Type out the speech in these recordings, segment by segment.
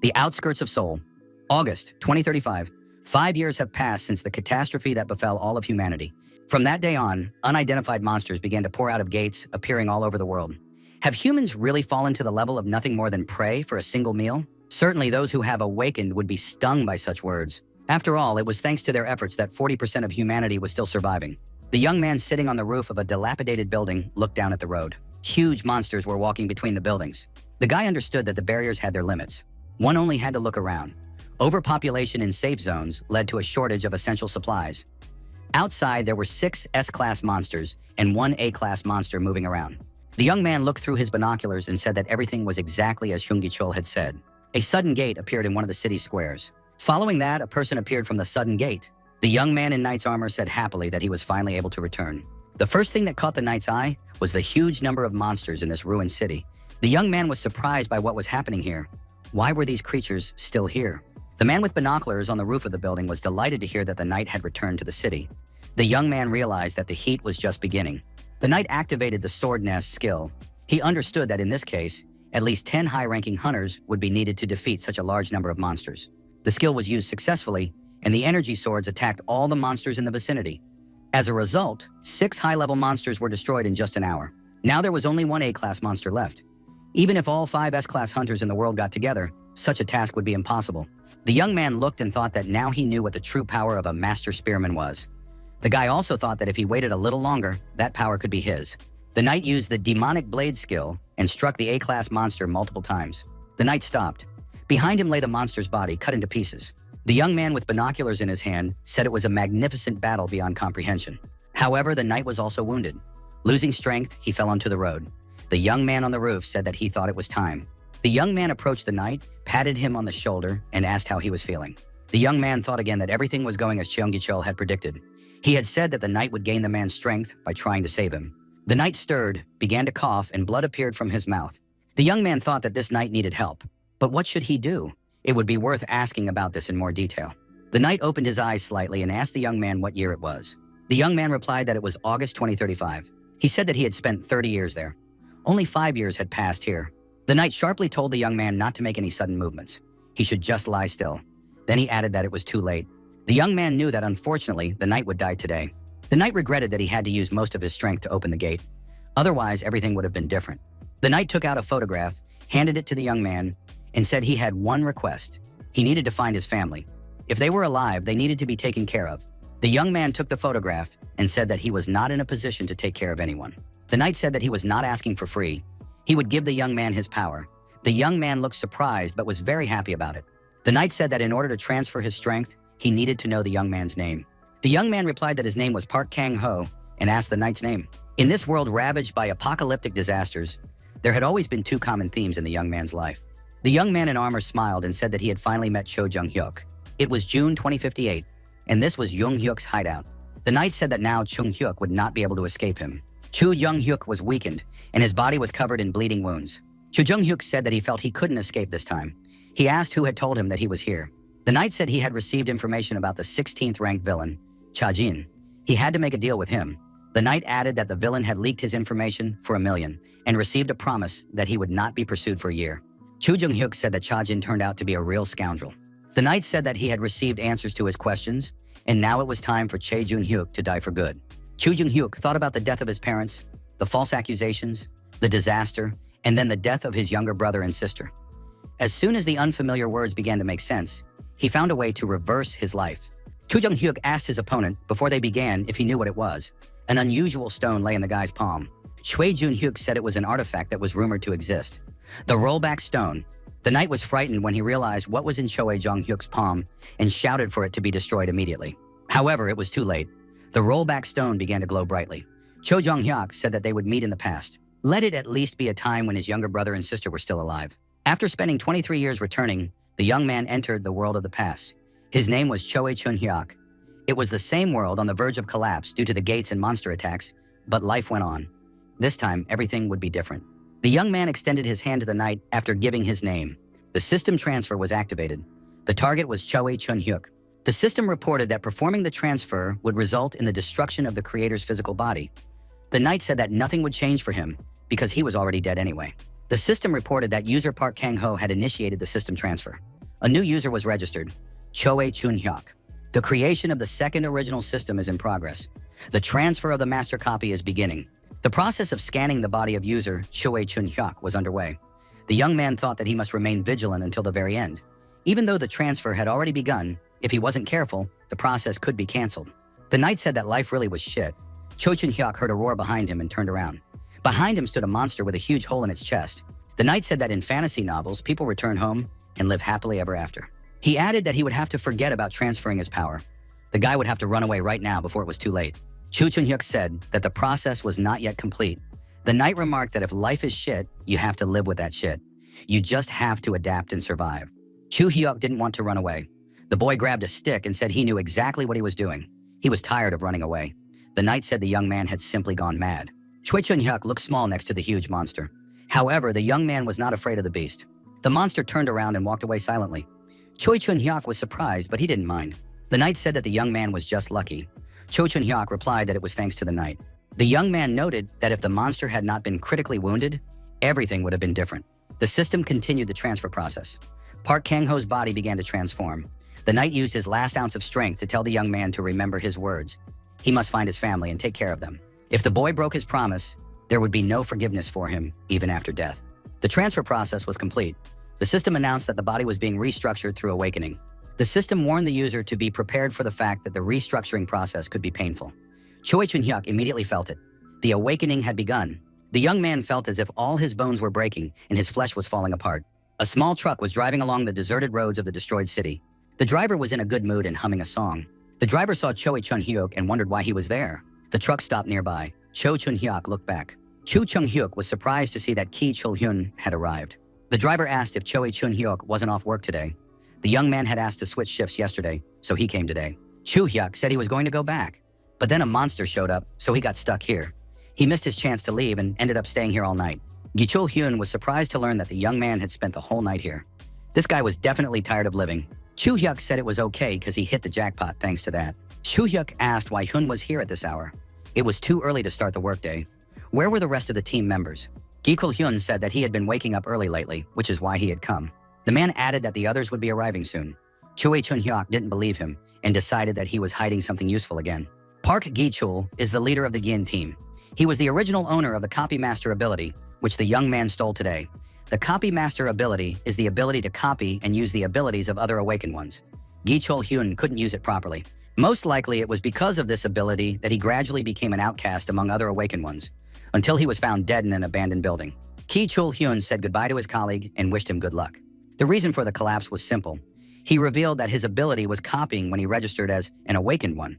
The outskirts of Seoul. August 2035. 5 years have passed since the catastrophe that befell all of humanity. From that day on, unidentified monsters began to pour out of gates, appearing all over the world. Have humans really fallen to the level of nothing more than prey for a single meal? Certainly those who have awakened would be stung by such words. After all, it was thanks to their efforts that 40% of humanity was still surviving. The young man sitting on the roof of a dilapidated building looked down at the road. Huge monsters were walking between the buildings. The guy understood that the barriers had their limits. One only had to look around. Overpopulation in safe zones led to a shortage of essential supplies. Outside, there were 6 S-class monsters and 1 A-class monster moving around. The young man looked through his binoculars and said that everything was exactly as Hyung-gi-chol had said. A sudden gate appeared in one of the city's squares. Following that, a person appeared from the sudden gate. The young man in knight's armor said happily that he was finally able to return. The first thing that caught the knight's eye was the huge number of monsters in this ruined city. The young man was surprised by what was happening here. Why were these creatures still here? The man with binoculars on the roof of the building was delighted to hear that the knight had returned to the city. The young man realized that the heat was just beginning. The knight activated the sword nest skill. He understood that in this case, at least 10 high-ranking hunters would be needed to defeat such a large number of monsters. The skill was used successfully, and the energy swords attacked all the monsters in the vicinity. As a result, 6 high-level monsters were destroyed in just an hour. Now there was only 1 A-class monster left. Even if all 5 S-class hunters in the world got together, such a task would be impossible. The young man looked and thought that now he knew what the true power of a master spearman was. The guy also thought that if he waited a little longer, that power could be his. The knight used the demonic blade skill and struck the A-class monster multiple times. The knight stopped. Behind him lay the monster's body, cut into pieces. The young man with binoculars in his hand said it was a magnificent battle beyond comprehension. However, the knight was also wounded. Losing strength, he fell onto the road. The young man on the roof said that he thought it was time. The young man approached the knight, patted him on the shoulder, and asked how he was feeling. The young man thought again that everything was going as Cheongi-chol had predicted. He had said that the knight would gain the man's strength by trying to save him. The knight stirred, began to cough, and blood appeared from his mouth. The young man thought that this knight needed help. But what should he do? It would be worth asking about this in more detail. The knight opened his eyes slightly and asked the young man what year it was. The young man replied that it was August 2035. He said that he had spent 30 years there. Only 5 years had passed here. The knight sharply told the young man not to make any sudden movements. He should just lie still. Then he added that it was too late. The young man knew that unfortunately, the knight would die today. The knight regretted that he had to use most of his strength to open the gate. Otherwise, everything would have been different. The knight took out a photograph, handed it to the young man, and said he had one request. He needed to find his family. If they were alive, they needed to be taken care of. The young man took the photograph and said that he was not in a position to take care of anyone. The knight said that he was not asking for free. He would give the young man his power. The young man looked surprised but was very happy about it. The knight said that in order to transfer his strength, he needed to know the young man's name. The young man replied that his name was Park Kang-ho and asked the knight's name. In this world ravaged by apocalyptic disasters, there had always been 2 common themes in the young man's life. The young man in armor smiled and said that he had finally met Cho Jung-hyuk. It was June 2058, and this was Jung-hyuk's hideout. The knight said that now Chung-hyuk would not be able to escape him. Cho Jung-hyuk was weakened, and his body was covered in bleeding wounds. Cho Jung-hyuk said that he felt he couldn't escape this time. He asked who had told him that he was here. The knight said he had received information about the 16th ranked villain, Cha-jin. He had to make a deal with him. The knight added that the villain had leaked his information for $1 million and received a promise that he would not be pursued for a year. Cho Jung-hyuk said that Cha-jin turned out to be a real scoundrel. The knight said that he had received answers to his questions, and now it was time for Chae Jun-hyuk to die for good. Cho Jung-hyuk thought about the death of his parents, the false accusations, the disaster, and then the death of his younger brother and sister. As soon as the unfamiliar words began to make sense, he found a way to reverse his life. Cho Jung-hyuk asked his opponent before they began if he knew what it was. An unusual stone lay in the guy's palm. Choi Jun-hyuk said it was an artifact that was rumored to exist. The rollback stone. The knight was frightened when he realized what was in Choi Jung-hyuk's palm and shouted for it to be destroyed immediately. However, it was too late. The rollback stone began to glow brightly. Cho Jung-hyuk said that they would meet in the past. Let it at least be a time when his younger brother and sister were still alive. After spending 23 years returning, the young man entered the world of the past. His name was Choe Chun-hyuk. It was the same world on the verge of collapse due to the gates and monster attacks, but life went on. This time, everything would be different. The young man extended his hand to the knight after giving his name. The system transfer was activated. The target was Choe Chun-hyuk. The system reported that performing the transfer would result in the destruction of the creator's physical body. The knight said that nothing would change for him because he was already dead anyway. The system reported that user Park Kang-ho had initiated the system transfer. A new user was registered, Choe Chun-hyuk. The creation of the second original system is in progress. The transfer of the master copy is beginning. The process of scanning the body of user Choe Chun-hyuk was underway. The young man thought that he must remain vigilant until the very end. Even though the transfer had already begun, if he wasn't careful, the process could be canceled. The knight said that life really was shit. Cho Chun-hyuk heard a roar behind him and turned around. Behind him stood a monster with a huge hole in its chest. The knight said that in fantasy novels, people return home and live happily ever after. He added that he would have to forget about transferring his power. The guy would have to run away right now before it was too late. Cho Chun-hyuk said that the process was not yet complete. The knight remarked that if life is shit, you have to live with that shit. You just have to adapt and survive. Cho Hyuk didn't want to run away. The boy grabbed a stick and said he knew exactly what he was doing. He was tired of running away. The knight said the young man had simply gone mad. Choi Chun-hyuk looked small next to the huge monster. However, the young man was not afraid of the beast. The monster turned around and walked away silently. Choi Chun-hyuk was surprised, but he didn't mind. The knight said that the young man was just lucky. Choi Chun-hyuk replied that it was thanks to the knight. The young man noted that if the monster had not been critically wounded, everything would have been different. The system continued the transfer process. Park Kang-ho's body began to transform. The knight used his last ounce of strength to tell the young man to remember his words. He must find his family and take care of them. If the boy broke his promise, there would be no forgiveness for him, even after death. The transfer process was complete. The system announced that the body was being restructured through awakening. The system warned the user to be prepared for the fact that the restructuring process could be painful. Choi Chun-hyuk immediately felt it. The awakening had begun. The young man felt as if all his bones were breaking and his flesh was falling apart. A small truck was driving along the deserted roads of the destroyed city. The driver was in a good mood and humming a song. The driver saw Choi Chun-hyuk and wondered why he was there. The truck stopped nearby. Cho Chun-hyuk looked back. Cho Chun-hyuk was surprised to see that Ki Chul-hyun had arrived. The driver asked if Choi Chun-hyuk wasn't off work today. The young man had asked to switch shifts yesterday, so he came today. Choo-hyuk said he was going to go back, but then a monster showed up, so he got stuck here. He missed his chance to leave and ended up staying here all night. Gi-chul-hyun was surprised to learn that the young man had spent the whole night here. This guy was definitely tired of living. Choo-hyuk said it was okay because he hit the jackpot thanks to that. Choo-hyuk asked why Hyun was here at this hour. It was too early to start the workday. Where were the rest of the team members? Gi-chul-hyun said that he had been waking up early lately, which is why he had come. The man added that the others would be arriving soon. Choi Chun-hyuk didn't believe him and decided that he was hiding something useful again. Park Gi-chul is the leader of the Gin team. He was the original owner of the Copy Master ability, which the young man stole today. The Copy Master ability is the ability to copy and use the abilities of other awakened ones. Gi-chul-hyun couldn't use it properly. Most likely it was because of this ability that he gradually became an outcast among other awakened ones, until he was found dead in an abandoned building. Ki-chul-hyun said goodbye to his colleague and wished him good luck. The reason for the collapse was simple. He revealed that his ability was copying when he registered as an awakened one.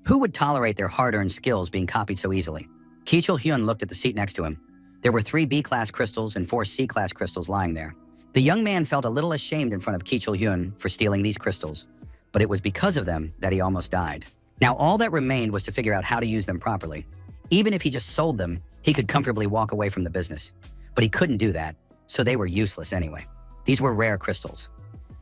Who would tolerate their hard-earned skills being copied so easily? Ki-chul-hyun looked at the seat next to him. There were 3 B-class crystals and 4 C-class crystals lying there. The young man felt a little ashamed in front of Ki-chul-hyun for stealing these crystals, but it was because of them that he almost died. Now all that remained was to figure out how to use them properly. Even if he just sold them, he could comfortably walk away from the business. But he couldn't do that, so they were useless anyway. These were rare crystals.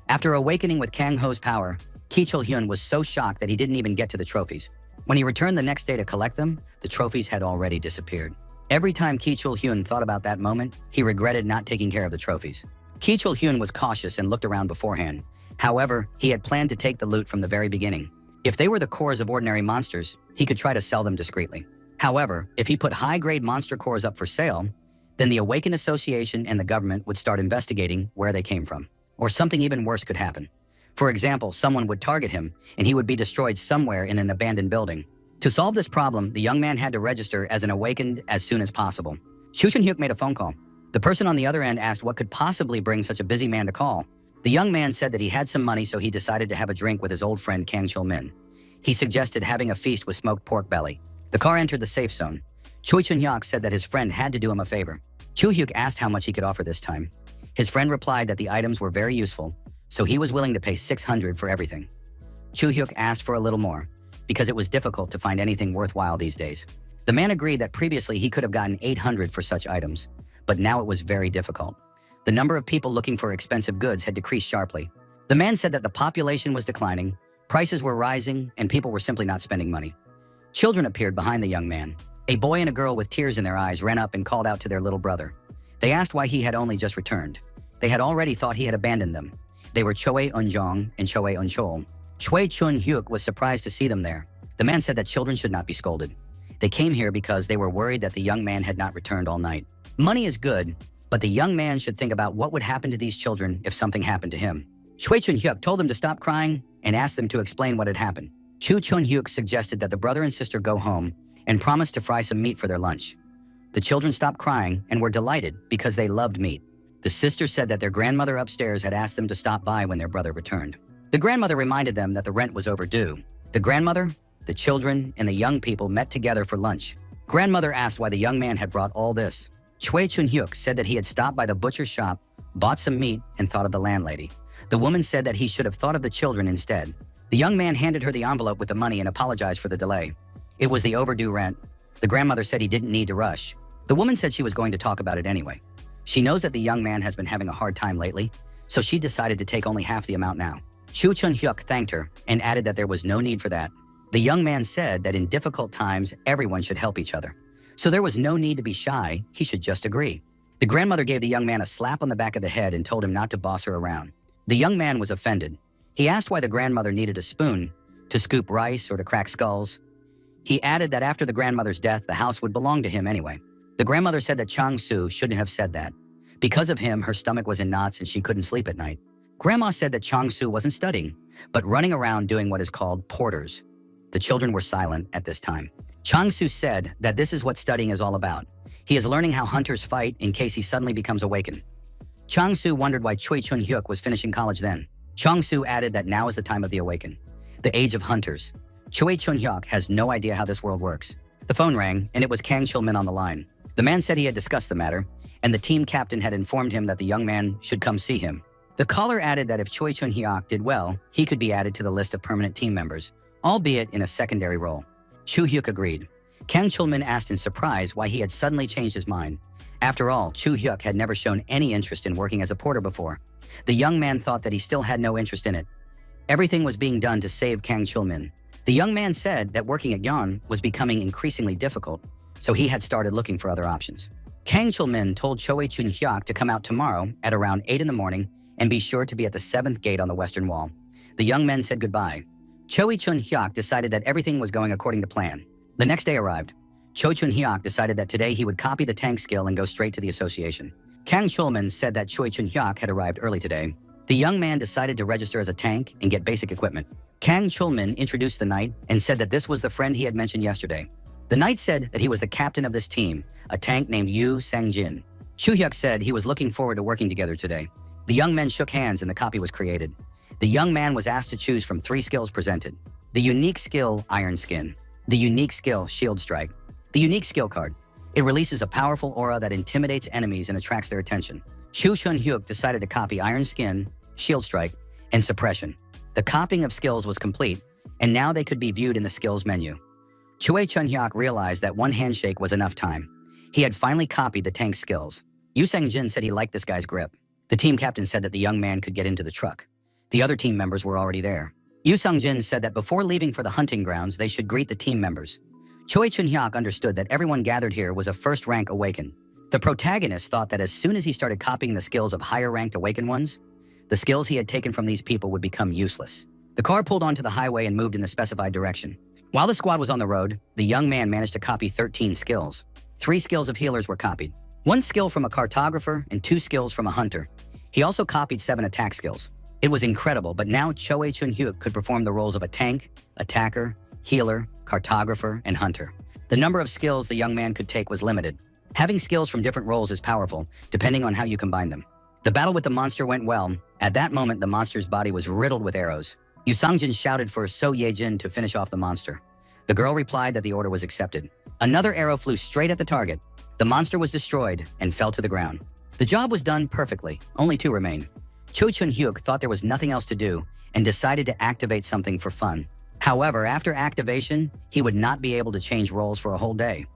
After awakening with Kang-ho's power, Ki-chul-hyun was so shocked that he didn't even get to the trophies. When he returned the next day to collect them, the trophies had already disappeared. Every time Ki-chul-hyun thought about that moment, he regretted not taking care of the trophies. Ki-chul-hyun was cautious and looked around beforehand. However, he had planned to take the loot from the very beginning. If they were the cores of ordinary monsters, he could try to sell them discreetly. However, if he put high-grade monster cores up for sale, then the Awakened Association and the government would start investigating where they came from. Or something even worse could happen. For example, someone would target him, and he would be destroyed somewhere in an abandoned building. To solve this problem, the young man had to register as an awakened as soon as possible. Cho Chun-hyuk made a phone call. The person on the other end asked what could possibly bring such a busy man to call. The young man said that he had some money, so he decided to have a drink with his old friend Kang Chul-min. He suggested having a feast with smoked pork belly. The car entered the safe zone. Choi Chun-hyuk said that his friend had to do him a favor. Choo-hyuk asked how much he could offer this time. His friend replied that the items were very useful, so he was willing to pay 600 for everything. Choo-hyuk asked for a little more, because it was difficult to find anything worthwhile these days. The man agreed that previously he could have gotten 800 for such items, but now it was very difficult. The number of people looking for expensive goods had decreased sharply. The man said that the population was declining, prices were rising, and people were simply not spending money. Children appeared behind the young man. A boy and a girl with tears in their eyes ran up and called out to their little brother. They asked why he had only just returned. They had already thought he had abandoned them. They were Choe Eunjong and Choe Eunchol. Choi Chun-hyuk was surprised to see them there. The man said that children should not be scolded. They came here because they were worried that the young man had not returned all night. Money is good, but the young man should think about what would happen to these children if something happened to him. Choi Chun-hyuk told them to stop crying and asked them to explain what had happened. Chu Chun-hyuk suggested that the brother and sister go home and promised to fry some meat for their lunch. The children stopped crying and were delighted because they loved meat. The sister said that their grandmother upstairs had asked them to stop by when their brother returned. The grandmother reminded them that the rent was overdue. The grandmother, the children, and the young people met together for lunch. Grandmother asked why the young man had brought all this. Choi Chun-hyuk said that he had stopped by the butcher's shop, bought some meat, and thought of the landlady. The woman said that he should have thought of the children instead. The young man handed her the envelope with the money and apologized for the delay. It was the overdue rent. The grandmother said he didn't need to rush. The woman said she was going to talk about it anyway. She knows that the young man has been having a hard time lately, so she decided to take only half the amount now. Chu Chun-hyuk thanked her and added that there was no need for that. The young man said that in difficult times, everyone should help each other. So there was no need to be shy, he should just agree. The grandmother gave the young man a slap on the back of the head and told him not to boss her around. The young man was offended. He asked why the grandmother needed a spoon, to scoop rice or to crack skulls. He added that after the grandmother's death, the house would belong to him anyway. The grandmother said that Chang-soo shouldn't have said that. Because of him, her stomach was in knots and she couldn't sleep at night. Grandma said that Chang-soo wasn't studying, but running around doing what is called porters. The children were silent at this time. Chang-soo said that this is what studying is all about. He is learning how hunters fight in case he suddenly becomes awakened. Chang-soo wondered why Choi Chun-hyuk was finishing college then. Chang-soo added that now is the time of the awaken, the age of hunters. Choi Chun-hyuk has no idea how this world works. The phone rang, and it was Kang Chul-min on the line. The man said he had discussed the matter, and the team captain had informed him that the young man should come see him. The caller added that if Choi Chun-hyuk did well, he could be added to the list of permanent team members, albeit in a secondary role. Chu-hyuk agreed. Kang Chul-min asked in surprise why he had suddenly changed his mind. After all, Chu-hyuk had never shown any interest in working as a porter before. The young man thought that he still had no interest in it. Everything was being done to save Kang Chul-min. The young man said that working at Yon was becoming increasingly difficult, so he had started looking for other options. Kang Chul-min told Choi Chun-hyuk to come out tomorrow at around 8 in the morning and be sure to be at the 7th gate on the western wall. The young men said goodbye. Choi Chun-hyuk decided that everything was going according to plan. The next day arrived. Choi Chun-hyuk decided that today he would copy the tank skill and go straight to the association. Kang Chul-min said that Choi Chun-hyuk had arrived early today. The young man decided to register as a tank and get basic equipment. Kang Chul-min introduced the knight and said that this was the friend he had mentioned yesterday. The knight said that he was the captain of this team, a tank named Yu Sang-jin. Chu-hyuk said he was looking forward to working together today. The young men shook hands and the copy was created. The young man was asked to choose from 3 skills presented. The unique skill, Iron Skin. The unique skill, Shield Strike. The unique skill card. It releases a powerful aura that intimidates enemies and attracts their attention. Chu Chun-hyuk decided to copy Iron Skin, Shield Strike, and Suppression. The copying of skills was complete, and now they could be viewed in the skills menu. Choi Chun-hyuk realized that one handshake was enough time. He had finally copied the tank's skills. Yu Sang-jin said he liked this guy's grip. The team captain said that the young man could get into the truck. The other team members were already there. Yu Sang-jin said that before leaving for the hunting grounds, they should greet the team members. Choi Chun-hyuk understood that everyone gathered here was a first-rank awakened. The protagonist thought that as soon as he started copying the skills of higher-ranked awakened ones, the skills he had taken from these people would become useless. The car pulled onto the highway and moved in the specified direction. While the squad was on the road, the young man managed to copy 13 skills. 3 skills of healers were copied. 1 skill from a cartographer and 2 skills from a hunter. He also copied 7 attack skills. It was incredible, but now Choi Chun-hyuk could perform the roles of a tank, attacker, healer, cartographer, and hunter. The number of skills the young man could take was limited. Having skills from different roles is powerful, depending on how you combine them. The battle with the monster went well. At that moment, the monster's body was riddled with arrows. Yu Sang-jin shouted for So Ye-jin to finish off the monster. The girl replied that the order was accepted. Another arrow flew straight at the target. The monster was destroyed and fell to the ground. The job was done perfectly. Only 2 remained. Choi Chun-hyuk thought there was nothing else to do and decided to activate something for fun. However, after activation, he would not be able to change roles for a whole day.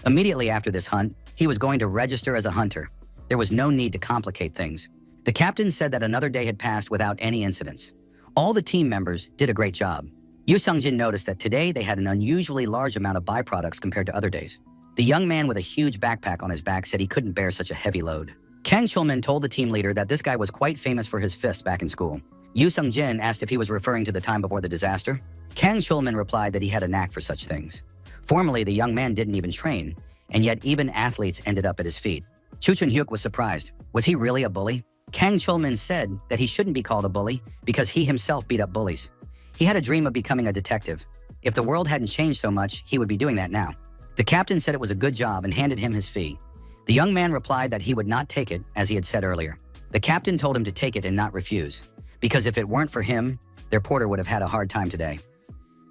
Immediately after this hunt, he was going to register as a hunter. There was no need to complicate things. The captain said that another day had passed without any incidents. All the team members did a great job. Yu Sang-jin noticed that today they had an unusually large amount of byproducts compared to other days. The young man with a huge backpack on his back said he couldn't bear such a heavy load. Kang Chulmin told the team leader that this guy was quite famous for his fists back in school. Yu Sung-jin asked if he was referring to the time before the disaster. Kang Chulmin replied that he had a knack for such things. Formerly, the young man didn't even train, and yet even athletes ended up at his feet. Chu Chun-hyuk was surprised. Was he really a bully? Kang Chulmin said that he shouldn't be called a bully because he himself beat up bullies. He had a dream of becoming a detective. If the world hadn't changed so much, he would be doing that now. The captain said it was a good job and handed him his fee. The young man replied that he would not take it, as he had said earlier. The captain told him to take it and not refuse, because if it weren't for him, their porter would have had a hard time today.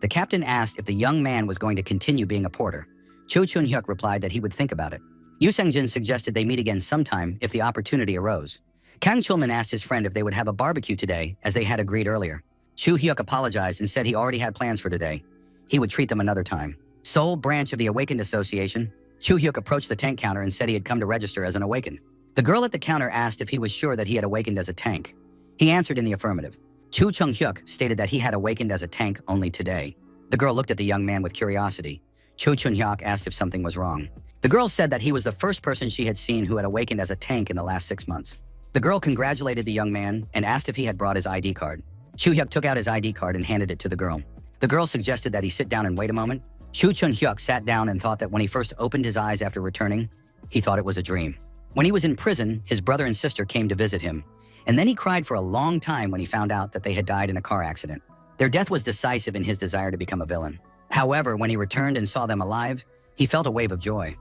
The captain asked if the young man was going to continue being a porter. Chu Chun-hyuk replied that he would think about it. Yu Sang-jin suggested they meet again sometime if the opportunity arose. Kang Chulmin asked his friend if they would have a barbecue today, as they had agreed earlier. Chu Hyuk apologized and said he already had plans for today. He would treat them another time. Seoul branch of the Awakened Association, Chu Hyuk approached the tank counter and said he had come to register as an awakened. The girl at the counter asked if he was sure that he had awakened as a tank. He answered in the affirmative. Chu Chung-hyuk stated that he had awakened as a tank only today. The girl looked at the young man with curiosity. Chu Chun-hyuk asked if something was wrong. The girl said that he was the first person she had seen who had awakened as a tank in the last 6 months. The girl congratulated the young man and asked if he had brought his ID card. Chu Hyuk took out his ID card and handed it to the girl. The girl suggested that he sit down and wait a moment. Chu Chun-hyuk sat down and thought that when he first opened his eyes after returning, he thought it was a dream. When he was in prison, his brother and sister came to visit him, and then he cried for a long time when he found out that they had died in a car accident. Their death was decisive in his desire to become a villain. However, when he returned and saw them alive, he felt a wave of joy.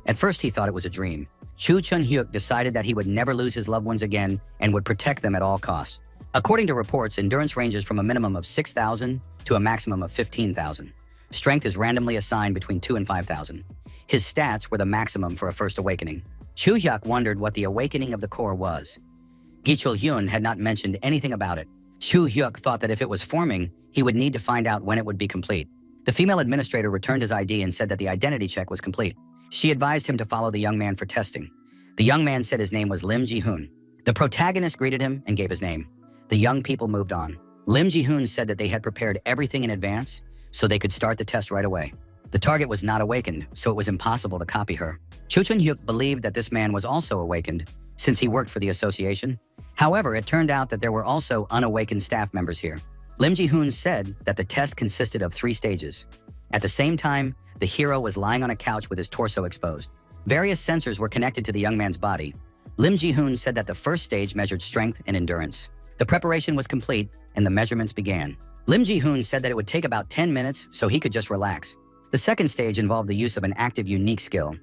At first, he thought it was a dream. Chu Chun-hyuk decided that he would never lose his loved ones again and would protect them at all costs. According to reports, endurance ranges from a minimum of 6,000 to a maximum of 15,000. Strength is randomly assigned between 2 and 5,000. His stats were the maximum for a first awakening. Chu Hyuk wondered what the awakening of the core was. Gi Chul-hyun had not mentioned anything about it. Chu Hyuk thought that if it was forming, he would need to find out when it would be complete. The female administrator returned his ID and said that the identity check was complete. She advised him to follow the young man for testing. The young man said his name was Lim Ji-hoon. The protagonist greeted him and gave his name. The young people moved on. Lim Ji-hoon said that they had prepared everything in advance so they could start the test right away. The target was not awakened, so it was impossible to copy her. Chu Chun-hyuk believed that this man was also awakened since he worked for the association. However, it turned out that there were also unawakened staff members here. Lim Ji-hoon said that the test consisted of 3 stages. At the same time, the hero was lying on a couch with his torso exposed. Various sensors were connected to the young man's body. Lim Ji-hoon said that the first stage measured strength and endurance. The preparation was complete, and the measurements began. Lim Ji-hoon said that it would take about 10 minutes, so he could just relax. The second stage involved the use of an active unique skill,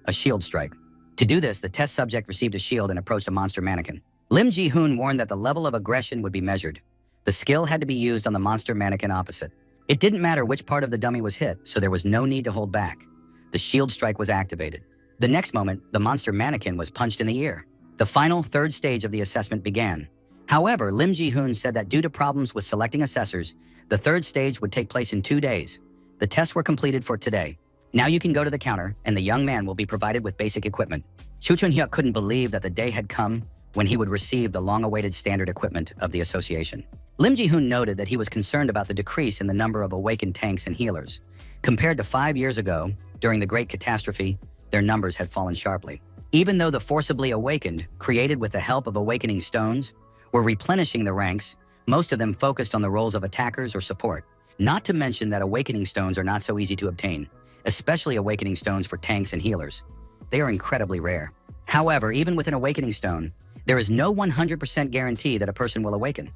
a shield strike. To do this, the test subject received a shield and approached a monster mannequin. Lim Ji-hoon warned that the level of aggression would be measured. The skill had to be used on the monster mannequin opposite. It didn't matter which part of the dummy was hit, so there was no need to hold back. The shield strike was activated. The next moment, the monster mannequin was punched in the ear. The final third stage of the assessment began. However, Lim Ji-hoon said that due to problems with selecting assessors, the third stage would take place in 2 days. The tests were completed for today. Now you can go to the counter, and the young man will be provided with basic equipment. Chu Chun-hyuk couldn't believe that the day had come when he would receive the long-awaited standard equipment of the association. Lim Ji-hoon noted that he was concerned about the decrease in the number of awakened tanks and healers. Compared to 5 years ago, during the Great Catastrophe, their numbers had fallen sharply. Even though the forcibly awakened, created with the help of awakening stones, were replenishing the ranks, most of them focused on the roles of attackers or support. Not to mention that awakening stones are not so easy to obtain, especially awakening stones for tanks and healers. They are incredibly rare. However, even with an awakening stone, there is no 100% guarantee that a person will awaken.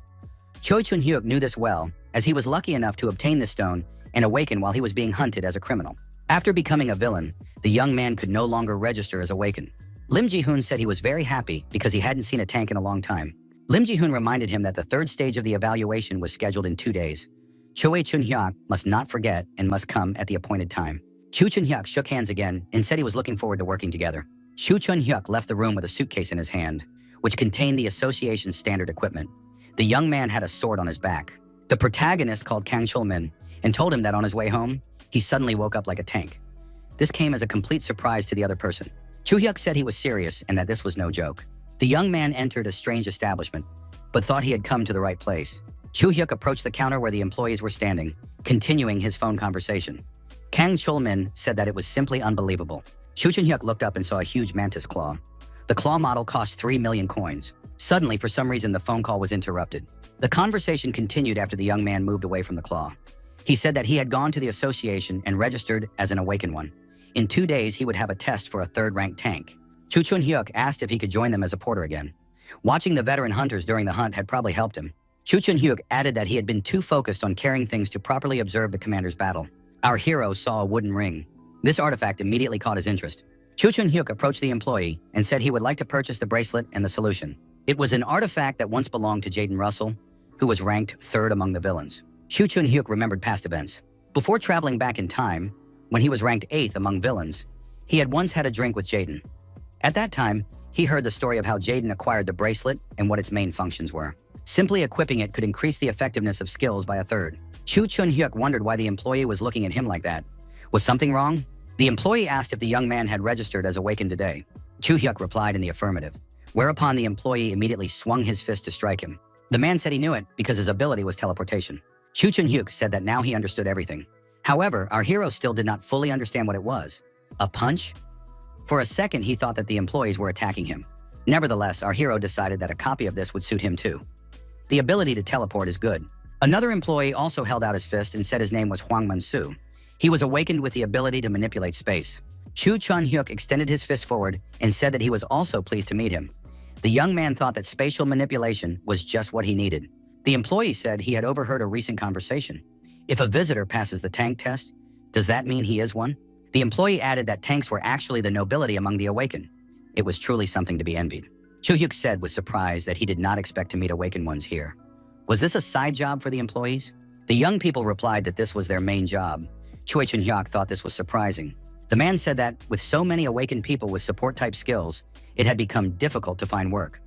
Choi Chun-hyuk knew this well, as he was lucky enough to obtain this stone and awaken while he was being hunted as a criminal. After becoming a villain, the young man could no longer register as awakened. Lim Ji-hoon said he was very happy because he hadn't seen a tank in a long time. Lim Ji-hoon reminded him that the third stage of the evaluation was scheduled in 2 days. Choi Chun-hyuk must not forget and must come at the appointed time. Chu Chun-hyuk shook hands again and said he was looking forward to working together. Chu Chun-hyuk left the room with a suitcase in his hand, which contained the association's standard equipment. The young man had a sword on his back. The protagonist called Kang Chulmin and told him that on his way home, he suddenly woke up like a tank. This came as a complete surprise to the other person. Chu Hyuk said he was serious and that this was no joke. The young man entered a strange establishment, but thought he had come to the right place. Chu Hyuk approached the counter where the employees were standing, continuing his phone conversation. Kang Chulmin said that it was simply unbelievable. Chu Chun-hyuk looked up and saw a huge mantis claw. The claw model cost 3 million coins. Suddenly, for some reason, the phone call was interrupted. The conversation continued after the young man moved away from the claw. He said that he had gone to the association and registered as an awakened one. In 2 days, he would have a test for a third-ranked tank. Chu Chun-hyuk asked if he could join them as a porter again. Watching the veteran hunters during the hunt had probably helped him. Chu Chun-hyuk added that he had been too focused on carrying things to properly observe the commander's battle. Our hero saw a wooden ring. This artifact immediately caught his interest. Chu Chun-hyuk approached the employee and said he would like to purchase the bracelet and the solution. It was an artifact that once belonged to Jaden Russell, who was ranked 3rd among the villains. Chu Chun-hyuk remembered past events. Before traveling back in time, when he was ranked 8th among villains, he had once had a drink with Jaden. At that time, he heard the story of how Jaden acquired the bracelet and what its main functions were. Simply equipping it could increase the effectiveness of skills by 1/3. Chu Chun-hyuk wondered why the employee was looking at him like that. Was something wrong? The employee asked if the young man had registered as awakened today. Chu-hyuk replied in the affirmative, whereupon the employee immediately swung his fist to strike him. The man said he knew it because his ability was teleportation. Chu Chun-hyuk said that now he understood everything. However, our hero still did not fully understand what it was. A punch? For a second, he thought that the employees were attacking him. Nevertheless, our hero decided that a copy of this would suit him too. The ability to teleport is good. Another employee also held out his fist and said his name was Hwang Man-soo. He was awakened with the ability to manipulate space. Chu Chun-hyuk extended his fist forward and said that he was also pleased to meet him. The young man thought that spatial manipulation was just what he needed. The employee said he had overheard a recent conversation. If a visitor passes the tank test, does that mean he is one? The employee added that tanks were actually the nobility among the awakened. It was truly something to be envied. Chu-hyuk said with surprise that he did not expect to meet awakened ones here. Was this a side job for the employees? The young people replied that this was their main job. Chu Chun-hyuk thought this was surprising. The man said that with so many awakened people with support-type skills, it had become difficult to find work.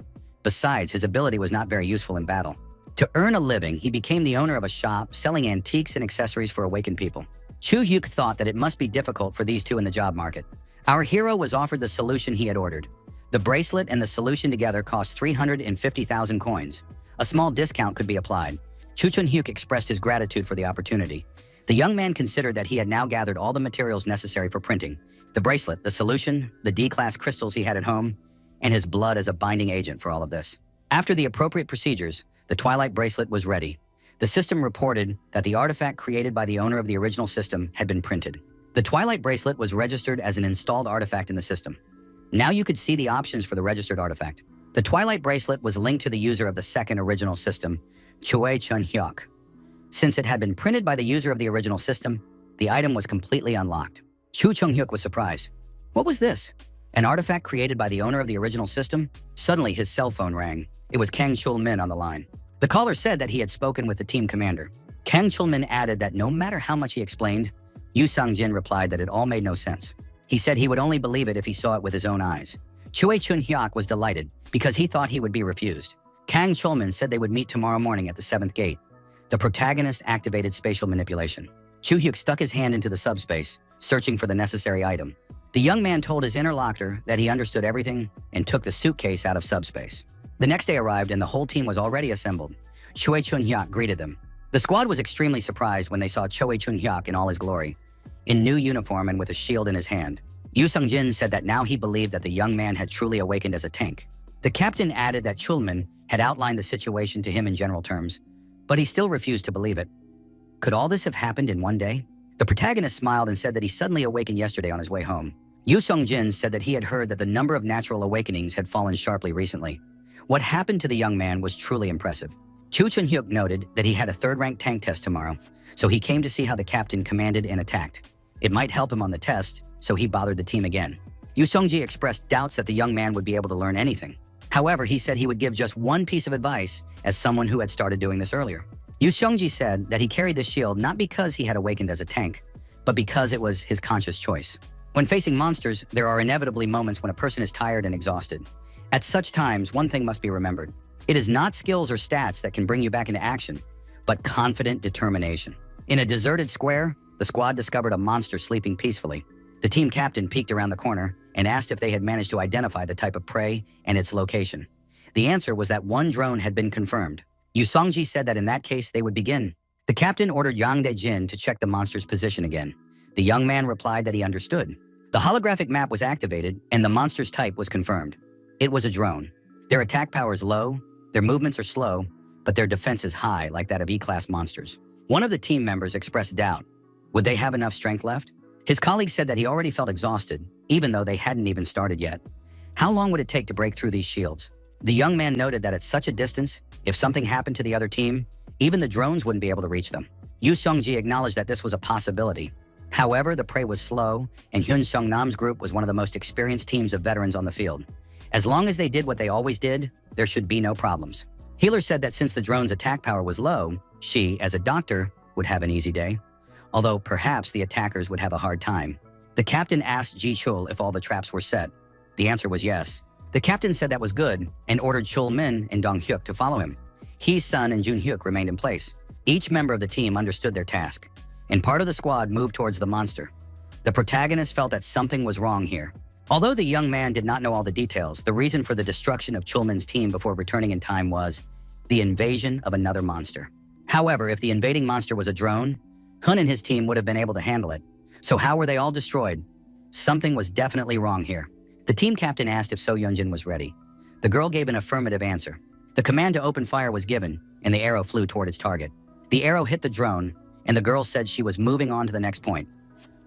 Besides, his ability was not very useful in battle. To earn a living, he became the owner of a shop selling antiques and accessories for awakened people. Chu-hyuk thought that it must be difficult for these two in the job market. Our hero was offered the solution he had ordered. The bracelet and the solution together cost 350,000 coins. A small discount could be applied. Chu Chun-hyuk expressed his gratitude for the opportunity. The young man considered that he had now gathered all the materials necessary for printing. The bracelet, the solution, the D-class crystals he had at home, and his blood as a binding agent for all of this. After the appropriate procedures, the Twilight bracelet was ready. The system reported that the artifact created by the owner of the original system had been printed. The Twilight bracelet was registered as an installed artifact in the system. Now you could see the options for the registered artifact. The Twilight bracelet was linked to the user of the second original system, Choi Chun-hyuk. Since it had been printed by the user of the original system, the item was completely unlocked. Chu Chun-hyuk was surprised. What was this? An artifact created by the owner of the original system? Suddenly, his cell phone rang. It was Kang Chul-min on the line. The caller said that he had spoken with the team commander. Kang Chul-min added that no matter how much he explained, Yu Sang-jin replied that it all made no sense. He said he would only believe it if he saw it with his own eyes. Choi Chun-hyuk was delighted because he thought he would be refused. Kang Chul-min said they would meet tomorrow morning at the 7th gate. The protagonist activated spatial manipulation. Chu-hyuk stuck his hand into the subspace, searching for the necessary item. The young man told his interlocutor that he understood everything and took the suitcase out of subspace. The next day arrived and the whole team was already assembled. Choi Chun-hyuk greeted them. The squad was extremely surprised when they saw Choi Chun-hyuk in all his glory, in new uniform and with a shield in his hand. Yu Sung-jin said that now he believed that the young man had truly awakened as a tank. The captain added that Chulmin had outlined the situation to him in general terms, but he still refused to believe it. Could all this have happened in one day? The protagonist smiled and said that he suddenly awakened yesterday on his way home. Yu Sung-jin said that he had heard that the number of natural awakenings had fallen sharply recently. What happened to the young man was truly impressive. Chu Chun-hyuk noted that he had a third-ranked tank test tomorrow, so he came to see how the captain commanded and attacked. It might help him on the test, so he bothered the team again. Yu Sung-ji expressed doubts that the young man would be able to learn anything. However, he said he would give just one piece of advice as someone who had started doing this earlier. Yu Sung-ji said that he carried the shield not because he had awakened as a tank, but because it was his conscious choice. When facing monsters, there are inevitably moments when a person is tired and exhausted. At such times, one thing must be remembered. It is not skills or stats that can bring you back into action, but confident determination. In a deserted square, the squad discovered a monster sleeping peacefully. The team captain peeked around the corner and asked if they had managed to identify the type of prey and its location. The answer was that one drone had been confirmed. Yu Song-ji said that in that case, they would begin. The captain ordered Yang De-jin to check the monster's position again. The young man replied that he understood. The holographic map was activated and the monster's type was confirmed. It was a drone. Their attack power is low, their movements are slow, but their defense is high like that of E-class monsters. One of the team members expressed doubt. Would they have enough strength left? His colleague said that he already felt exhausted, even though they hadn't even started yet. How long would it take to break through these shields? The young man noted that at such a distance, if something happened to the other team, even the drones wouldn't be able to reach them. Yu Seongji acknowledged that this was a possibility. However, the prey was slow, and Hyun Seongnam's group was one of the most experienced teams of veterans on the field. As long as they did what they always did, there should be no problems. Healer said that since the drone's attack power was low, she, as a doctor, would have an easy day. Although perhaps the attackers would have a hard time. The captain asked Ji Chul if all the traps were set. The answer was yes. The captain said that was good and ordered Chul Min and Dong Hyuk to follow him. Hee Sun and Jun Hyuk remained in place. Each member of the team understood their task, and part of the squad moved towards the monster. The protagonist felt that something was wrong here. Although the young man did not know all the details, the reason for the destruction of Chul Min's team before returning in time was the invasion of another monster. However, if the invading monster was a drone, Hun and his team would have been able to handle it. So how were they all destroyed? Something was definitely wrong here. The team captain asked if So Yeonjin was ready. The girl gave an affirmative answer. The command to open fire was given, and the arrow flew toward its target. The arrow hit the drone, and the girl said she was moving on to the next point.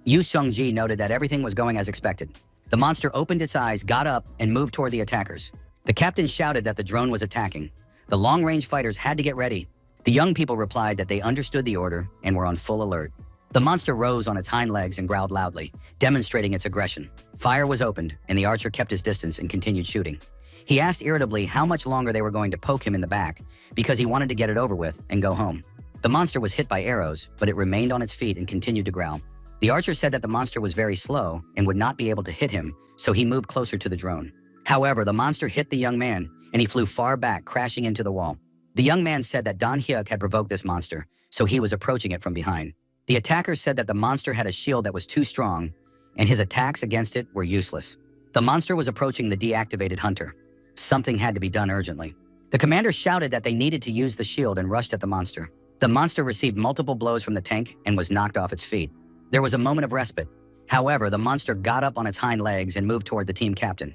Yu Seongji noted that everything was going as expected. The monster opened its eyes, got up, and moved toward the attackers. The captain shouted that the drone was attacking. The long-range fighters had to get ready. The young people replied that they understood the order and were on full alert. The monster rose on its hind legs and growled loudly, demonstrating its aggression. Fire was opened, and the archer kept his distance and continued shooting. He asked irritably how much longer they were going to poke him in the back because he wanted to get it over with and go home. The monster was hit by arrows, but it remained on its feet and continued to growl. The archer said that the monster was very slow and would not be able to hit him, so he moved closer to the drone. However, the monster hit the young man, and he flew far back, crashing into the wall. The young man said that Don Hyuk had provoked this monster, so he was approaching it from behind. The attackers said that the monster had a shield that was too strong, and his attacks against it were useless. The monster was approaching the deactivated hunter. Something had to be done urgently. The commander shouted that they needed to use the shield and rushed at the monster. The monster received multiple blows from the tank and was knocked off its feet. There was a moment of respite. However, the monster got up on its hind legs and moved toward the team captain.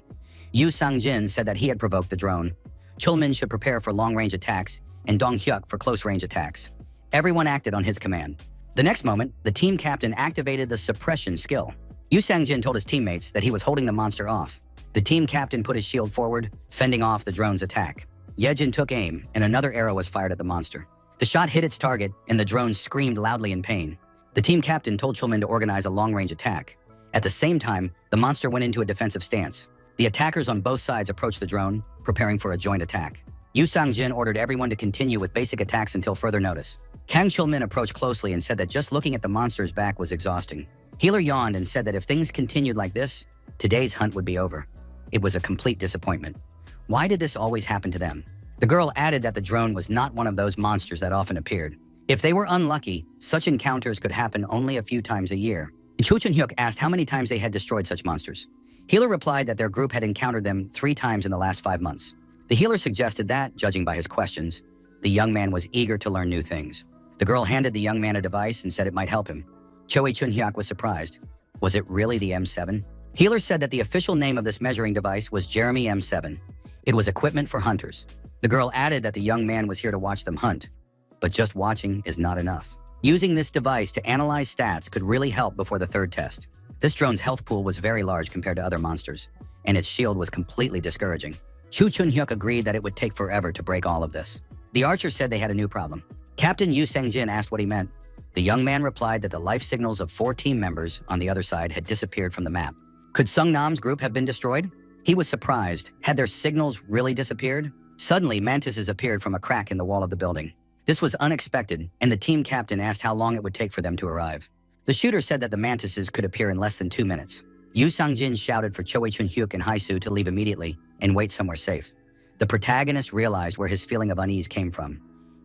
Yu Sang-jin said that he had provoked the drone. Chul Min should prepare for long-range attacks and Dong Hyuk for close-range attacks. Everyone acted on his command. The next moment, the team captain activated the suppression skill. Yu Sang-jin told his teammates that he was holding the monster off. The team captain put his shield forward, fending off the drone's attack. Yejin took aim, and another arrow was fired at the monster. The shot hit its target, and the drone screamed loudly in pain. The team captain told Chul Min to organize a long-range attack. At the same time, the monster went into a defensive stance. The attackers on both sides approached the drone, preparing for a joint attack. Yu Sang-jin ordered everyone to continue with basic attacks until further notice. Kang Chul Min approached closely and said that just looking at the monster's back was exhausting. Healer yawned and said that if things continued like this, today's hunt would be over. It was a complete disappointment. Why did this always happen to them? The girl added that the drone was not one of those monsters that often appeared. If they were unlucky, such encounters could happen only a few times a year. Cho Chun-hyuk asked how many times they had destroyed such monsters. Healer replied that their group had encountered them 3 times in the last 5 months. The healer suggested that, judging by his questions, the young man was eager to learn new things. The girl handed the young man a device and said it might help him. Choi Chun-hyuk was surprised. Was it really the M7? Healer said that the official name of this measuring device was Jeremy M7. It was equipment for hunters. The girl added that the young man was here to watch them hunt. But just watching is not enough. Using this device to analyze stats could really help before the 3rd test. This drone's health pool was very large compared to other monsters, and its shield was completely discouraging. Chu Chun-hyuk agreed that it would take forever to break all of this. The archer said they had a new problem. Captain Yu Sang-jin asked what he meant. The young man replied that the life signals of 4 team members on the other side had disappeared from the map. Could Sung-nam's group have been destroyed? He was surprised. Had their signals really disappeared? Suddenly, mantises appeared from a crack in the wall of the building. This was unexpected, and the team captain asked how long it would take for them to arrive. The shooter said that the mantises could appear in less than 2 minutes. Yu Sang-jin shouted for Choi Chun-hyuk and Haisu to leave immediately and wait somewhere safe. The protagonist realized where his feeling of unease came from.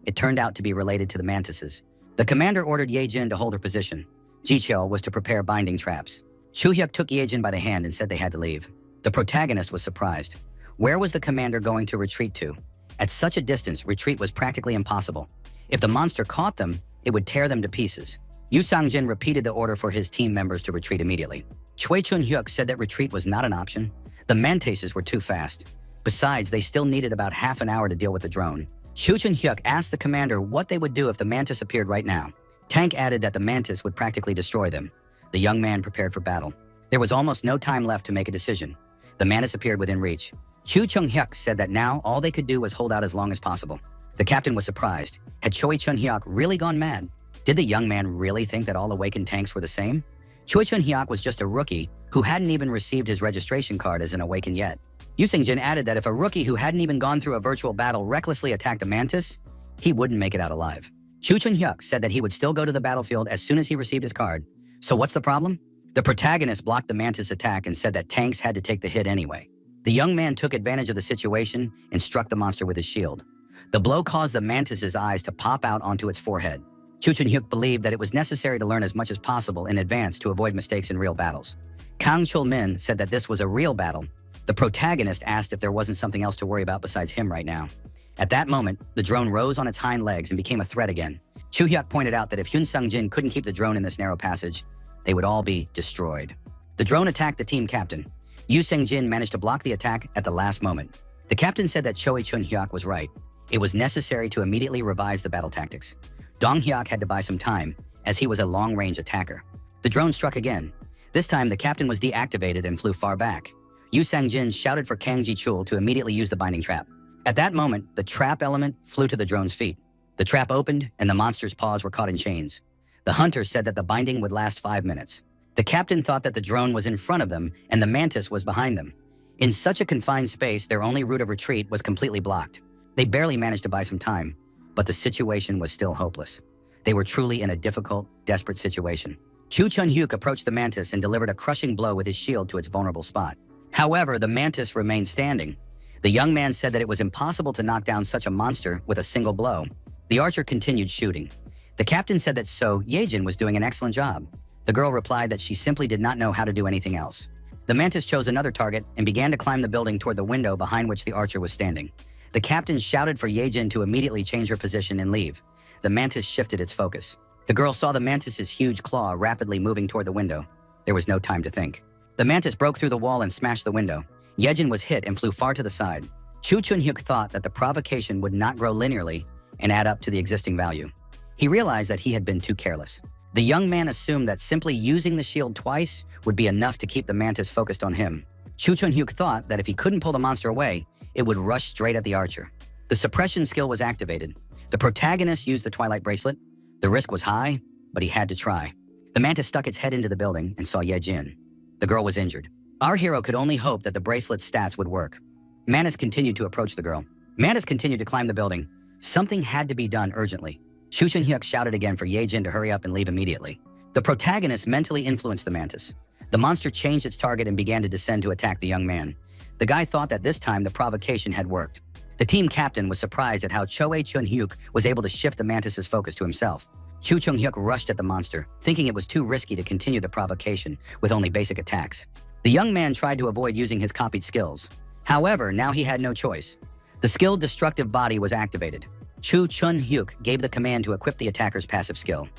It turned out to be related to the mantises. The commander ordered Ye-jin to hold her position. Ji-cheol was to prepare binding traps. Chu-hyuk took Ye-jin by the hand and said they had to leave. The protagonist was surprised. Where was the commander going to retreat to? At such a distance, retreat was practically impossible. If the monster caught them, it would tear them to pieces. Yu Sang-jin repeated the order for his team members to retreat immediately. Choi Chun-hyuk said that retreat was not an option. The mantises were too fast. Besides, they still needed about half an hour to deal with the drone. Chu Chun-hyuk asked the commander what they would do if the mantis appeared right now. Tank added that the mantis would practically destroy them. The young man prepared for battle. There was almost no time left to make a decision. The mantis appeared within reach. Chu Chung-hyuk said that now all they could do was hold out as long as possible. The captain was surprised. Had Choi Chun-hyuk really gone mad? Did the young man really think that all awakened tanks were the same? Choi Chun-hyuk was just a rookie who hadn't even received his registration card as an awakened yet. Yu Sang-jin added that if a rookie who hadn't even gone through a virtual battle recklessly attacked a mantis, he wouldn't make it out alive. Chu Chun-hyuk said that he would still go to the battlefield as soon as he received his card. So what's the problem? The protagonist blocked the mantis attack and said that tanks had to take the hit anyway. The young man took advantage of the situation and struck the monster with his shield. The blow caused the mantis's eyes to pop out onto its forehead. Chu Chun-hyuk believed that it was necessary to learn as much as possible in advance to avoid mistakes in real battles. Kang Chul-min said that this was a real battle. The protagonist asked if there wasn't something else to worry about besides him right now. At that moment, the drone rose on its hind legs and became a threat again. Chu-hyuk pointed out that if Hyun Sung-jin couldn't keep the drone in this narrow passage, they would all be destroyed. The drone attacked the team captain. Yu Sang-jin managed to block the attack at the last moment. The captain said that Choi Chun-hyuk was right. It was necessary to immediately revise the battle tactics. Dong-hyuk had to buy some time, as he was a long-range attacker. The drone struck again. This time, the captain was deactivated and flew far back. Yu Sang-jin shouted for Kang Ji-chul to immediately use the binding trap. At that moment, the trap element flew to the drone's feet. The trap opened, and the monster's paws were caught in chains. The hunter said that the binding would last 5 minutes. The captain thought that the drone was in front of them and the mantis was behind them. In such a confined space, their only route of retreat was completely blocked. They barely managed to buy some time, but the situation was still hopeless. They were truly in a difficult, desperate situation. Chu Chun-hyuk approached the mantis and delivered a crushing blow with his shield to its vulnerable spot. However, the mantis remained standing. The young man said that it was impossible to knock down such a monster with a single blow. The archer continued shooting. The captain said that So Yejin was doing an excellent job. The girl replied that she simply did not know how to do anything else. The mantis chose another target and began to climb the building toward the window behind which the archer was standing. The captain shouted for Yejin to immediately change her position and leave. The mantis shifted its focus. The girl saw the mantis's huge claw rapidly moving toward the window. There was no time to think. The mantis broke through the wall and smashed the window. Yejin was hit and flew far to the side. Chu Chun-hyuk thought that the provocation would not grow linearly and add up to the existing value. He realized that he had been too careless. The young man assumed that simply using the shield twice would be enough to keep the mantis focused on him. Chu Chun-hyuk thought that if he couldn't pull the monster away, it would rush straight at the archer. The suppression skill was activated. The protagonist used the Twilight Bracelet. The risk was high, but he had to try. The mantis stuck its head into the building and saw Yejin. The girl was injured. Our hero could only hope that the bracelet's stats would work. Mantis continued to approach the girl. Mantis continued to climb the building. Something had to be done urgently. Chu Chun-hyuk shouted again for Yejin to hurry up and leave immediately. The protagonist mentally influenced the mantis. The monster changed its target and began to descend to attack the young man. The guy thought that this time the provocation had worked. The team captain was surprised at how Choi Chun-hyuk was able to shift the mantis's focus to himself. Chu Chung-hyuk rushed at the monster, thinking it was too risky to continue the provocation with only basic attacks. The young man tried to avoid using his copied skills. However, now he had no choice. The skill Destructive Body was activated. Chu Chun-hyuk gave the command to equip the attacker's passive skill.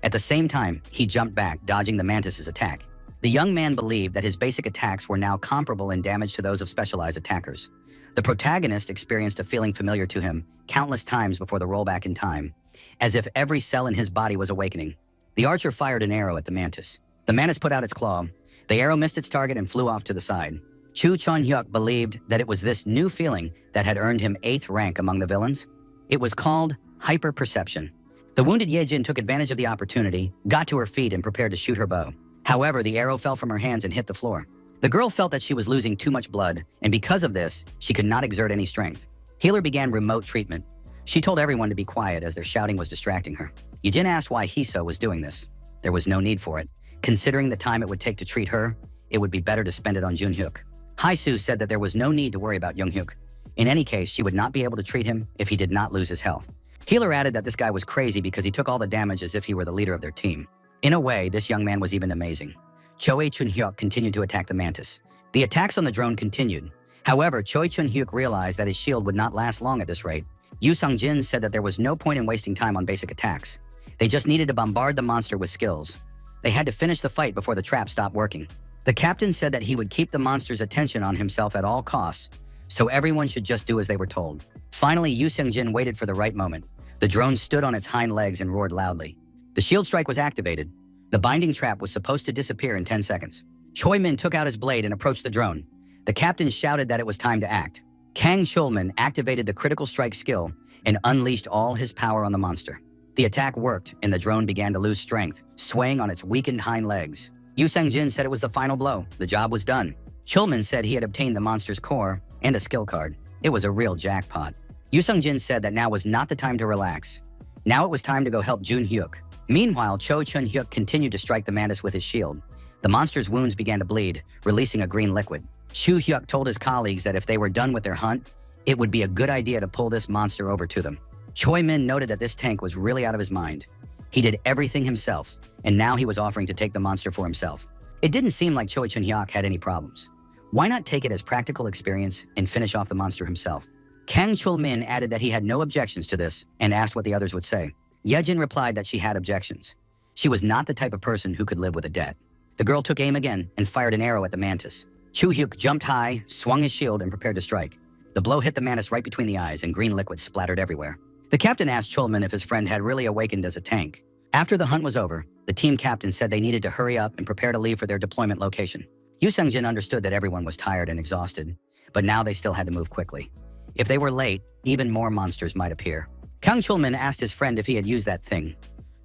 At the same time, he jumped back, dodging the mantis's attack. The young man believed that his basic attacks were now comparable in damage to those of specialized attackers. The protagonist experienced a feeling familiar to him countless times before the rollback in time, as if every cell in his body was awakening. The archer fired an arrow at the mantis. The mantis put out its claw. The arrow missed its target and flew off to the side. Chu Chun-hyuk believed that it was this new feeling that had earned him 8th rank among the villains. It was called hyper-perception. The wounded Yejin took advantage of the opportunity, got to her feet, and prepared to shoot her bow. However, the arrow fell from her hands and hit the floor. The girl felt that she was losing too much blood, and because of this, she could not exert any strength. Healer began remote treatment. She told everyone to be quiet as their shouting was distracting her. Yejin asked why Hiso was doing this. There was no need for it. Considering the time it would take to treat her, it would be better to spend it on Junhyuk. Haisu said that there was no need to worry about Junghyuk. In any case, she would not be able to treat him if he did not lose his health. Healer added that this guy was crazy because he took all the damage as if he were the leader of their team. In a way, this young man was even amazing. Choi Chun-hyuk continued to attack the mantis. The attacks on the drone continued. However, Choi Chun-hyuk realized that his shield would not last long at this rate. Yu Sang-jin said that there was no point in wasting time on basic attacks. They just needed to bombard the monster with skills. They had to finish the fight before the trap stopped working. The captain said that he would keep the monster's attention on himself at all costs, so everyone should just do as they were told. Finally, Yu Seung-jin waited for the right moment. The drone stood on its hind legs and roared loudly. The shield strike was activated. The binding trap was supposed to disappear in 10 seconds. Choi Min took out his blade and approached the drone. The captain shouted that it was time to act. Kang Chulman activated the critical strike skill and unleashed all his power on the monster. The attack worked, and the drone began to lose strength, swaying on its weakened hind legs. Yu Seung-jin said it was the final blow. The job was done. Chulman said he had obtained the monster's core and a skill card. It was a real jackpot. Yu Seung-jin said that now was not the time to relax. Now it was time to go help Jun Hyuk. Meanwhile, Cho Chun-hyuk continued to strike the mantis with his shield. The monster's wounds began to bleed, releasing a green liquid. Chu Hyuk told his colleagues that if they were done with their hunt, it would be a good idea to pull this monster over to them. Choi Min noted that this tank was really out of his mind. He did everything himself, and now he was offering to take the monster for himself. It didn't seem like Choi Chun-hyuk had any problems. Why not take it as practical experience and finish off the monster himself? Kang Chul-min added that he had no objections to this and asked what the others would say. Yejin replied that she had objections. She was not the type of person who could live with a debt. The girl took aim again and fired an arrow at the mantis. Chu Hyuk jumped high, swung his shield, and prepared to strike. The blow hit the mantis right between the eyes, and green liquid splattered everywhere. The captain asked Chulman if his friend had really awakened as a tank. After the hunt was over, the team captain said they needed to hurry up and prepare to leave for their deployment location. Yu Seung-jin understood that everyone was tired and exhausted, but now they still had to move quickly. If they were late, even more monsters might appear. Kang Chulman asked his friend if he had used that thing.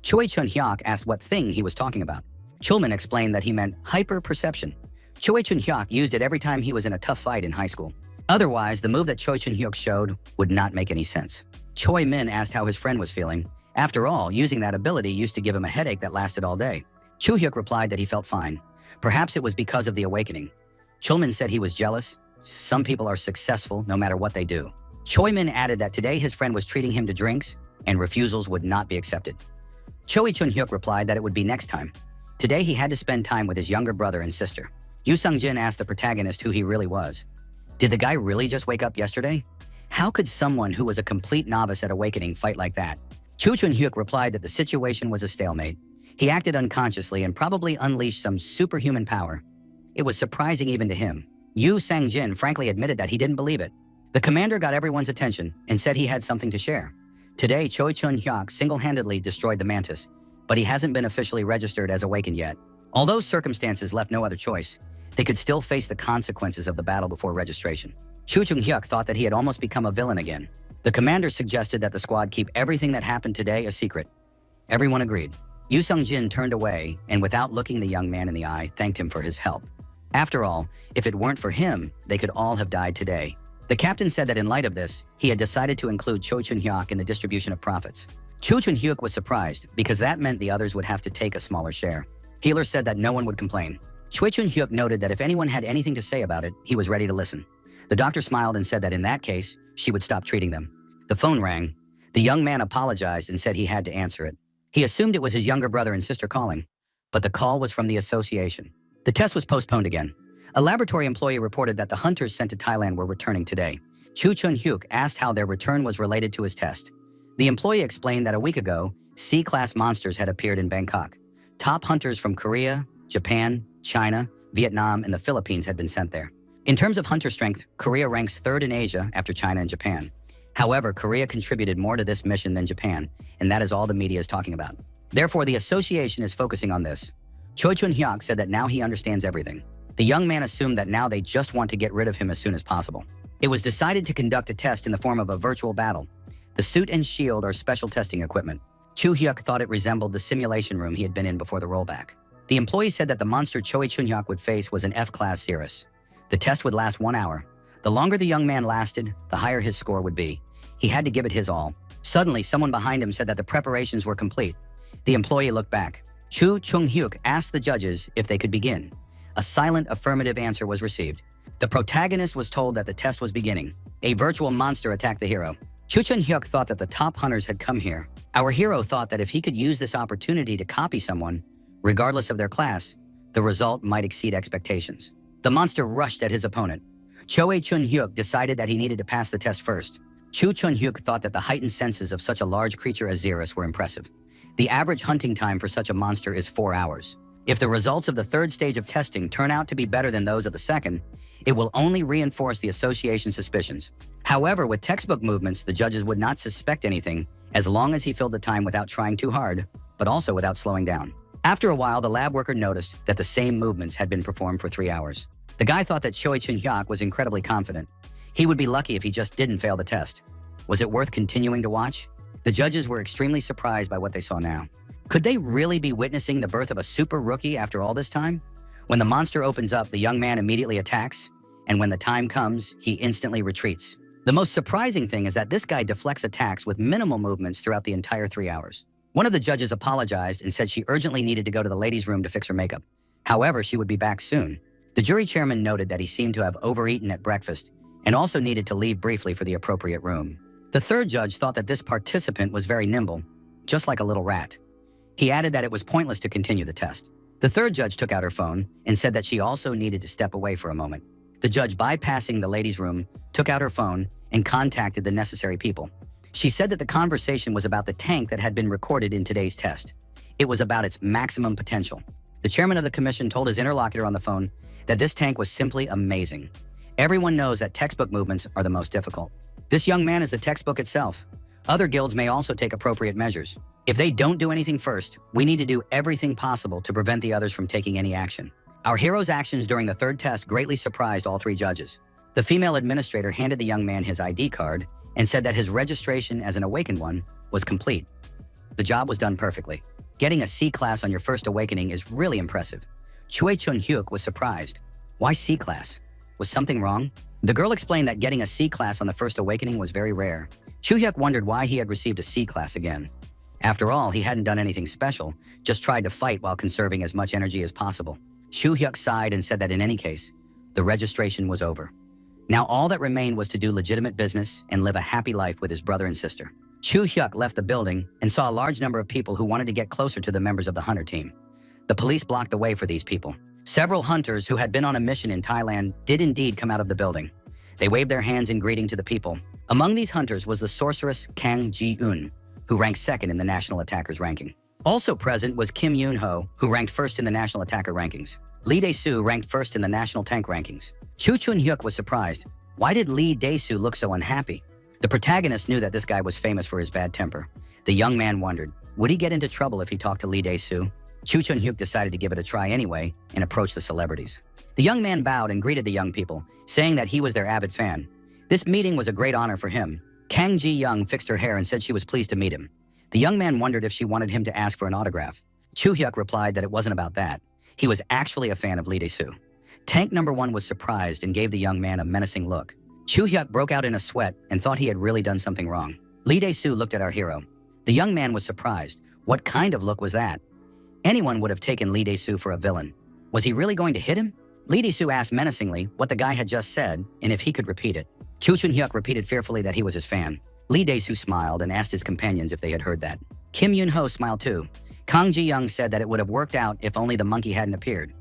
Choi Chun-hyuk asked what thing he was talking about. Chulman explained that he meant hyper-perception. Choi Chun-hyuk used it every time he was in a tough fight in high school. Otherwise, the move that Choi Chun-hyuk showed would not make any sense. Choi Min asked how his friend was feeling. After all, using that ability used to give him a headache that lasted all day. Chu Hyuk replied that he felt fine. Perhaps it was because of the awakening. Chulman said he was jealous. Some people are successful no matter what they do. Choi Min added that today his friend was treating him to drinks and refusals would not be accepted. Choi Chun-hyuk replied that it would be next time. Today he had to spend time with his younger brother and sister. Yu Seung-jin asked the protagonist who he really was. Did the guy really just wake up yesterday? How could someone who was a complete novice at awakening fight like that? Chu Chun-hyuk replied that the situation was a stalemate. He acted unconsciously and probably unleashed some superhuman power. It was surprising even to him. Yu Seung-jin frankly admitted that he didn't believe it. The commander got everyone's attention and said he had something to share. Today, Choi Chun-hyuk single-handedly destroyed the mantis, but he hasn't been officially registered as awakened yet. Although circumstances left no other choice, they could still face the consequences of the battle before registration. Chu Chung-hyuk thought that he had almost become a villain again. The commander suggested that the squad keep everything that happened today a secret. Everyone agreed. Yu Seung-jin turned away and without looking the young man in the eye, thanked him for his help. After all, if it weren't for him, they could all have died today. The captain said that in light of this, he had decided to include Cho Chun-hyuk in the distribution of profits. Cho Chun-hyuk was surprised because that meant the others would have to take a smaller share. Healer said that no one would complain. Choi Chun-hyuk noted that if anyone had anything to say about it, he was ready to listen. The doctor smiled and said that in that case, she would stop treating them. The phone rang. The young man apologized and said he had to answer it. He assumed it was his younger brother and sister calling, but the call was from the association. The test was postponed again. A laboratory employee reported that the hunters sent to Thailand were returning today. Chu Chun-hyuk asked how their return was related to his test. The employee explained that a week ago, C-class monsters had appeared in Bangkok. Top hunters from Korea, Japan, China, Vietnam, and the Philippines had been sent there. In terms of hunter strength, Korea ranks third in Asia after China and Japan. However, Korea contributed more to this mission than Japan, and that is all the media is talking about. Therefore, the association is focusing on this. Choi Chun-hyuk said that now he understands everything. The young man assumed that now they just want to get rid of him as soon as possible. It was decided to conduct a test in the form of a virtual battle. The suit and shield are special testing equipment. Chu Hyuk thought it resembled the simulation room he had been in before the rollback. The employee said that the monster Choi Chun-hyuk would face was an F-class Cirrus. The test would last 1 hour. The longer the young man lasted, the higher his score would be. He had to give it his all. Suddenly, someone behind him said that the preparations were complete. The employee looked back. Chu Chung-hyuk asked the judges if they could begin. A silent affirmative answer was received. The protagonist was told that the test was beginning. A virtual monster attacked the hero. Chu Chun-hyuk thought that the top hunters had come here. Our hero thought that if he could use this opportunity to copy someone, regardless of their class, the result might exceed expectations. The monster rushed at his opponent. Choi Chun-hyuk decided that he needed to pass the test first. Chu Chun-hyuk thought that the heightened senses of such a large creature as Xerus were impressive. The average hunting time for such a monster is 4 hours. If the results of the third stage of testing turn out to be better than those of the second, it will only reinforce the association's suspicions. However, with textbook movements, the judges would not suspect anything as long as he filled the time without trying too hard, but also without slowing down. After a while, the lab worker noticed that the same movements had been performed for 3 hours. The guy thought that Choi Chun-hyuk was incredibly confident. He would be lucky if he just didn't fail the test. Was it worth continuing to watch? The judges were extremely surprised by what they saw now. Could they really be witnessing the birth of a super rookie after all this time? When the monster opens up, the young man immediately attacks, and when the time comes, he instantly retreats. The most surprising thing is that this guy deflects attacks with minimal movements throughout the entire 3 hours. One of the judges apologized and said she urgently needed to go to the ladies' room to fix her makeup. However, she would be back soon. The jury chairman noted that he seemed to have overeaten at breakfast and also needed to leave briefly for the appropriate room. The third judge thought that this participant was very nimble, just like a little rat. He added that it was pointless to continue the test. The third judge took out her phone and said that she also needed to step away for a moment. The judge, bypassing the ladies' room, took out her phone and contacted the necessary people. She said that the conversation was about the tank that had been recorded in today's test. It was about its maximum potential. The chairman of the commission told his interlocutor on the phone that this tank was simply amazing. Everyone knows that textbook movements are the most difficult. This young man is the textbook itself. Other guilds may also take appropriate measures. If they don't do anything first, we need to do everything possible to prevent the others from taking any action. Our hero's actions during the third test greatly surprised all 3 judges. The female administrator handed the young man his ID card and said that his registration as an awakened one was complete. The job was done perfectly. Getting a C class on your first awakening is really impressive. Choi Chun-hyuk was surprised. Why C class? Was something wrong? The girl explained that getting a C class on the first awakening was very rare. Chu-hyuk wondered why he had received a C class again. After all, he hadn't done anything special, just tried to fight while conserving as much energy as possible. Chu-hyuk sighed and said that in any case, the registration was over. Now all that remained was to do legitimate business and live a happy life with his brother and sister. Chu-hyuk left the building and saw a large number of people who wanted to get closer to the members of the hunter team. The police blocked the way for these people. Several hunters who had been on a mission in Thailand did indeed come out of the building. They waved their hands in greeting to the people. Among these hunters was the sorceress Kang Ji-eun, who ranked 2nd in the National Attackers ranking. Also present was Kim Yoon-ho, who ranked 1st in the National Attacker rankings. Lee Dae-soo ranked 1st in the National Tank rankings. Chu Chun-hyuk was surprised. Why did Lee Dae-soo look so unhappy? The protagonist knew that this guy was famous for his bad temper. The young man wondered, would he get into trouble if he talked to Lee Dae-soo? Chu Chun-hyuk decided to give it a try anyway and approached the celebrities. The young man bowed and greeted the young people, saying that he was their avid fan. This meeting was a great honor for him. Kang Ji-young fixed her hair and said she was pleased to meet him. The young man wondered if she wanted him to ask for an autograph. Chu-hyuk replied that it wasn't about that. He was actually a fan of Lee Dae-soo. Tank number 1 was surprised and gave the young man a menacing look. Chu-hyuk broke out in a sweat and thought he had really done something wrong. Lee Dae-soo looked at our hero. The young man was surprised. What kind of look was that? Anyone would have taken Lee Dae-soo for a villain. Was he really going to hit him? Lee Dae-soo asked menacingly what the guy had just said and if he could repeat it. Chu Chun-hyuk repeated fearfully that he was his fan. Lee Dae-soo smiled and asked his companions if they had heard that. Kim Yoon-ho smiled too. Kang Ji-young said that it would have worked out if only the monkey hadn't appeared.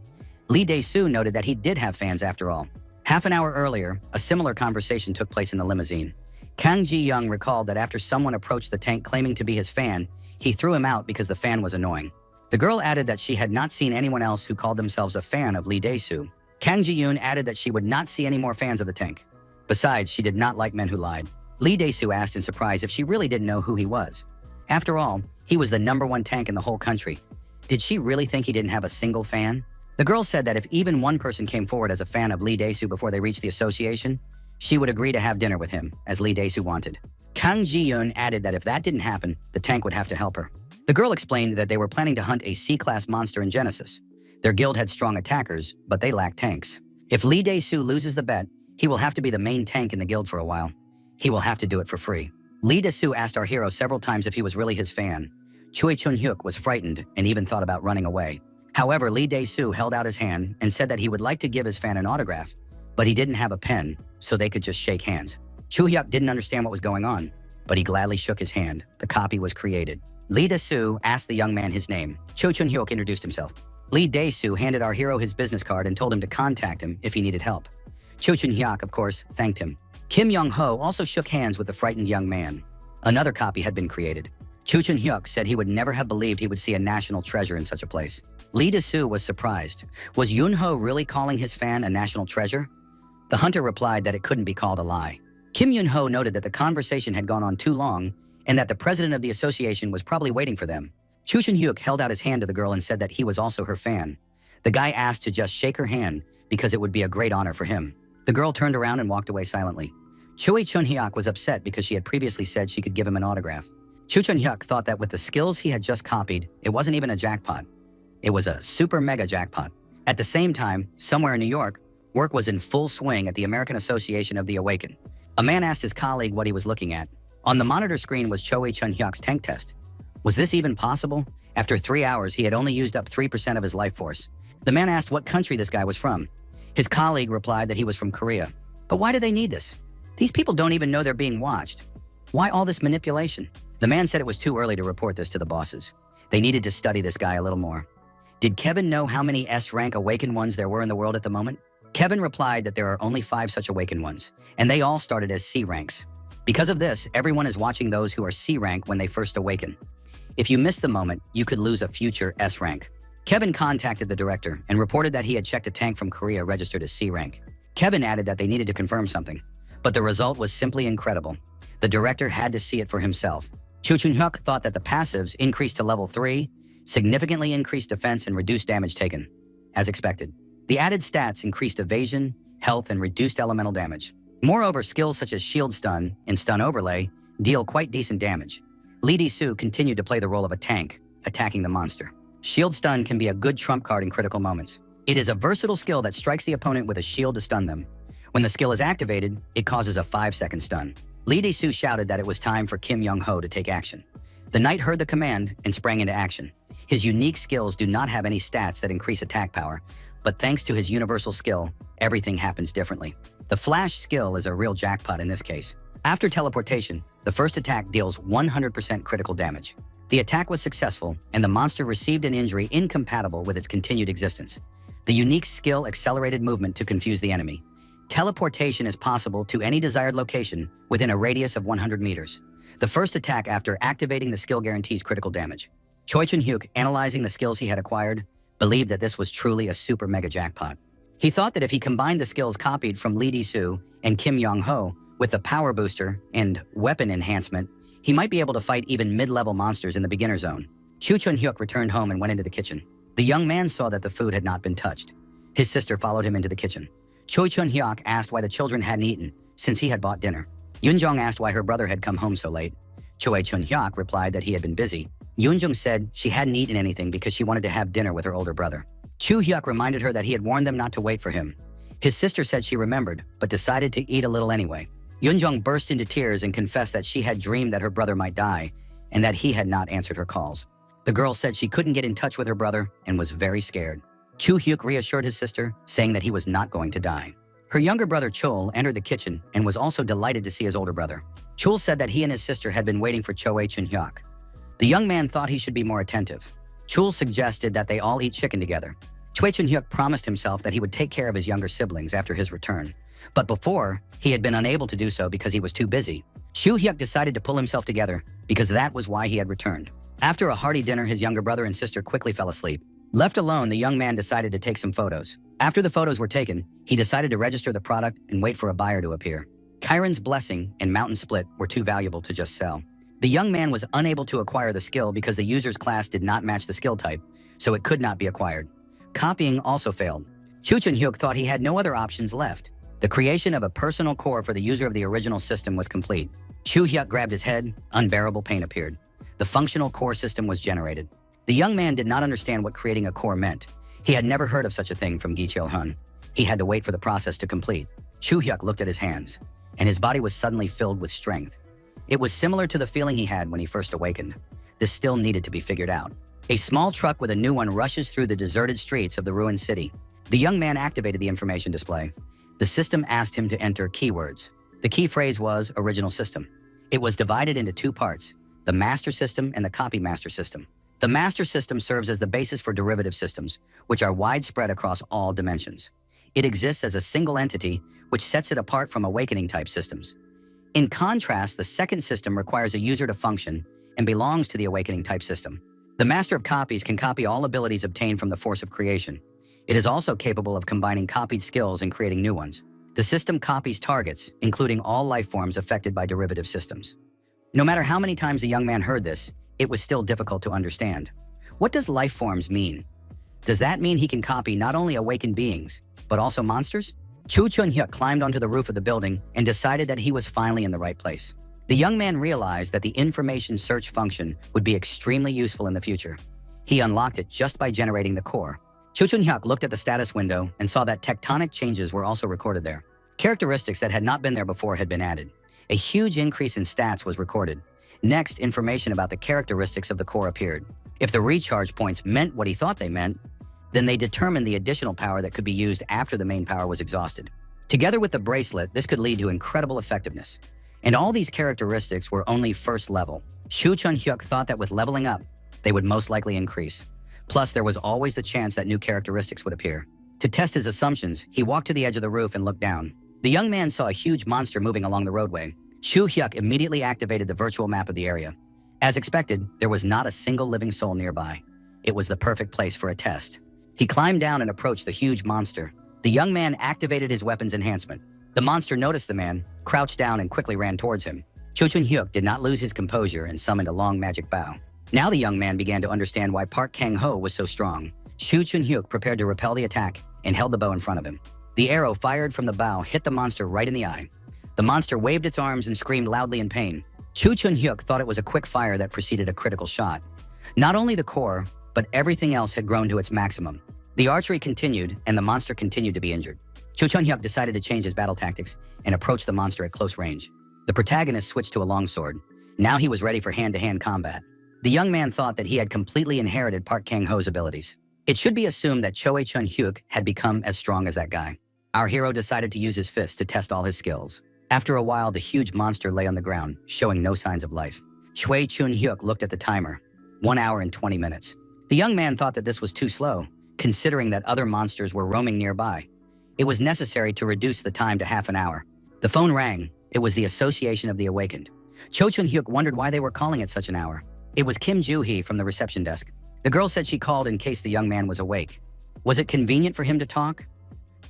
Lee Dae-soo noted that he did have fans after all. Half an hour earlier, a similar conversation took place in the limousine. Kang Ji-young recalled that after someone approached the tank claiming to be his fan, he threw him out because the fan was annoying. The girl added that she had not seen anyone else who called themselves a fan of Lee Dae-soo. Kang Ji-yoon added that she would not see any more fans of the tank. Besides, she did not like men who lied. Lee Dae-soo asked in surprise if she really didn't know who he was. After all, he was the #1 tank in the whole country. Did she really think he didn't have a single fan? The girl said that if even one person came forward as a fan of Lee Dae-soo before they reached the association, she would agree to have dinner with him, as Lee Dae-soo wanted. Kang Ji-yoon added that if that didn't happen, the tank would have to help her. The girl explained that they were planning to hunt a C-class monster in Genesis. Their guild had strong attackers, but they lacked tanks. If Lee Dae-soo loses the bet, he will have to be the main tank in the guild for a while. He will have to do it for free. Lee Dae-soo asked our hero several times if he was really his fan. Choi Chun-hyuk was frightened and even thought about running away. However, Lee Dae-soo held out his hand and said that he would like to give his fan an autograph, but he didn't have a pen, so they could just shake hands. Chu-hyuk didn't understand what was going on, but he gladly shook his hand. The copy was created. Lee Dae-soo asked the young man his name. Choi Chun-hyuk introduced himself. Lee Dae-soo handed our hero his business card and told him to contact him if he needed help. Choi Chun-hyuk, of course, thanked him. Kim Young-ho also shook hands with the frightened young man. Another copy had been created. Choo Chun-hyuk said he would never have believed he would see a national treasure in such a place. Lee De-soo was surprised. Was Yoon-ho really calling his fan a national treasure? The hunter replied that it couldn't be called a lie. Kim Yoon-ho noted that the conversation had gone on too long and that the president of the association was probably waiting for them. Choo Chun-hyuk held out his hand to the girl and said that he was also her fan. The guy asked to just shake her hand because it would be a great honor for him. The girl turned around and walked away silently. Choo Chun-hyuk was upset because she had previously said she could give him an autograph. Choo Chun-hyuk thought that with the skills he had just copied, it wasn't even a jackpot. It was a super mega jackpot. At the same time, somewhere in New York, work was in full swing at the American Association of the Awakened. A man asked his colleague what he was looking at. On the monitor screen was Choi Chun-hyuk's tank test. Was this even possible? After 3 hours, he had only used up 3% of his life force. The man asked what country this guy was from. His colleague replied that he was from Korea. But why do they need this? These people don't even know they're being watched. Why all this manipulation? The man said it was too early to report this to the bosses. They needed to study this guy a little more. Did Kevin know how many S-rank awakened ones there were in the world at the moment? Kevin replied that there are only 5 such awakened ones, and they all started as C ranks. Because of this, everyone is watching those who are C rank when they first awaken. If you miss the moment, you could lose a future S rank. Kevin contacted the director and reported that he had checked a tank from Korea registered as C rank. Kevin added that they needed to confirm something, but the result was simply incredible. The director had to see it for himself. Choo Chun-hyuk thought that the passives increased to level 3, significantly increased defense and reduced damage taken, as expected. The added stats increased evasion, health, and reduced elemental damage. Moreover, skills such as shield stun and stun overlay deal quite decent damage. Lee De-soo continued to play the role of a tank, attacking the monster. Shield stun can be a good trump card in critical moments. It is a versatile skill that strikes the opponent with a shield to stun them. When the skill is activated, it causes a 5-second stun. Lee De-soo shouted that it was time for Kim Young-ho to take action. The knight heard the command and sprang into action. His unique skills do not have any stats that increase attack power, but thanks to his universal skill, everything happens differently. The flash skill is a real jackpot in this case. After teleportation, the first attack deals 100% critical damage. The attack was successful, and the monster received an injury incompatible with its continued existence. The unique skill accelerated movement to confuse the enemy. Teleportation is possible to any desired location within a radius of 100 meters. The first attack after activating the skill guarantees critical damage. Choi Chun-hyuk, analyzing the skills he had acquired, believed that this was truly a super mega jackpot. He thought that if he combined the skills copied from Lee De-soo and Kim Young-ho with the power booster and weapon enhancement, he might be able to fight even mid-level monsters in the beginner zone. Choo Chun-hyuk returned home and went into the kitchen. The young man saw that the food had not been touched. His sister followed him into the kitchen. Choi Chun-hyuk asked why the children hadn't eaten, since he had bought dinner. Yoon-jung asked why her brother had come home so late. Choi Chun-hyuk replied that he had been busy. Yoon-jung said she hadn't eaten anything because she wanted to have dinner with her older brother. Choo-hyuk reminded her that he had warned them not to wait for him. His sister said she remembered, but decided to eat a little anyway. Yoon-jung burst into tears and confessed that she had dreamed that her brother might die, and that he had not answered her calls. The girl said she couldn't get in touch with her brother and was very scared. Choo-hyuk reassured his sister, saying that he was not going to die. Her younger brother Chol entered the kitchen and was also delighted to see his older brother. Chol said that he and his sister had been waiting for Choi Chun-hyuk. The young man thought he should be more attentive. Chol suggested that they all eat chicken together. Choi Chun-hyuk promised himself that he would take care of his younger siblings after his return. But before, he had been unable to do so because he was too busy. Choo-hyuk decided to pull himself together because that was why he had returned. After a hearty dinner, his younger brother and sister quickly fell asleep. Left alone, the young man decided to take some photos. After the photos were taken, he decided to register the product and wait for a buyer to appear. Chiron's Blessing and Mountain Split were too valuable to just sell. The young man was unable to acquire the skill because the user's class did not match the skill type, so it could not be acquired. Copying also failed. Choo Chun-hyuk thought he had no other options left. The creation of a personal core for the user of the original system was complete. Choo-hyuk grabbed his head. Unbearable pain appeared. The functional core system was generated. The young man did not understand what creating a core meant. He had never heard of such a thing from Gi Cheol-hun. He had to wait for the process to complete. Choo-hyuk looked at his hands, and his body was suddenly filled with strength. It was similar to the feeling he had when he first awakened. This still needed to be figured out. A small truck with a new one rushes through the deserted streets of the ruined city. The young man activated the information display. The system asked him to enter keywords. The key phrase was original system. It was divided into 2 parts, the master system and the copy master system. The master system serves as the basis for derivative systems, which are widespread across all dimensions. It exists as a single entity, which sets it apart from awakening-type systems. In contrast, the second system requires a user to function and belongs to the awakening-type system. The Master of Copies can copy all abilities obtained from the force of creation. It is also capable of combining copied skills and creating new ones. The system copies targets, including all life forms affected by derivative systems. No matter how many times the young man heard this, it was still difficult to understand. What does life forms mean? Does that mean he can copy not only awakened beings, but also monsters? Chu Chun-hyuk climbed onto the roof of the building and decided that he was finally in the right place. The young man realized that the information search function would be extremely useful in the future. He unlocked it just by generating the core. Chu Chun-hyuk looked at the status window and saw that tectonic changes were also recorded there. Characteristics that had not been there before had been added. A huge increase in stats was recorded. Next, information about the characteristics of the core appeared. If the recharge points meant what he thought they meant, then they determined the additional power that could be used after the main power was exhausted. Together with the bracelet, this could lead to incredible effectiveness. And all these characteristics were only first level. Chu Chun-hyuk thought that with leveling up, they would most likely increase. Plus, there was always the chance that new characteristics would appear. To test his assumptions, he walked to the edge of the roof and looked down. The young man saw a huge monster moving along the roadway. Chu Hyuk immediately activated the virtual map of the area. As expected, there was not a single living soul nearby. It was the perfect place for a test. He climbed down and approached the huge monster. The young man activated his weapon's enhancement. The monster noticed the man, crouched down and quickly ran towards him. Chu Chun-hyuk did not lose his composure and summoned a long magic bow. Now the young man began to understand why Park Kang-ho was so strong. Chu Chun-hyuk prepared to repel the attack and held the bow in front of him. The arrow fired from the bow hit the monster right in the eye. The monster waved its arms and screamed loudly in pain. Chu Chun-hyuk thought it was a quick fire that preceded a critical shot. Not only the core, but everything else had grown to its maximum. The archery continued, and the monster continued to be injured. Chu Chun-hyuk decided to change his battle tactics and approach the monster at close range. The protagonist switched to a longsword. Now he was ready for hand-to-hand combat. The young man thought that he had completely inherited Park Kang-ho's abilities. It should be assumed that Choi Chun-hyuk had become as strong as that guy. Our hero decided to use his fist to test all his skills. After a while, the huge monster lay on the ground, showing no signs of life. Choi Chun-hyuk looked at the timer. 1 hour and 20 minutes. The young man thought that this was too slow, considering that other monsters were roaming nearby. It was necessary to reduce the time to half an hour. The phone rang. It was the Association of the Awakened. Cho Chun-hyuk wondered why they were calling it such an hour. It was Kim Joo-hee from the reception desk. The girl said she called in case the young man was awake. Was it convenient for him to talk?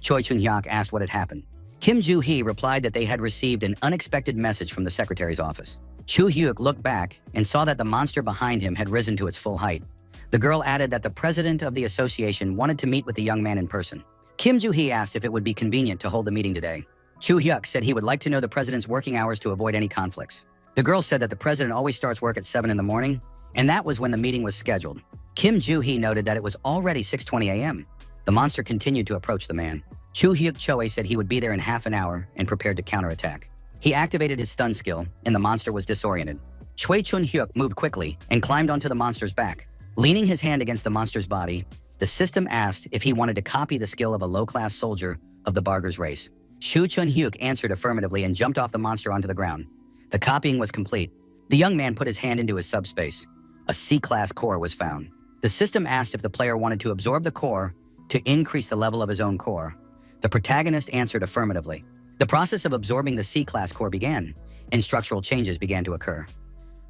Choi Chun-hyuk asked what had happened. Kim Joo-hee replied that they had received an unexpected message from the secretary's office. Chu Hyuk looked back and saw that the monster behind him had risen to its full height. The girl added that the president of the association wanted to meet with the young man in person. Kim Joo-hee asked if it would be convenient to hold the meeting today. Chu Hyuk said he would like to know the president's working hours to avoid any conflicts. The girl said that the president always starts work at 7 in the morning, and that was when the meeting was scheduled. Kim Joo-hee noted that it was already 6:20 a.m. The monster continued to approach the man. Chu Hyuk Choe said he would be there in half an hour and prepared to counterattack. He activated his stun skill, and the monster was disoriented. Choi Chun-hyuk moved quickly and climbed onto the monster's back. Leaning his hand against the monster's body, the system asked if he wanted to copy the skill of a low-class soldier of the Barger's race. Chu Chun-hyuk answered affirmatively and jumped off the monster onto the ground. The copying was complete. The young man put his hand into his subspace. A C-class core was found. The system asked if the player wanted to absorb the core to increase the level of his own core. The protagonist answered affirmatively. The process of absorbing the C-class core began, and structural changes began to occur.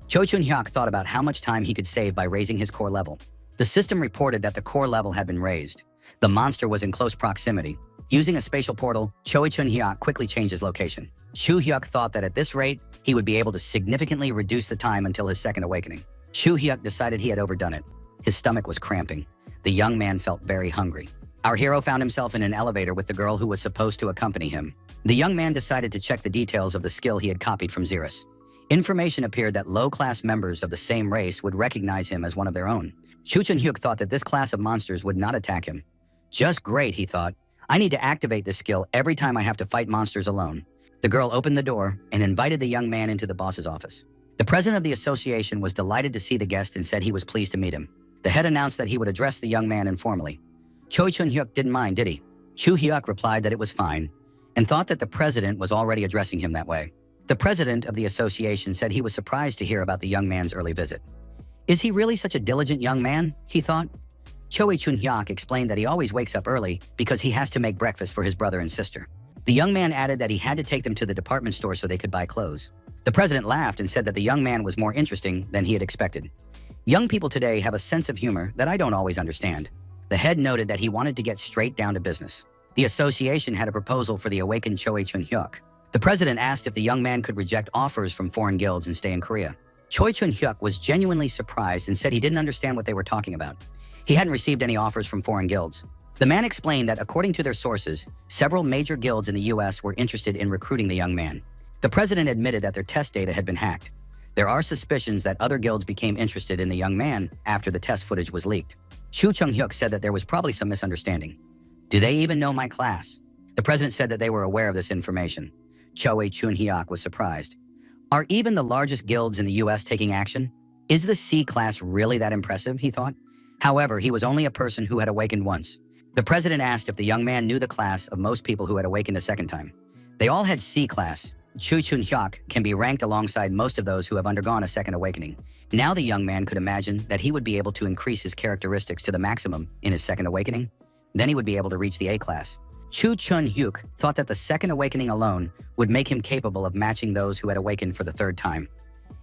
Cho Chun-hyuk thought about how much time he could save by raising his core level. The system reported that the core level had been raised. The monster was in close proximity. Using a spatial portal, Choi Chun-hyuk quickly changed his location. Chu Hyuk thought that at this rate, he would be able to significantly reduce the time until his second awakening. Chu Hyuk decided he had overdone it. His stomach was cramping. The young man felt very hungry. Our hero found himself in an elevator with the girl who was supposed to accompany him. The young man decided to check the details of the skill he had copied from Xerus. Information appeared that low-class members of the same race would recognize him as one of their own. Chu Chun-hyuk thought that this class of monsters would not attack him. Just great, he thought. I need to activate this skill every time I have to fight monsters alone. The girl opened the door and invited the young man into the boss's office. The president of the association was delighted to see the guest and said he was pleased to meet him. The head announced that he would address the young man informally. Choi Chun-hyuk didn't mind, did he? Chu Hyuk replied that it was fine, and thought that the president was already addressing him that way. The president of the association said he was surprised to hear about the young man's early visit. Is he really such a diligent young man? He thought. Choi Chun-hyuk explained that he always wakes up early because he has to make breakfast for his brother and sister. The young man added that he had to take them to the department store so they could buy clothes. The president laughed and said that the young man was more interesting than he had expected. Young people today have a sense of humor that I don't always understand. The head noted that he wanted to get straight down to business. The association had a proposal for the awakened Choi Chun-hyuk. The president asked if the young man could reject offers from foreign guilds and stay in Korea. Choi Chun-hyuk was genuinely surprised and said he didn't understand what they were talking about. He hadn't received any offers from foreign guilds. The man explained that according to their sources, several major guilds in the US were interested in recruiting the young man. The president admitted that their test data had been hacked. There are suspicions that other guilds became interested in the young man after the test footage was leaked. Choo Chung-hyuk said that there was probably some misunderstanding. Do they even know my class? The president said that they were aware of this information. Choi Chun-hyuk was surprised. Are even the largest guilds in the US taking action? Is the C class really that impressive, he thought? However, he was only a person who had awakened once. The president asked if the young man knew the class of most people who had awakened a second time. They all had C class. Choo Chun-hyuk can be ranked alongside most of those who have undergone a second awakening. Now the young man could imagine that he would be able to increase his characteristics to the maximum in his second awakening. Then he would be able to reach the A class. Choo Chun-hyuk thought that the second awakening alone would make him capable of matching those who had awakened for the third time.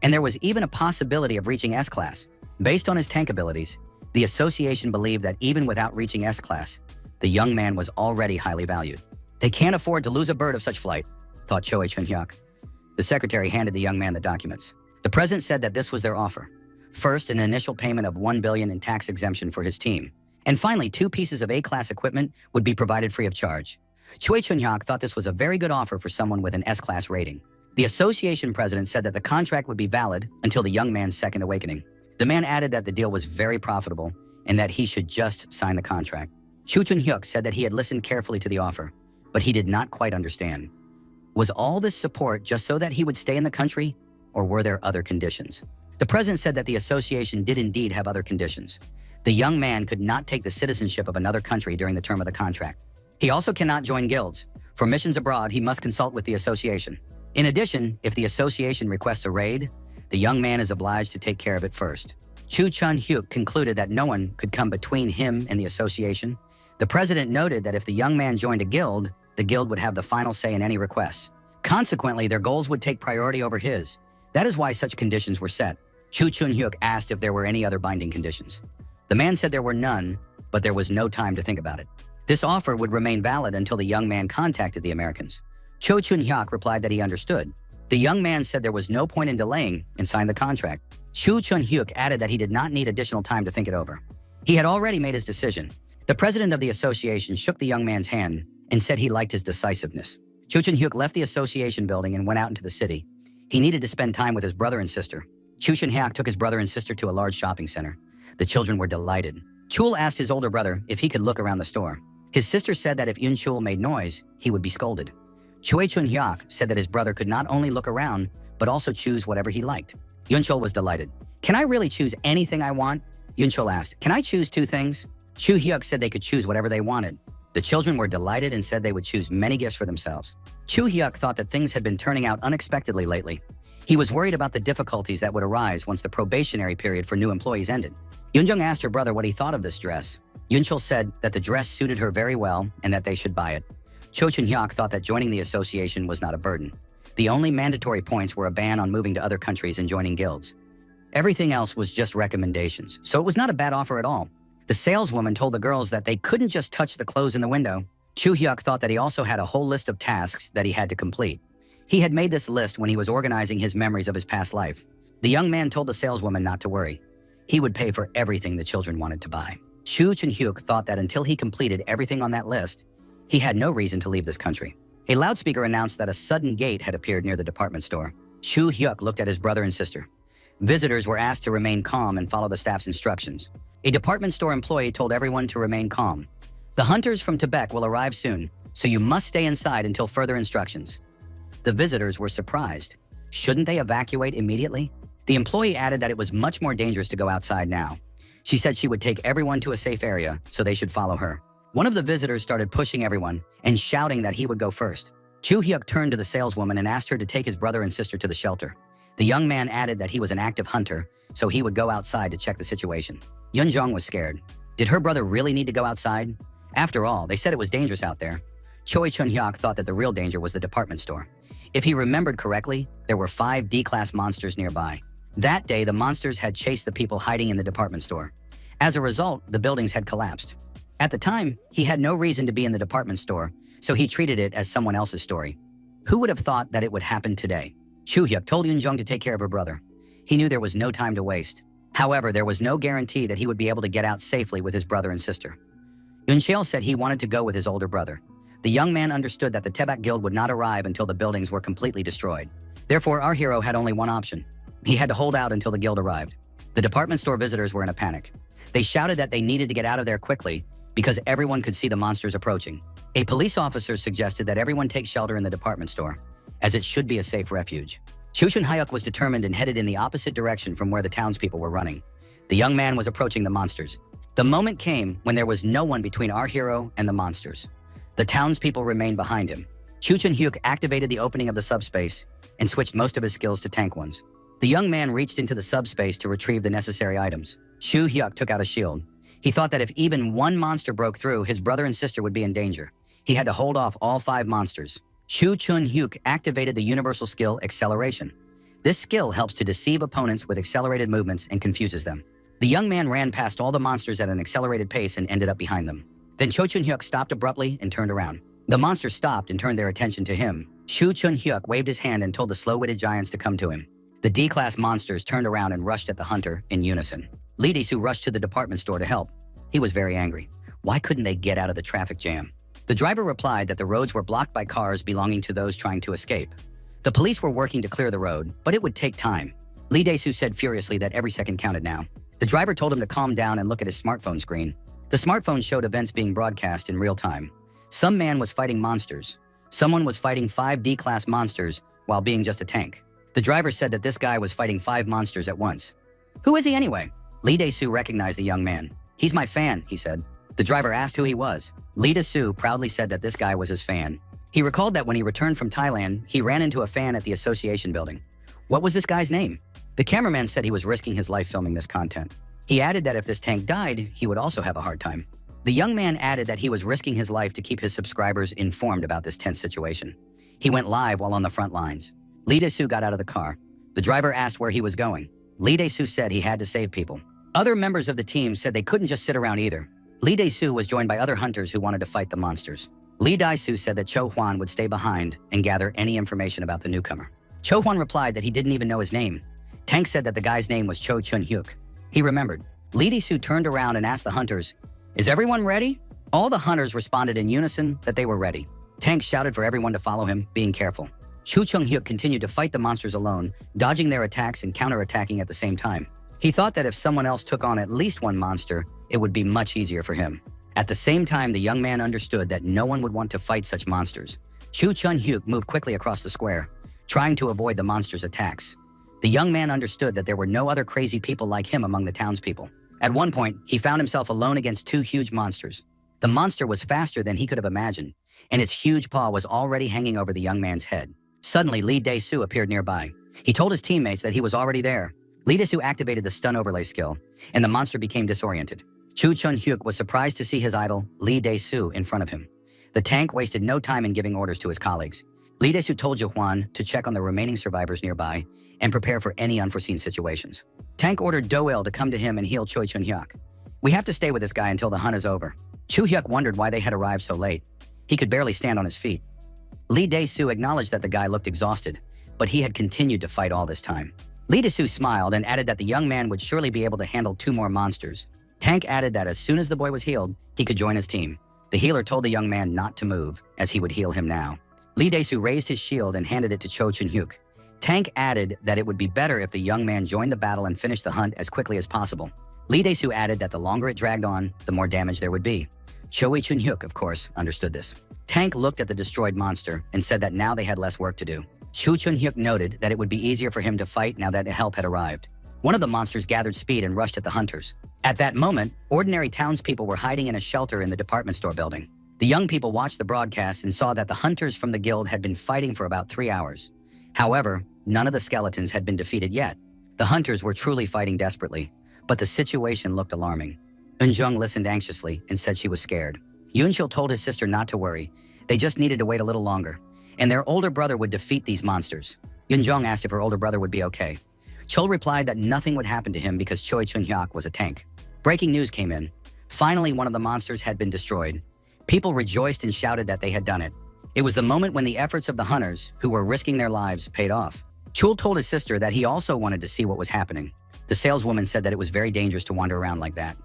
And there was even a possibility of reaching S class. Based on his tank abilities, the association believed that even without reaching S class, the young man was already highly valued. They can't afford to lose a bird of such flight, thought Choi Chun-hyuk. The secretary handed the young man the documents. The president said that this was their offer. First, an initial payment of $1 billion in tax exemption for his team. And finally, 2 pieces of A-class equipment would be provided free of charge. Choi Chun-hyuk thought this was a very good offer for someone with an S-class rating. The association president said that the contract would be valid until the young man's second awakening. The man added that the deal was very profitable and that he should just sign the contract. Choo Chun-hyuk said that he had listened carefully to the offer, but he did not quite understand. Was all this support just so that he would stay in the country, or were there other conditions? The president said that the association did indeed have other conditions. The young man could not take the citizenship of another country during the term of the contract. He also cannot join guilds. For missions abroad, he must consult with the association. In addition, if the association requests a raid, the young man is obliged to take care of it first. Choo Chun-hyuk concluded that no one could come between him and the association. The president noted that if the young man joined a guild, the guild would have the final say in any requests. Consequently, their goals would take priority over his. That is why such conditions were set. Choo Chun-hyuk asked if there were any other binding conditions. The man said there were none, but there was no time to think about it. This offer would remain valid until the young man contacted the Americans. Choo Chun-hyuk replied that he understood. The young man said there was no point in delaying and signed the contract. Choo Chun-hyuk added that he did not need additional time to think it over. He had already made his decision. The president of the association shook the young man's hand and said he liked his decisiveness. Choo Chun-hyuk left the association building and went out into the city. He needed to spend time with his brother and sister. Choo Chun-hyuk took his brother and sister to a large shopping center. The children were delighted. Chul asked his older brother if he could look around the store. His sister said that if Yun Chul made noise, he would be scolded. Choi Chun-hyuk said that his brother could not only look around, but also choose whatever he liked. Yun Chul was delighted. Can I really choose anything I want? Yun Chul asked. Can I choose 2 things? Choo Hyuk said they could choose whatever they wanted. The children were delighted and said they would choose many gifts for themselves. Choo Hyuk thought that things had been turning out unexpectedly lately. He was worried about the difficulties that would arise once the probationary period for new employees ended. Yun Jung asked her brother what he thought of this dress. Yun Chul said that the dress suited her very well and that they should buy it. Cho Chun-hyuk thought that joining the association was not a burden. The only mandatory points were a ban on moving to other countries and joining guilds. Everything else was just recommendations, so it was not a bad offer at all. The saleswoman told the girls that they couldn't just touch the clothes in the window. Choo Hyuk thought that he also had a whole list of tasks that he had to complete. He had made this list when he was organizing his memories of his past life. The young man told the saleswoman not to worry. He would pay for everything the children wanted to buy. Choo Chun-hyuk thought that until he completed everything on that list, he had no reason to leave this country. A loudspeaker announced that a sudden gate had appeared near the department store. Choo Hyuk looked at his brother and sister. Visitors were asked to remain calm and follow the staff's instructions. A department store employee told everyone to remain calm. The hunters from Tibet will arrive soon, so you must stay inside until further instructions. The visitors were surprised. Shouldn't they evacuate immediately? The employee added that it was much more dangerous to go outside now. She said she would take everyone to a safe area, so they should follow her. One of the visitors started pushing everyone and shouting that he would go first. Choo Hyuk turned to the saleswoman and asked her to take his brother and sister to the shelter. The young man added that he was an active hunter, so he would go outside to check the situation. Yun Jong was scared. Did her brother really need to go outside? After all, they said it was dangerous out there. Choi Chun-hyuk thought that the real danger was the department store. If he remembered correctly, there were 5 D-class monsters nearby. That day, the monsters had chased the people hiding in the department store. As a result, the buildings had collapsed. At the time, he had no reason to be in the department store, so he treated it as someone else's story. Who would have thought that it would happen today? Choo-hyuk told Yoon-jung to take care of her brother. He knew there was no time to waste. However, there was no guarantee that he would be able to get out safely with his brother and sister. Yoon-cheol said he wanted to go with his older brother. The young man understood that the Tebak Guild would not arrive until the buildings were completely destroyed. Therefore, our hero had only one option. He had to hold out until the guild arrived. The department store visitors were in a panic. They shouted that they needed to get out of there quickly because everyone could see the monsters approaching. A police officer suggested that everyone take shelter in the department store, as it should be a safe refuge. Choo Chun-hyuk was determined and headed in the opposite direction from where the townspeople were running. The young man was approaching the monsters. The moment came when there was no one between our hero and the monsters. The townspeople remained behind him. Choo Chun-hyuk activated the opening of the subspace and switched most of his skills to tank ones. The young man reached into the subspace to retrieve the necessary items. Choo-hyuk took out a shield. He thought that if even one monster broke through, his brother and sister would be in danger. He had to hold off all 5 monsters. Choo Chun-hyuk activated the universal skill Acceleration. This skill helps to deceive opponents with accelerated movements and confuses them. The young man ran past all the monsters at an accelerated pace and ended up behind them. Then Choo Chun-hyuk stopped abruptly and turned around. The monsters stopped and turned their attention to him. Choo Chun-hyuk waved his hand and told the slow-witted giants to come to him. The D-class monsters turned around and rushed at the hunter in unison. Lee Dae-soo rushed to the department store to help. He was very angry. Why couldn't they get out of the traffic jam? The driver replied that the roads were blocked by cars belonging to those trying to escape. The police were working to clear the road, but it would take time. Lee Dae-soo said furiously that every second counted now. The driver told him to calm down and look at his smartphone screen. The smartphone showed events being broadcast in real time. Some man was fighting monsters. Someone was fighting 5 D-class monsters while being just a tank. The driver said that this guy was fighting 5 monsters at once. Who is he anyway? Lee Dae-soo recognized the young man. He's my fan, he said. The driver asked who he was. Lee Dae-soo proudly said that this guy was his fan. He recalled that when he returned from Thailand, he ran into a fan at the association building. What was this guy's name? The cameraman said he was risking his life filming this content. He added that if this tank died, he would also have a hard time. The young man added that he was risking his life to keep his subscribers informed about this tense situation. He went live while on the front lines. Lee Dae-soo got out of the car. The driver asked where he was going. Lee Dae-soo said he had to save people. Other members of the team said they couldn't just sit around either. Lee Dae-soo was joined by other hunters who wanted to fight the monsters. Lee Dae-soo said that Cho Hwan would stay behind and gather any information about the newcomer. Cho Hwan replied that he didn't even know his name. Tank said that the guy's name was Cho Chun-hyuk. He remembered. Lee Dae-soo turned around and asked the hunters, "Is everyone ready?" All the hunters responded in unison that they were ready. Tank shouted for everyone to follow him, being careful. Cho Chun-hyuk continued to fight the monsters alone, dodging their attacks and counterattacking at the same time. He thought that if someone else took on at least one monster, it would be much easier for him. At the same time, the young man understood that no one would want to fight such monsters. Cho Chun-hyuk moved quickly across the square, trying to avoid the monsters' attacks. The young man understood that there were no other crazy people like him among the townspeople. At one point, he found himself alone against 2 huge monsters. The monster was faster than he could have imagined, and its huge paw was already hanging over the young man's head. Suddenly, Lee Dae-soo appeared nearby. He told his teammates that he was already there. Lee Dae-soo activated the stun overlay skill, and the monster became disoriented. Cho Chun-hyuk was surprised to see his idol, Lee Dae-soo, in front of him. The tank wasted no time in giving orders to his colleagues. Lee Dae-soo told Jo-hwan to check on the remaining survivors nearby and prepare for any unforeseen situations. Tank ordered Do-il to come to him and heal Choi Chun-hyuk. "We have to stay with this guy until the hunt is over." Choo-hyuk wondered why they had arrived so late. He could barely stand on his feet. Lee Dae-soo acknowledged that the guy looked exhausted, but he had continued to fight all this time. Lee Dae-soo smiled and added that the young man would surely be able to handle 2 more monsters. Tank added that as soon as the boy was healed, he could join his team. The healer told the young man not to move, as he would heal him now. Lee Dae-soo raised his shield and handed it to Cho Chun-hyuk. Tank added that it would be better if the young man joined the battle and finished the hunt as quickly as possible. Lee Dae-soo added that the longer it dragged on, the more damage there would be. Choi Chun-hyuk, of course, understood this. Tank looked at the destroyed monster and said that now they had less work to do. Cho Chun-hyuk noted that it would be easier for him to fight now that help had arrived. One of the monsters gathered speed and rushed at the hunters. At that moment, ordinary townspeople were hiding in a shelter in the department store building. The young people watched the broadcast and saw that the hunters from the guild had been fighting for about 3 hours. However, none of the skeletons had been defeated yet. The hunters were truly fighting desperately, but the situation looked alarming. Eunjung listened anxiously and said she was scared. Yoonchul told his sister not to worry. They just needed to wait a little longer, and their older brother would defeat these monsters. Eunjung asked if her older brother would be okay. Chul replied that nothing would happen to him because Choi Chun-hyuk was a tank. Breaking news came in. Finally, one of the monsters had been destroyed. People rejoiced and shouted that they had done it. It was the moment when the efforts of the hunters, who were risking their lives, paid off. Chul told his sister that he also wanted to see what was happening. The saleswoman said that it was very dangerous to wander around like that.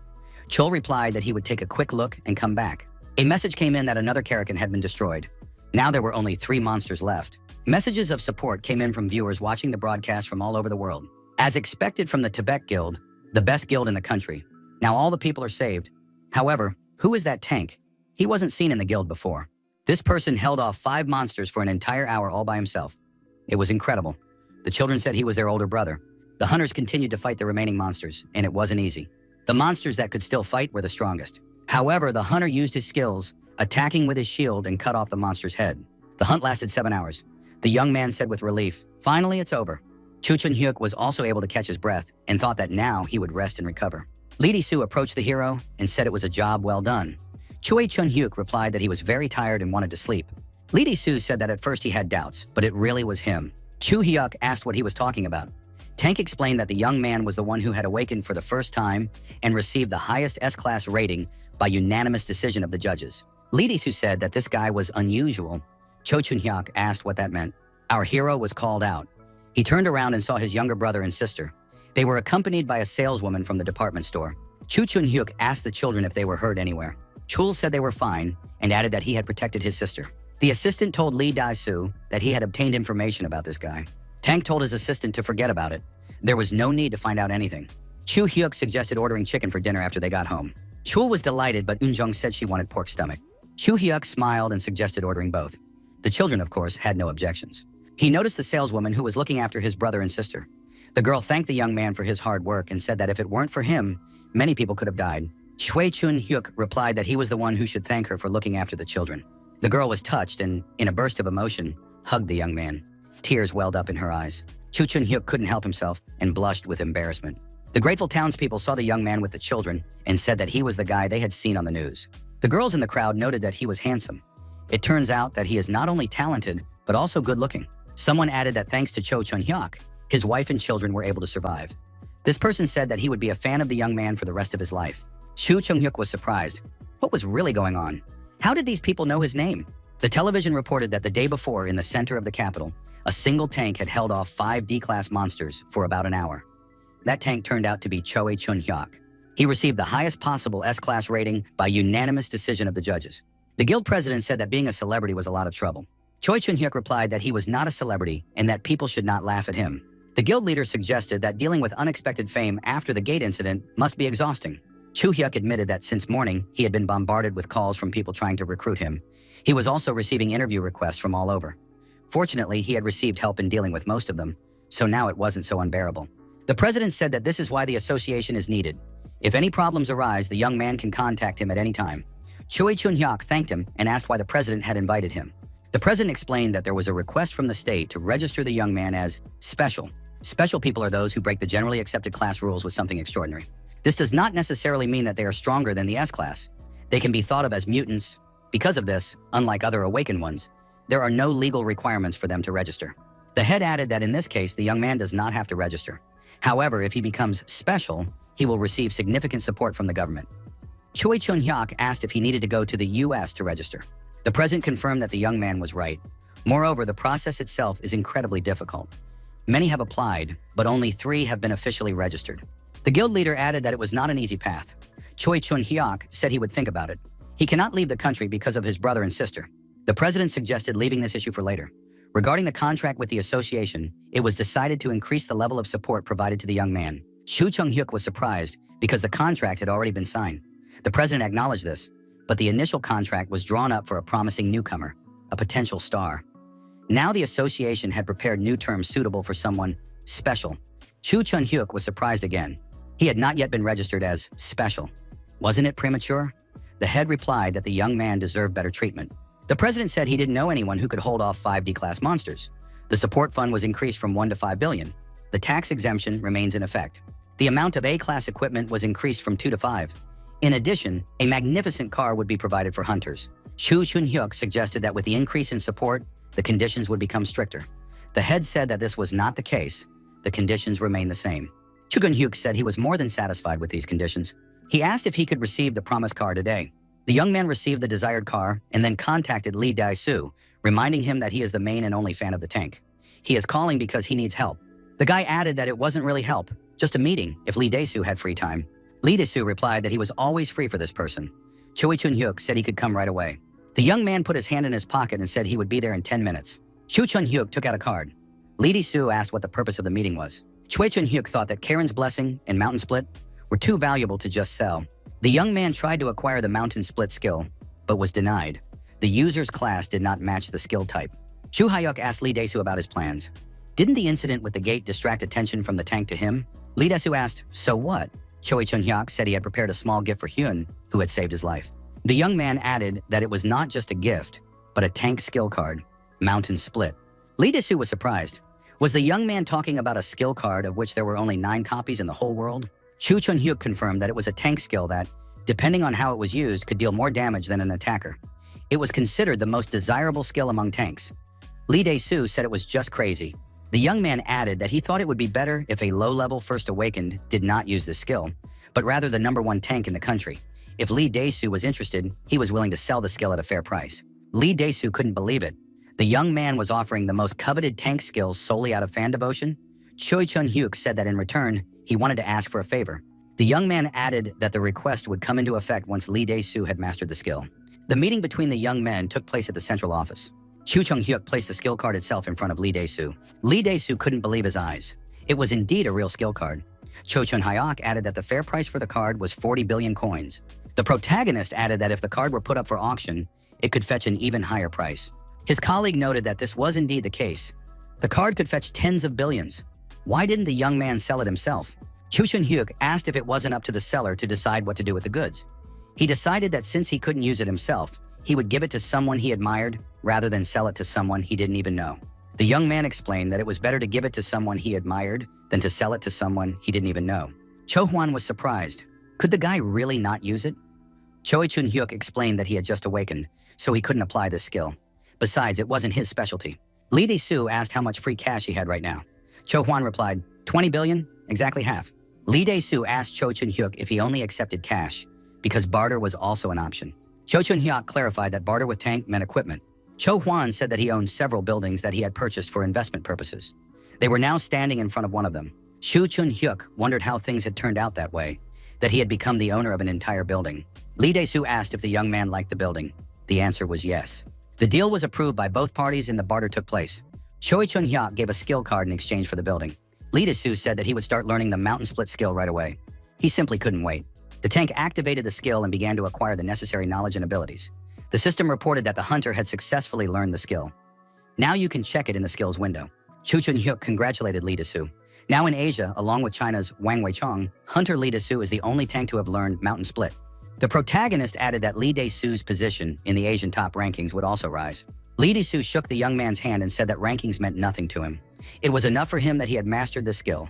Chul replied that he would take a quick look and come back. A message came in that another Karakan had been destroyed. Now there were only 3 monsters left. Messages of support came in from viewers watching the broadcast from all over the world. As expected from the Tibet Guild, the best guild in the country, now all the people are saved. However, who is that tank? He wasn't seen in the guild before. This person held off 5 monsters for an entire hour all by himself. It was incredible. The children said he was their older brother. The hunters continued to fight the remaining monsters, and it wasn't easy. The monsters that could still fight were the strongest. However, the hunter used his skills, attacking with his shield and cut off the monster's head. The hunt lasted 7 hours. The young man said with relief, "Finally, it's over." Chu Chun-hyuk was also able to catch his breath and thought that now he would rest and recover. Lee Di-soo approached the hero and said it was a job well done. Choi Chun-hyuk replied that he was very tired and wanted to sleep. Lee Di-soo said that at first he had doubts, but it really was him. Chu Hyuk asked what he was talking about. Tank explained that the young man was the one who had awakened for the first time and received the highest S-class rating by unanimous decision of the judges. Lee Di-soo said that this guy was unusual. Cho Chun-hyuk asked what that meant. Our hero was called out. He turned around and saw his younger brother and sister. They were accompanied by a saleswoman from the department store. Chu Chun-hyuk asked the children if they were hurt anywhere. Chul said they were fine and added that he had protected his sister. The assistant told Lee Di-soo that he had obtained information about this guy. Tank told his assistant to forget about it. There was no need to find out anything. Chu Hyuk suggested ordering chicken for dinner after they got home. Chul was delighted, but Eunjung said she wanted pork stomach. Chu Hyuk smiled and suggested ordering both. The children, of course, had no objections. He noticed the saleswoman who was looking after his brother and sister. The girl thanked the young man for his hard work and said that if it weren't for him, many people could have died. Choi Chun-hyuk replied that he was the one who should thank her for looking after the children. The girl was touched and, in a burst of emotion, hugged the young man. Tears welled up in her eyes. Chu Chun-hyuk couldn't help himself and blushed with embarrassment. The grateful townspeople saw the young man with the children and said that he was the guy they had seen on the news. The girls in the crowd noted that he was handsome. It turns out that he is not only talented, but also good-looking. Someone added that thanks to Cho Chun-hyuk, his wife and children were able to survive. This person said that he would be a fan of the young man for the rest of his life. Chu Chun-hyuk was surprised. What was really going on? How did these people know his name? The television reported that the day before, in the center of the capital, a single tank had held off 5 D-class monsters for about an hour. That tank turned out to be Choi Chun-hyuk. He received the highest possible S-class rating by unanimous decision of the judges. The guild president said that being a celebrity was a lot of trouble. Choi Chun-hyuk replied that he was not a celebrity and that people should not laugh at him. The guild leader suggested that dealing with unexpected fame after the gate incident must be exhausting. Chu Hyuk admitted that since morning, he had been bombarded with calls from people trying to recruit him. He was also receiving interview requests from all over. Fortunately, he had received help in dealing with most of them, so now it wasn't so unbearable. The president said that this is why the association is needed. If any problems arise, the young man can contact him at any time. Choi Chun-hyuk thanked him and asked why the president had invited him. The president explained that there was a request from the state to register the young man as special. Special people are those who break the generally accepted class rules with something extraordinary. This does not necessarily mean that they are stronger than the S-class. They can be thought of as mutants. Because of this, unlike other awakened ones, there are no legal requirements for them to register. The head added that in this case, the young man does not have to register. However, if he becomes special, he will receive significant support from the government. Choi Chun-hyuk asked if he needed to go to the US to register. The president confirmed that the young man was right. Moreover, the process itself is incredibly difficult. Many have applied, but only 3 have been officially registered. The guild leader added that it was not an easy path. Choi Chun-hyuk said he would think about it. He cannot leave the country because of his brother and sister. The president suggested leaving this issue for later. Regarding the contract with the association, it was decided to increase the level of support provided to the young man. Chu Chun-hyuk was surprised because the contract had already been signed. The president acknowledged this, but the initial contract was drawn up for a promising newcomer, a potential star. Now the association had prepared new terms suitable for someone special. Chu Chun-hyuk was surprised again. He had not yet been registered as special. Wasn't it premature? The head replied that the young man deserved better treatment. The president said he didn't know anyone who could hold off 5 D-class monsters. The support fund was increased from 1 to 5 billion. The tax exemption remains in effect. The amount of A-class equipment was increased from 2 to 5. In addition, a magnificent car would be provided for hunters. Chu Chun-hyuk suggested that with the increase in support, the conditions would become stricter. The head said that this was not the case. The conditions remained the same. Chu Chun-hyuk said he was more than satisfied with these conditions. He asked if he could receive the promised car today. The young man received the desired car and then contacted Lee Dae-soo, reminding him that he is the main and only fan of the tank. He is calling because he needs help. The guy added that it wasn't really help, just a meeting if Lee Dae-soo had free time. Lee Dae-soo replied that he was always free for this person. Choi Chun-hyuk said he could come right away. The young man put his hand in his pocket and said he would be there in 10 minutes. Chu Chun-hyuk took out a card. Lee Dae-soo asked what the purpose of the meeting was. Choi Chun-hyuk thought that Karen's Blessing and Mountain Split were too valuable to just sell. The young man tried to acquire the Mountain Split skill, but was denied. The user's class did not match the skill type. Chu Hyuk asked Lee Dae-soo about his plans. Didn't the incident with the gate distract attention from the tank to him? Lee Dae-soo asked, so what? Choi Chun-hyuk said he had prepared a small gift for Hyun, who had saved his life. The young man added that it was not just a gift, but a tank skill card, Mountain Split. Lee Dae-soo was surprised. Was the young man talking about a skill card of which there were only 9 copies in the whole world? Chu Chun-hyuk confirmed that it was a tank skill that, depending on how it was used, could deal more damage than an attacker. It was considered the most desirable skill among tanks. Lee Dae-soo said it was just crazy. The young man added that he thought it would be better if a low-level First Awakened did not use this skill, but rather the #1 tank in the country. If Lee Dae-soo was interested, he was willing to sell the skill at a fair price. Lee Dae-soo couldn't believe it. The young man was offering the most coveted tank skills solely out of fan devotion. Choi Chun-hyuk said that in return, he wanted to ask for a favor. The young man added that the request would come into effect once Lee Dae-soo had mastered the skill. The meeting between the young men took place at the central office. Chu Chun-hyuk placed the skill card itself in front of Lee Dae-soo. Lee Dae-soo couldn't believe his eyes. It was indeed a real skill card. Cho Chun-hyuk added that the fair price for the card was 40 billion coins. The protagonist added that if the card were put up for auction, it could fetch an even higher price. His colleague noted that this was indeed the case. The card could fetch tens of billions. Why didn't the young man sell it himself? Chu Chun-hyuk asked if it wasn't up to the seller to decide what to do with the goods. He decided that since he couldn't use it himself, he would give it to someone he admired rather than sell it to someone he didn't even know. The young man explained that it was better to give it to someone he admired than to sell it to someone he didn't even know. Cho Hwan was surprised. Could the guy really not use it? Choi Chun-hyuk explained that he had just awakened, so he couldn't apply this skill. Besides, it wasn't his specialty. Lee Dae-soo asked how much free cash he had right now. Cho Hwan replied, 20 billion, exactly half. Lee Dae-soo asked Cho Chun-hyuk if he only accepted cash, because barter was also an option. Cho Chun-hyuk clarified that barter with tank meant equipment. Cho Hwan said that he owned several buildings that he had purchased for investment purposes. They were now standing in front of one of them. Chu Chun-hyuk wondered how things had turned out that way, that he had become the owner of an entire building. Lee Dae-soo asked if the young man liked the building. The answer was yes. The deal was approved by both parties and the barter took place. Choi Chun-hyuk gave a skill card in exchange for the building. Lee Dae-soo said that he would start learning the Mountain Split skill right away. He simply couldn't wait. The tank activated the skill and began to acquire the necessary knowledge and abilities. The system reported that the hunter had successfully learned the skill. Now you can check it in the skills window. Chu Chun-hyuk congratulated Lee Dae-soo. Now in Asia, along with China's Wang Weichong, Hunter Lee Dae-soo is the only tank to have learned Mountain Split. The protagonist added that Lee Dae-soo's position in the Asian top rankings would also rise. Lee Dae-soo shook the young man's hand and said that rankings meant nothing to him. It was enough for him that he had mastered the skill.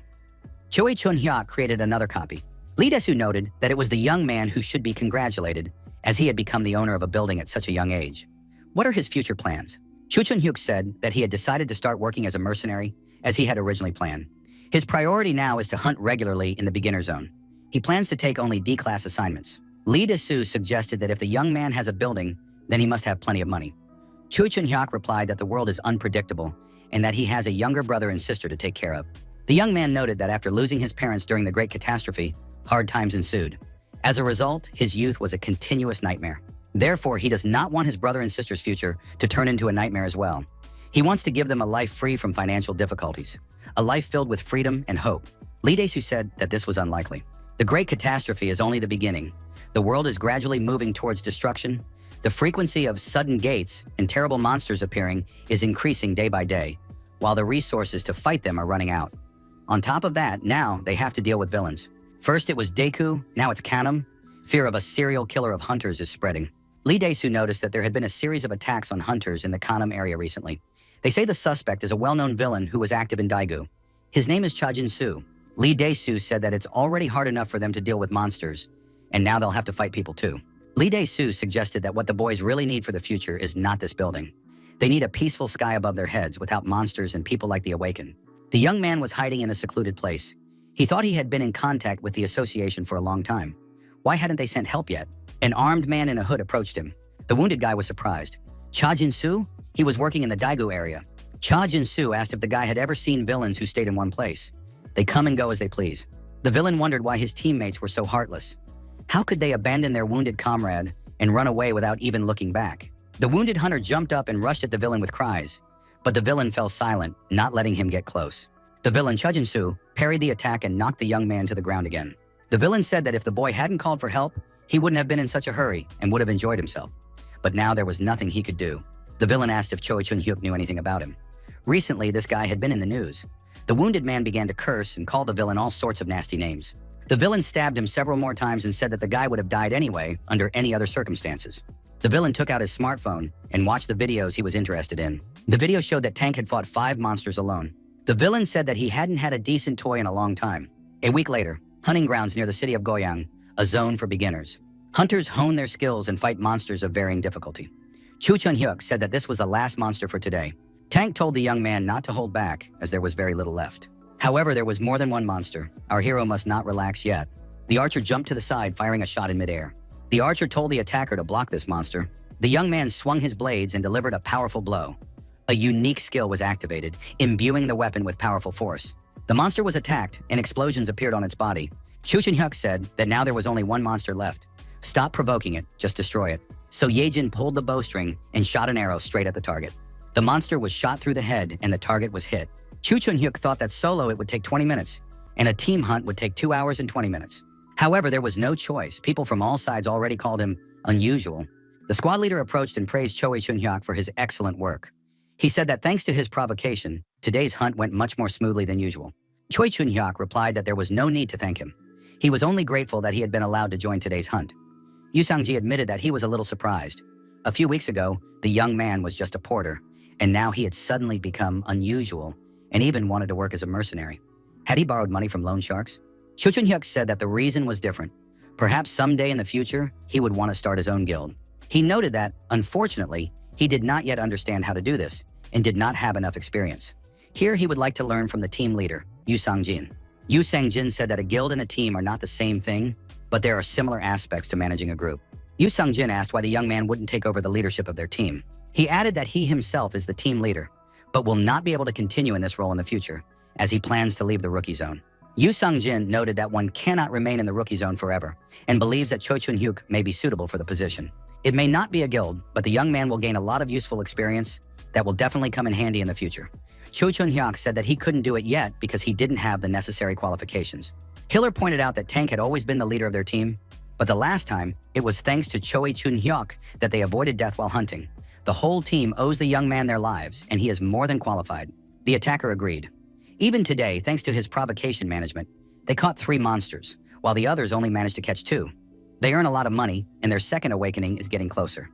Choi Chun-hyuk created another copy. Lee Dae-soo noted that it was the young man who should be congratulated, as he had become the owner of a building at such a young age. What are his future plans? Chu Chun-hyuk said that he had decided to start working as a mercenary, as he had originally planned. His priority now is to hunt regularly in the beginner zone. He plans to take only D-class assignments. Lee Dae-soo suggested that if the young man has a building, then he must have plenty of money. Chu Chun-hyuk replied that the world is unpredictable and that he has a younger brother and sister to take care of. The young man noted that after losing his parents during the Great Catastrophe, hard times ensued. As a result, his youth was a continuous nightmare. Therefore, he does not want his brother and sister's future to turn into a nightmare as well. He wants to give them a life free from financial difficulties, a life filled with freedom and hope. Lee Dae-soo said that this was unlikely. The Great Catastrophe is only the beginning. The world is gradually moving towards destruction. The frequency of sudden gates and terrible monsters appearing is increasing day by day, while the resources to fight them are running out. On top of that, now they have to deal with villains. First it was Deku, now it's Kanem. Fear of a serial killer of hunters is spreading. Lee Dae-soo noticed that there had been a series of attacks on hunters in the Kanem area recently. They say the suspect is a well-known villain who was active in Daegu. His name is Cha Jin-soo. Lee Dae-soo said that it's already hard enough for them to deal with monsters, and now they'll have to fight people too. Lee Dae-soo suggested that what the boys really need for the future is not this building. They need a peaceful sky above their heads without monsters and people like the Awakened. The young man was hiding in a secluded place. He thought he had been in contact with the association for a long time. Why hadn't they sent help yet? An armed man in a hood approached him. The wounded guy was surprised. Cha Jin-soo? He was working in the Daegu area. Cha Jin-soo asked if the guy had ever seen villains who stayed in one place. They come and go as they please. The villain wondered why his teammates were so heartless. How could they abandon their wounded comrade and run away without even looking back? The wounded hunter jumped up and rushed at the villain with cries, but the villain fell silent, not letting him get close. The villain, Cha Jin-soo, parried the attack and knocked the young man to the ground again. The villain said that if the boy hadn't called for help, he wouldn't have been in such a hurry and would have enjoyed himself. But now there was nothing he could do. The villain asked if Choi Chun-hyuk knew anything about him. Recently, this guy had been in the news. The wounded man began to curse and call the villain all sorts of nasty names. The villain stabbed him several more times and said that the guy would have died anyway under any other circumstances. The villain took out his smartphone and watched the videos he was interested in. The video showed that Tank had fought 5 monsters alone. The villain said that he hadn't had a decent toy in a long time. A week later, hunting grounds near the city of Goyang, a zone for beginners. Hunters hone their skills and fight monsters of varying difficulty. Chu Chun-hyuk said that this was the last monster for today. Tank told the young man not to hold back, as there was very little left. However, there was more than one monster. Our hero must not relax yet. The archer jumped to the side, firing a shot in midair. The archer told the attacker to block this monster. The young man swung his blades and delivered a powerful blow. A unique skill was activated, imbuing the weapon with powerful force. The monster was attacked, and explosions appeared on its body. Chu Chun-hyuk said that now there was only one monster left. Stop provoking it, just destroy it. So Yejin pulled the bowstring and shot an arrow straight at the target. The monster was shot through the head and the target was hit. Chu Chun-hyuk thought that solo it would take 20 minutes, and a team hunt would take 2 hours and 20 minutes. However, there was no choice. People from all sides already called him unusual. The squad leader approached and praised Choi Chun-hyuk for his excellent work. He said that thanks to his provocation, today's hunt went much more smoothly than usual. Choi Chun-hyuk replied that there was no need to thank him. He was only grateful that he had been allowed to join today's hunt. Yu Sang-ji admitted that he was a little surprised. A few weeks ago, the young man was just a porter, and now he had suddenly become unusual and even wanted to work as a mercenary. Had he borrowed money from loan sharks? Cho Chun-hyuk said that the reason was different. Perhaps someday in the future, he would want to start his own guild. He noted that, unfortunately, he did not yet understand how to do this and did not have enough experience. Here, he would like to learn from the team leader, Yu Sang-jin. Yu Sang-jin said that a guild and a team are not the same thing, but there are similar aspects to managing a group. Yu Sang-jin asked why the young man wouldn't take over the leadership of their team. He added that he himself is the team leader, but will not be able to continue in this role in the future, as he plans to leave the rookie zone. Yu Sang-jin noted that one cannot remain in the rookie zone forever, and believes that Choi Chun-hyuk may be suitable for the position. It may not be a guild, but the young man will gain a lot of useful experience that will definitely come in handy in the future. Choi Chun-hyuk said that he couldn't do it yet because he didn't have the necessary qualifications. Hiller pointed out that Tank had always been the leader of their team, but the last time, it was thanks to Choi Chun-hyuk that they avoided death while hunting. The whole team owes the young man their lives, and he is more than qualified. The attacker agreed. Even today, thanks to his provocation management, they caught 3 monsters, while the others only managed to catch 2. They earn a lot of money, and their second awakening is getting closer.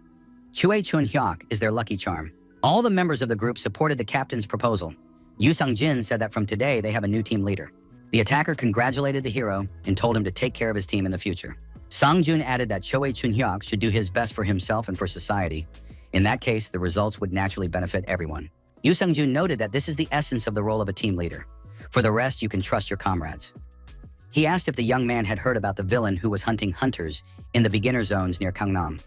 Choi Chun-hyuk is their lucky charm. All the members of the group supported the captain's proposal. Yu Sang-jin said that from today they have a new team leader. The attacker congratulated the hero and told him to take care of his team in the future. Sang-jun added that Choi Chun-hyuk should do his best for himself and for society. In that case, the results would naturally benefit everyone. Yu Sang-jun noted that this is the essence of the role of a team leader. For the rest, you can trust your comrades. He asked if the young man had heard about the villain who was hunting hunters in the beginner zones near Gangnam.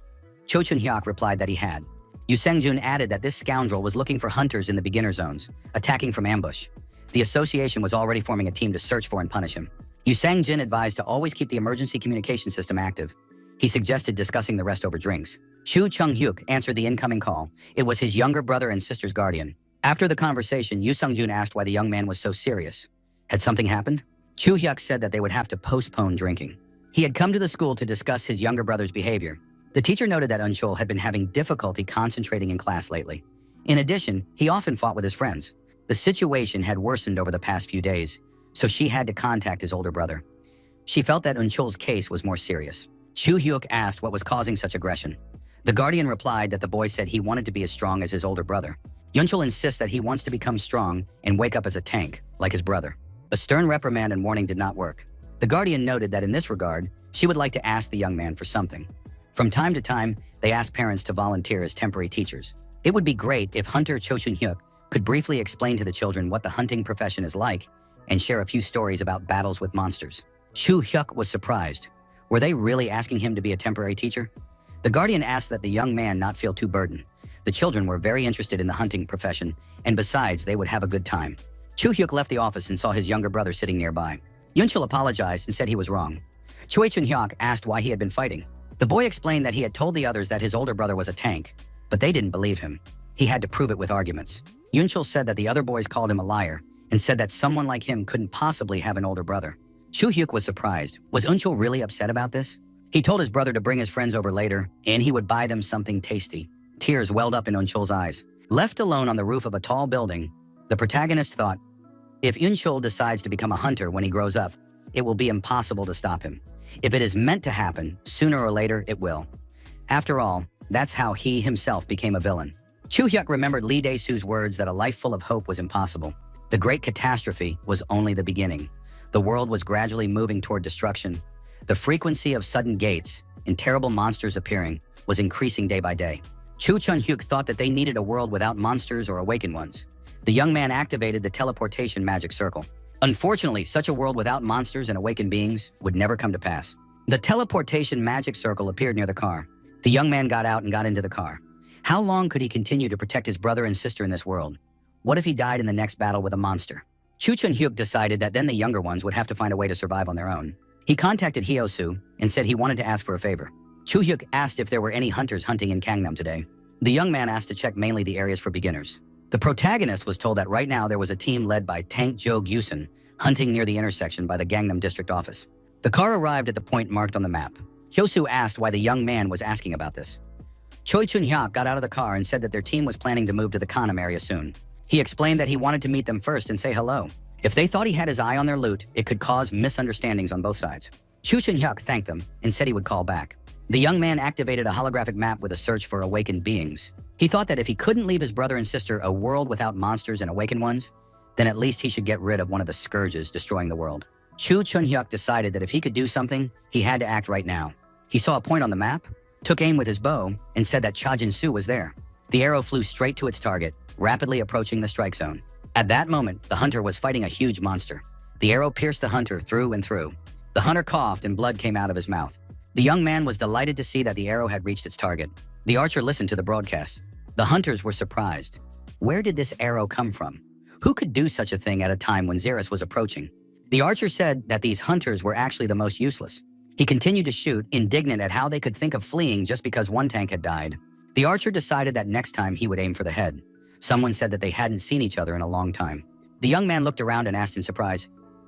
Cho Chun-hyuk replied that he had. Yu Sang-jun added that this scoundrel was looking for hunters in the beginner zones, attacking from ambush. The association was already forming a team to search for and punish him. Yu Sang-jin advised to always keep the emergency communication system active. He suggested discussing the rest over drinks. Chu Chung-hyuk answered the incoming call. It was his younger brother and sister's guardian. After the conversation, Yu Sang-jun asked why the young man was so serious. Had something happened? Chu Hyuk said that they would have to postpone drinking. He had come to the school to discuss his younger brother's behavior. The teacher noted that Eunchul had been having difficulty concentrating in class lately. In addition, he often fought with his friends. The situation had worsened over the past few days, so she had to contact his older brother. She felt that Eunchul's case was more serious. Chu Hyuk asked what was causing such aggression. The guardian replied that the boy said he wanted to be as strong as his older brother. Eunchul insists that he wants to become strong and wake up as a tank, like his brother. A stern reprimand and warning did not work. The guardian noted that in this regard, She would like to ask the young man for something. From time to time, they asked parents to volunteer as temporary teachers. It would be great if Hunter Cho Chun-hyuk could briefly explain to the children what the hunting profession is like and share a few stories about battles with monsters. Chu-hyuk was surprised. Were they really asking him to be a temporary teacher? The guardian asked that the young man not feel too burdened. The children were very interested in the hunting profession, and besides, they would have a good time. Chu-hyuk left the office and saw his younger brother sitting nearby. Yunchul apologized and said he was wrong. Choi Chun-hyuk asked why he had been fighting. The boy explained that he had told the others that his older brother was a tank, but they didn't believe him. He had to prove it with arguments. Yunchul said that the other boys called him a liar and said that someone like him couldn't possibly have an older brother. Chu-hyuk was surprised. Was Eunchul really upset about this? He told his brother to bring his friends over later, and he would buy them something tasty. Tears welled up in Eunchul's eyes. Left alone on the roof of a tall building, the protagonist thought, if Eunchul decides to become a hunter when he grows up, it will be impossible to stop him. If it is meant to happen, sooner or later it will. After all, that's how he himself became a villain. Chu-hyuk remembered Lee Dae-soo's words that a life full of hope was impossible. The great catastrophe was only the beginning. The world was gradually moving toward destruction. The frequency of sudden gates and terrible monsters appearing was increasing day by day. Chu Chun-hyuk thought that they needed a world without monsters or awakened ones. The young man activated the teleportation magic circle. Unfortunately, such a world without monsters and awakened beings would never come to pass. The teleportation magic circle appeared near the car. The young man got out and got into the car. How long could he continue to protect his brother and sister in this world? What if he died in the next battle with a monster? Chu Chun-hyuk decided that then the younger ones would have to find a way to survive on their own. He contacted Hyo-soo and said he wanted to ask for a favor. Chu-hyuk asked if there were any hunters hunting in Gangnam today. The young man asked to check mainly the areas for beginners. The protagonist was told that right now there was a team led by Tank Jo Gyusun hunting near the intersection by the Gangnam district office. The car arrived at the point marked on the map. Hyo-soo asked why the young man was asking about this. Choi Chun-hyuk got out of the car and said that their team was planning to move to the Gangnam area soon. He explained that he wanted to meet them first and say hello. If they thought he had his eye on their loot, it could cause misunderstandings on both sides. Chu Chun-hyuk thanked them and said he would call back. The young man activated a holographic map with a search for awakened beings. He thought that if he couldn't leave his brother and sister a world without monsters and awakened ones, then at least he should get rid of one of the scourges destroying the world. Chu Chun-hyuk decided that if he could do something, he had to act right now. He saw a point on the map, took aim with his bow, and said that Cha Jin-soo was there. The arrow flew straight to its target, rapidly approaching the strike zone. At that moment, the hunter was fighting a huge monster. The arrow pierced the hunter through and through. The hunter coughed and blood came out of his mouth. The young man was delighted to see that the arrow had reached its target. The archer listened to the broadcast. The hunters were surprised. Where did this arrow come from? Who could do such a thing at a time when Xeris was approaching? The archer said that these hunters were actually the most useless. He continued to shoot, indignant at how they could think of fleeing just because one tank had died. The archer decided that next time he would aim for the head. Someone said that they hadn't seen each other in a long time. The young man looked around and asked in surprise,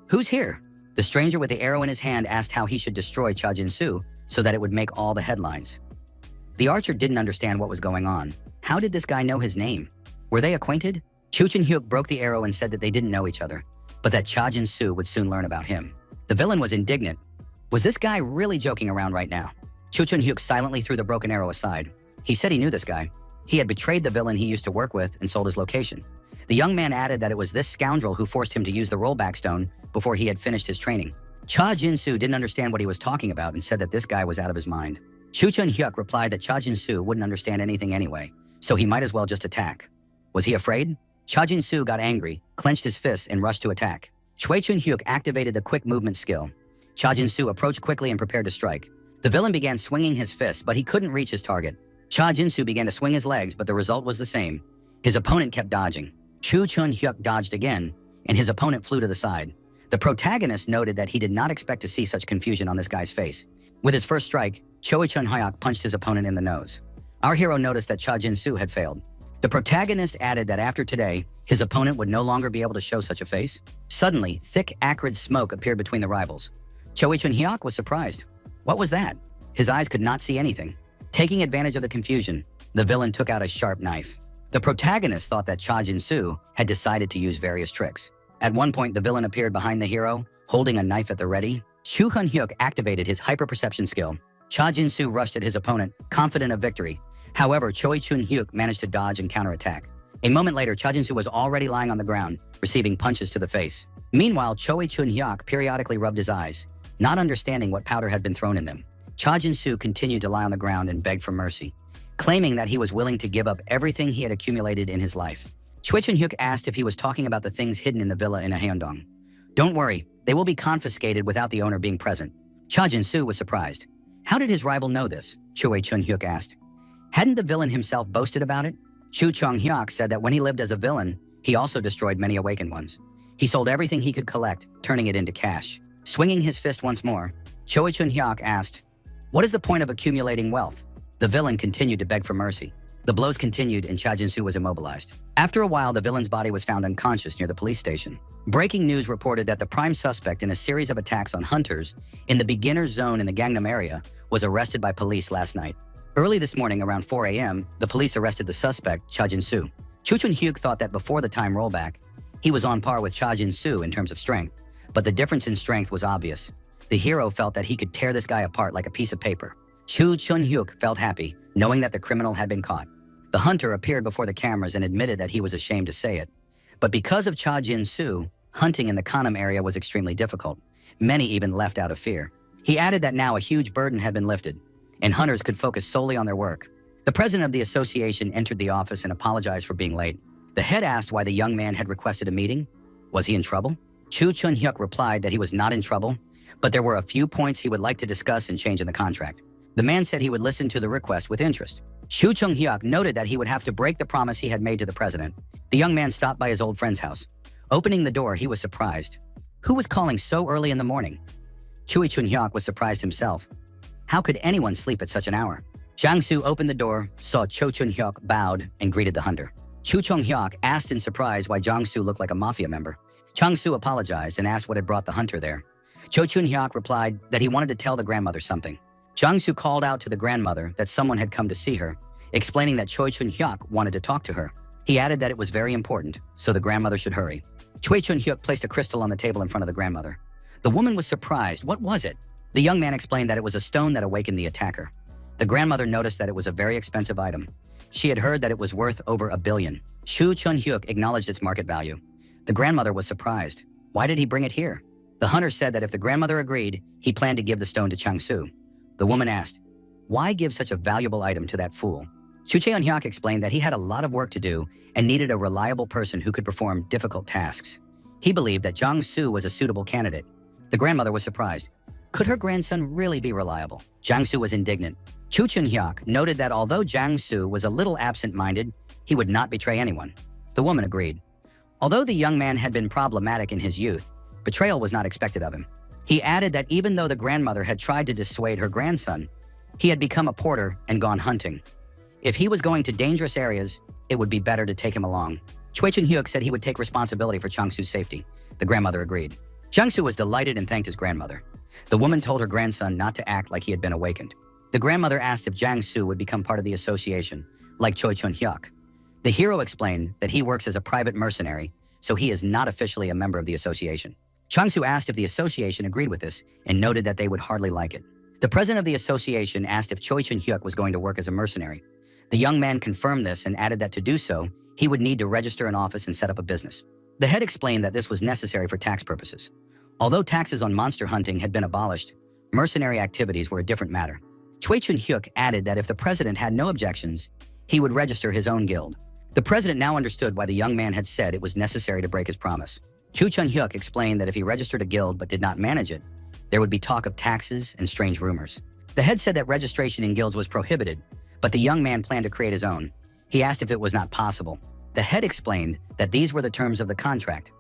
"Who's here?" The stranger with the arrow in his hand asked how he should destroy Cha Jin-soo so that it would make all the headlines. The archer didn't understand what was going on. How did this guy know his name? Were they acquainted? Chu Chun-hyuk broke the arrow and said that they didn't know each other, but that Cha Jin-soo would soon learn about him. The villain was indignant. Was this guy really joking around right now? Chu Chun-hyuk silently threw the broken arrow aside. He said he knew this guy. He had betrayed the villain he used to work with and sold his location. The young man added that it was this scoundrel who forced him to use the rollback stone before he had finished his training. Cha Jin-soo didn't understand what he was talking about and said that this guy was out of his mind. Chu Chun-hyuk replied that Cha Jin-soo wouldn't understand anything anyway, so he might as well just attack. Was he afraid? Cha Jin-soo got angry, clenched his fists, and rushed to attack. Choi Chun-hyuk activated the quick movement skill. Cha Jin-soo approached quickly and prepared to strike. The villain began swinging his fists, but he couldn't reach his target. Cha Jin-soo began to swing his legs, but the result was the same. His opponent kept dodging. Chu Chun-hyuk dodged again, and his opponent flew to the side. The protagonist noted that he did not expect to see such confusion on this guy's face. With his first strike, Choi Chun-hyuk punched his opponent in the nose. Our hero noticed that Cha Jin-soo had failed. The protagonist added that after today, his opponent would no longer be able to show such a face. Suddenly, thick, acrid smoke appeared between the rivals. Choi Chun-hyuk was surprised. What was that? His eyes could not see anything. Taking advantage of the confusion, the villain took out a sharp knife. The protagonist thought that Cha Jin-soo had decided to use various tricks. At one point, the villain appeared behind the hero, holding a knife at the ready. Chu Chun-hyuk activated his hyper-perception skill. Cha Jin-soo rushed at his opponent, confident of victory. However, Choi Chun-hyuk managed to dodge and counterattack. A moment later, Cha Jin-soo was already lying on the ground, receiving punches to the face. Meanwhile, Choi Chun-hyuk periodically rubbed his eyes. not understanding what powder had been thrown in them. Cha Jin-soo continued to lie on the ground and beg for mercy, claiming that he was willing to give up everything he had accumulated in his life. Choi Chun-hyuk asked if he was talking about the things hidden in the villa in Haeundae. "Don't worry, they will be confiscated without the owner being present." Cha Jin-soo was surprised. How did his rival know this? Choi Chun-hyuk asked. Hadn't the villain himself boasted about it? Chu Chung-hyuk said that when he lived as a villain, he also destroyed many awakened ones. He sold everything he could collect, turning it into cash. Swinging his fist once more, Choi Chun-hyuk asked, "What is the point of accumulating wealth?" The villain continued to beg for mercy. The blows continued and Cha Jin-soo was immobilized. After a while, the villain's body was found unconscious near the police station. Breaking news reported that the prime suspect in a series of attacks on hunters in the beginner zone in the Gangnam area was arrested by police last night. Early this morning, around 4 a.m., the police arrested the suspect, Cha Jin-soo. Chu Chun-hyuk thought that before the time rollback, he was on par with Cha Jin-soo in terms of strength, but the difference in strength was obvious. The hero felt that he could tear this guy apart like a piece of paper. Chu Chun-hyuk felt happy, knowing that the criminal had been caught. The hunter appeared before the cameras and admitted that he was ashamed to say it. But because of Cha Jin-soo, hunting in the Gangnam area was extremely difficult. Many even left out of fear. He added that now a huge burden had been lifted, and hunters could focus solely on their work. The president of the association entered the office and apologized for being late. The head asked why the young man had requested a meeting. Was he in trouble? Chu Chun-hyuk replied that he was not in trouble, but there were a few points he would like to discuss and change in the contract. The man said he would listen to the request with interest. Chu Chung-hyuk noted that he would have to break the promise he had made to the president. The young man stopped by his old friend's house. Opening the door, he was surprised. Who was calling so early in the morning? Chu Chun-hyuk was surprised himself. How could anyone sleep at such an hour? Jiang-soo opened the door, saw Cho Chun-hyuk, bowed, and greeted the hunter. Chu Chung-hyuk asked in surprise why Jiang-soo looked like a mafia member. Jiang-soo apologized and asked what had brought the hunter there. Cho Chun-hyuk replied that he wanted to tell the grandmother something. Jiang-soo called out to the grandmother that someone had come to see her, explaining that Choi Chun-hyuk wanted to talk to her. He added that it was very important, so the grandmother should hurry. Choi Chun-hyuk placed a crystal on the table in front of the grandmother. The woman was surprised. What was it? The young man explained that it was a stone that awakened the attacker. The grandmother noticed that it was a very expensive item. She had heard that it was worth over $1 billion. Chu Chun-hyuk acknowledged its market value. The grandmother was surprised. Why did he bring it here? The hunter said that if the grandmother agreed, he planned to give the stone to Chang-soo. The woman asked, "Why give such a valuable item to that fool?" Chu Cheon-hyuk explained that he had a lot of work to do and needed a reliable person who could perform difficult tasks. He believed that Jiang-soo was a suitable candidate. The grandmother was surprised. Could her grandson really be reliable? Jiang-soo was indignant. Chu Chun-hyuk noted that although Jiang-soo was a little absent-minded, he would not betray anyone. The woman agreed. Although the young man had been problematic in his youth, betrayal was not expected of him. He added that even though the grandmother had tried to dissuade her grandson, he had become a porter and gone hunting. If he was going to dangerous areas, it would be better to take him along. Choi Chun-hyuk said he would take responsibility for Chang-soo's safety. The grandmother agreed. Jiang-soo was delighted and thanked his grandmother. The woman told her grandson not to act like he had been awakened. The grandmother asked if Jiang-soo would become part of the association, like Choi Chun-hyuk. The hero explained that he works as a private mercenary, so he is not officially a member of the association. Chang-soo asked if the association agreed with this and noted that they would hardly like it. The president of the association asked if Choi Chun-hyuk was going to work as a mercenary. The young man confirmed this and added that to do so, he would need to register an office and set up a business. The head explained that this was necessary for tax purposes. Although taxes on monster hunting had been abolished, mercenary activities were a different matter. Choi Chun-hyuk added that if the president had no objections, he would register his own guild. The president now understood why the young man had said it was necessary to break his promise. Chu Chun-hyuk explained that if he registered a guild but did not manage it, there would be talk of taxes and strange rumors. The head said that registration in guilds was prohibited, but the young man planned to create his own. He asked if it was not possible. The head explained that these were the terms of the contract.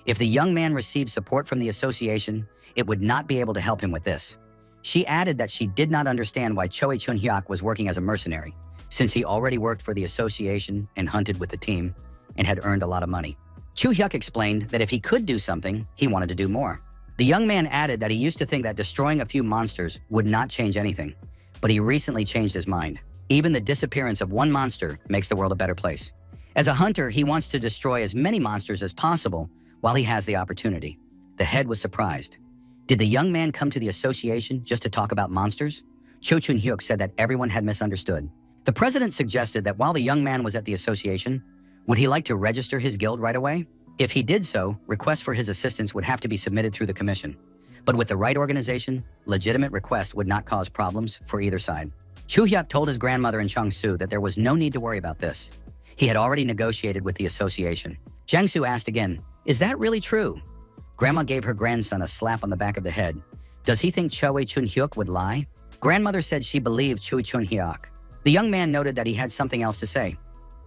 If the young man received support from the association, it would not be able to help him with this. She added that she did not understand why Choi Chun-hyuk was working as a mercenary, since he already worked for the association and hunted with the team and had earned a lot of money. Chu-hyuk explained that if he could do something, he wanted to do more. The young man added that he used to think that destroying a few monsters would not change anything, but he recently changed his mind. Even the disappearance of one monster makes the world a better place. As a hunter, he wants to destroy as many monsters as possible while he has the opportunity. The head was surprised. Did the young man come to the association just to talk about monsters? Cho Chun-hyuk said that everyone had misunderstood. The president suggested that while the young man was at the association, would he like to register his guild right away? If he did so, requests for his assistance would have to be submitted through the commission. But with the right organization, legitimate requests would not cause problems for either side. Chu Hyuk told his grandmother and Chung Soo that there was no need to worry about this. He had already negotiated with the association. Jang Soo asked again, "Is that really true?" Grandma gave her grandson a slap on the back of the head. Does he think Choi Chun Hyuk would lie? Grandmother said she believed Choi Chun Hyuk. The young man noted that he had something else to say.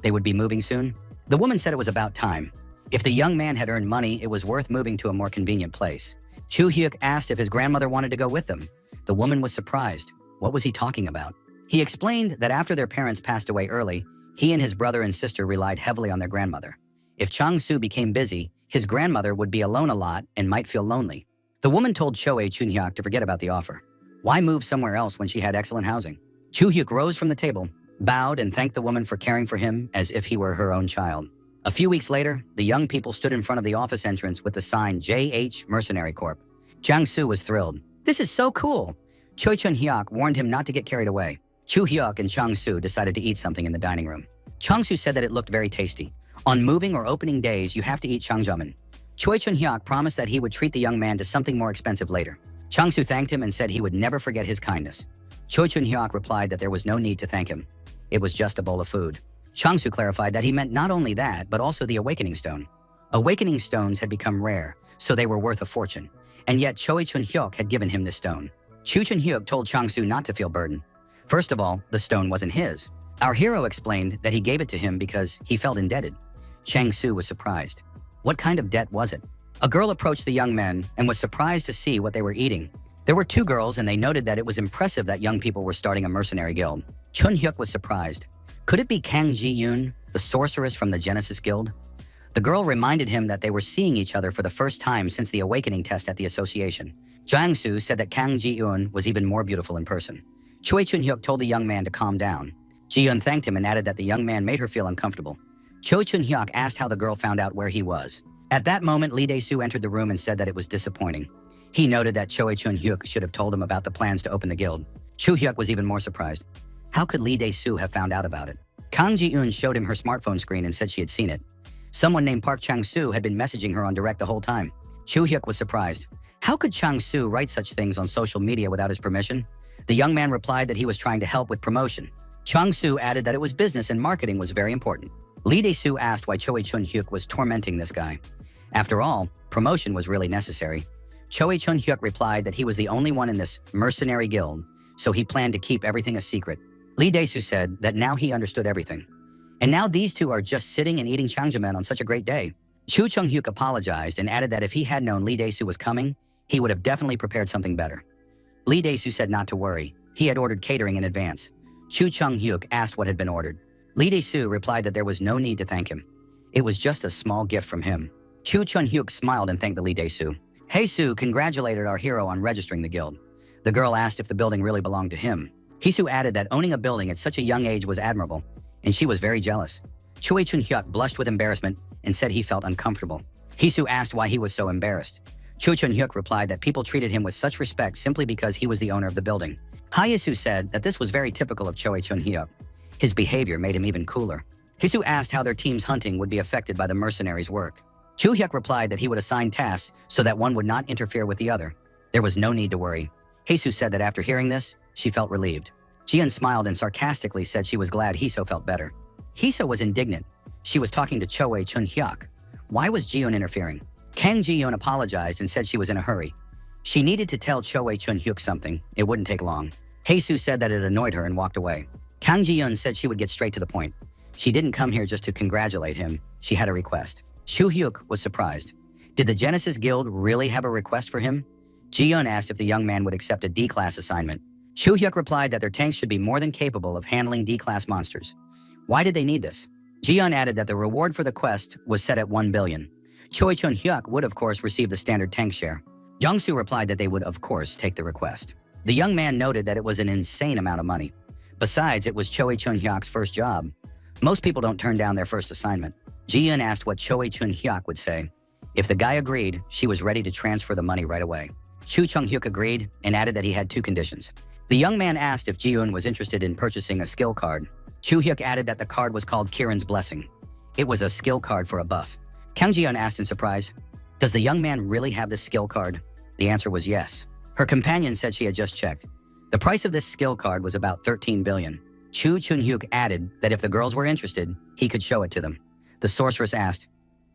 They would be moving soon. The woman said it was about time. If the young man had earned money, it was worth moving to a more convenient place. Chu Hyuk asked if his grandmother wanted to go with them. The woman was surprised. What was he talking about? He explained that after their parents passed away early, he and his brother and sister relied heavily on their grandmother. If Chang Soo became busy, his grandmother would be alone a lot and might feel lonely. The woman told Choi Chun Hyuk to forget about the offer. Why move somewhere else when she had excellent housing? Chu Hyuk rose from the table, bowed, and thanked the woman for caring for him as if he were her own child. A few weeks later, the young people stood in front of the office entrance with the sign JH Mercenary Corp. Jang Soo was thrilled. This is so cool! Choi Chun Hyuk warned him not to get carried away. Chu Hyuk and Chang Soo decided to eat something in the dining room. Chang Soo said that it looked very tasty. On moving or opening days, you have to eat changjaman. Choi Chun Hyuk promised that he would treat the young man to something more expensive later. Chang Soo thanked him and said he would never forget his kindness. Choi Chun Hyuk replied that there was no need to thank him. It was just a bowl of food. Chang Soo clarified that he meant not only that, but also the awakening stone. Awakening stones had become rare, so they were worth a fortune. And yet Choi Chun Hyuk had given him this stone. Chu Chun Hyuk told Chang Soo not to feel burdened. First of all, the stone wasn't his. Our hero explained that he gave it to him because he felt indebted. Chang Soo was surprised. What kind of debt was it? A girl approached the young men and was surprised to see what they were eating. There were two girls, and they noted that it was impressive that young people were starting a mercenary guild. Chun Hyuk was surprised. Could it be Kang Ji-yoon, the sorceress from the Genesis Guild? The girl reminded him that they were seeing each other for the first time since the awakening test at the association. Jang Soo said that Kang Ji-yoon was even more beautiful in person. Choi Chun Hyuk told the young man to calm down. Ji-yoon thanked him and added that the young man made her feel uncomfortable. Choi Chun Hyuk asked how the girl found out where he was. At that moment, Lee Dae-soo entered the room and said that it was disappointing. He noted that Choi Chun Hyuk should have told him about the plans to open the guild. Chu Hyuk was even more surprised. How could Lee Dae-soo have found out about it? Kang Ji-eun showed him her smartphone screen and said she had seen it. Someone named Park Chang-soo had been messaging her on direct the whole time. Chu Hyuk was surprised. How could Chang-soo write such things on social media without his permission? The young man replied that he was trying to help with promotion. Chang-soo added that it was business and marketing was very important. Lee Dae-soo asked why Choi Chun Hyuk was tormenting this guy. After all, promotion was really necessary. Choi Chun Hyuk replied that he was the only one in this mercenary guild, so he planned to keep everything a secret. Lee Dae-soo said that now he understood everything. And now these two are just sitting and eating changjaman on such a great day. Chu Chung Hyuk apologized and added that if he had known Lee Dae-soo was coming, he would have definitely prepared something better. Lee Dae-soo said not to worry. He had ordered catering in advance. Chu Chung Hyuk asked what had been ordered. Lee Dae-soo replied that there was no need to thank him. It was just a small gift from him. Chu Chung Hyuk smiled and thanked the Lee Dae-soo. Hae-soo congratulated our hero on registering the guild. The girl asked if the building really belonged to him. Hee-soo added that owning a building at such a young age was admirable, and she was very jealous. Choi Chun Hyuk blushed with embarrassment and said he felt uncomfortable. Hee-soo asked why he was so embarrassed. Choi Chun Hyuk replied that people treated him with such respect simply because he was the owner of the building. Hae-soo said that this was very typical of Choi Chun Hyuk. His behavior made him even cooler. Hee-soo asked how their team's hunting would be affected by the mercenaries' work. Chu Hyuk replied that he would assign tasks so that one would not interfere with the other. There was no need to worry. Hee-soo said that after hearing this, she felt relieved. Ji-eun smiled and sarcastically said she was glad Hee-soo felt better. Hee-soo was indignant. She was talking to Choi Chun Hyuk. Why was Ji-eun interfering? Kang Ji-eun apologized and said she was in a hurry. She needed to tell Choi Chun Hyuk something. It wouldn't take long. Hae-soo said that it annoyed her and walked away. Kang Ji-eun said she would get straight to the point. She didn't come here just to congratulate him. She had a request. Chu Hyuk was surprised. Did the Genesis Guild really have a request for him? Ji-eun asked if the young man would accept a D-class assignment. Chu Hyuk replied that their tanks should be more than capable of handling D-class monsters. Why did they need this? Ji-eun added that the reward for the quest was set at 1 billion. Choi Chun Hyuk would of course receive the standard tank share. Jung-soo replied that they would of course take the request. The young man noted that it was an insane amount of money. Besides, it was Choi Chun Hyuk's first job. Most people don't turn down their first assignment. Ji-eun asked what Choi Chun Hyuk would say. If the guy agreed, she was ready to transfer the money right away. Chu Chung Hyuk agreed and added that he had two conditions. The young man asked if Ji-eun was interested in purchasing a skill card. Chu Hyuk added that the card was called Kirin's Blessing. It was a skill card for a buff. Kang Ji-eun asked in surprise, does the young man really have this skill card? The answer was yes. Her companion said she had just checked. The price of this skill card was about 13 billion. Chu Chun-hyuk added that if the girls were interested, he could show it to them. The sorceress asked,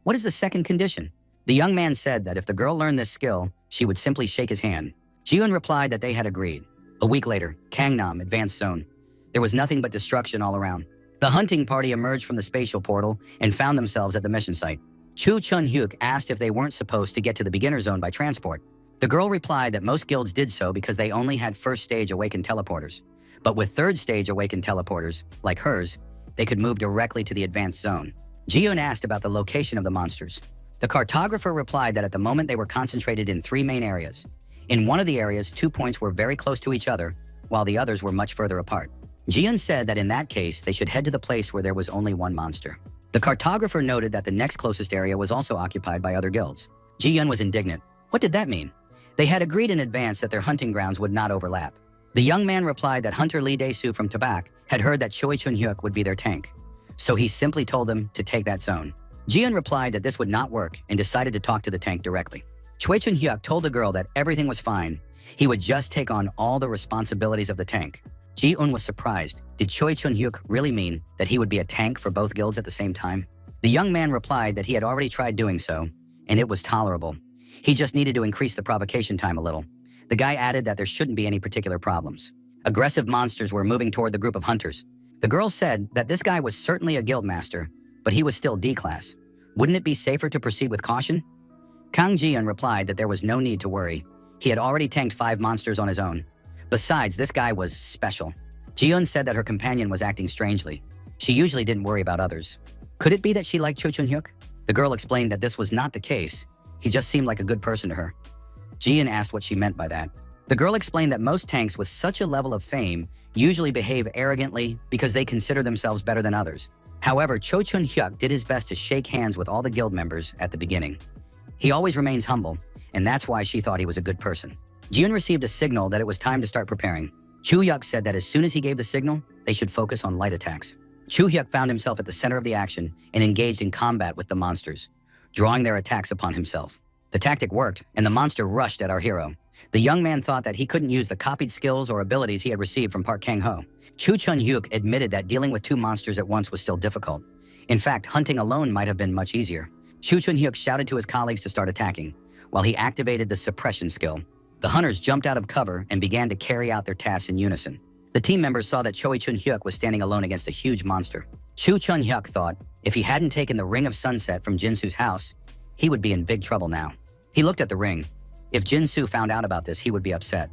"What is the second condition?" The young man said that if the girl learned this skill, she would simply shake his hand. Ji-eun replied that they had agreed. A week later, Gangnam Advanced Zone. There was nothing but destruction all around. The hunting party emerged from the spatial portal and found themselves at the mission site. Chu Chun-hyuk asked if they weren't supposed to get to the beginner zone by transport. The girl replied that most guilds did so because they only had first stage awakened teleporters. But with third stage awakened teleporters, like hers, they could move directly to the advanced zone. Ji-eun asked about the location of the monsters. The cartographer replied that at the moment they were concentrated in 3 main areas. In one of the areas, 2 points were very close to each other, while the others were much further apart. Ji-eun said that in that case, they should head to the place where there was only one monster. The cartographer noted that the next closest area was also occupied by other guilds. Ji-eun was indignant. What did that mean? They had agreed in advance that their hunting grounds would not overlap. The young man replied that Hunter Lee Dae-soo from Tabak had heard that Choi Chun-hyuk would be their tank, so he simply told them to take that zone. Ji-eun replied that this would not work and decided to talk to the tank directly. Choi Chun-hyuk told the girl that everything was fine. He would just take on all the responsibilities of the tank. Ji-eun was surprised. Did Choi Chun-hyuk really mean that he would be a tank for both guilds at the same time? The young man replied that he had already tried doing so, and it was tolerable. He just needed to increase the provocation time a little. The guy added that there shouldn't be any particular problems. Aggressive monsters were moving toward the group of hunters. The girl said that this guy was certainly a guild master, but he was still D-class. Wouldn't it be safer to proceed with caution? Kang Ji-eun replied that there was no need to worry. He had already tanked 5 monsters on his own. Besides, this guy was special. Ji-eun said that her companion was acting strangely. She usually didn't worry about others. Could it be that she liked Cho Chun-hyuk? The girl explained that this was not the case. He just seemed like a good person to her. Ji-eun asked what she meant by that. The girl explained that most tanks with such a level of fame usually behave arrogantly because they consider themselves better than others. However, Cho Chun-hyuk did his best to shake hands with all the guild members at the beginning. He always remains humble, and that's why she thought he was a good person. Ji-eun received a signal that it was time to start preparing. Chu-hyuk said that as soon as he gave the signal, they should focus on light attacks. Chu-hyuk found himself at the center of the action and engaged in combat with the monsters, drawing their attacks upon himself. The tactic worked, and the monster rushed at our hero. The young man thought that he couldn't use the copied skills or abilities he had received from Park Kang-ho. Chu Chun-hyuk admitted that dealing with 2 monsters at once was still difficult. In fact, hunting alone might have been much easier. Chu Chun-hyuk shouted to his colleagues to start attacking, while he activated the suppression skill. The hunters jumped out of cover and began to carry out their tasks in unison. The team members saw that Choi Chun-hyuk was standing alone against a huge monster. Chu Chun-hyuk thought if he hadn't taken the Ring of Sunset from Jinsu's house, he would be in big trouble now. He looked at the ring. If Jinsu found out about this, he would be upset.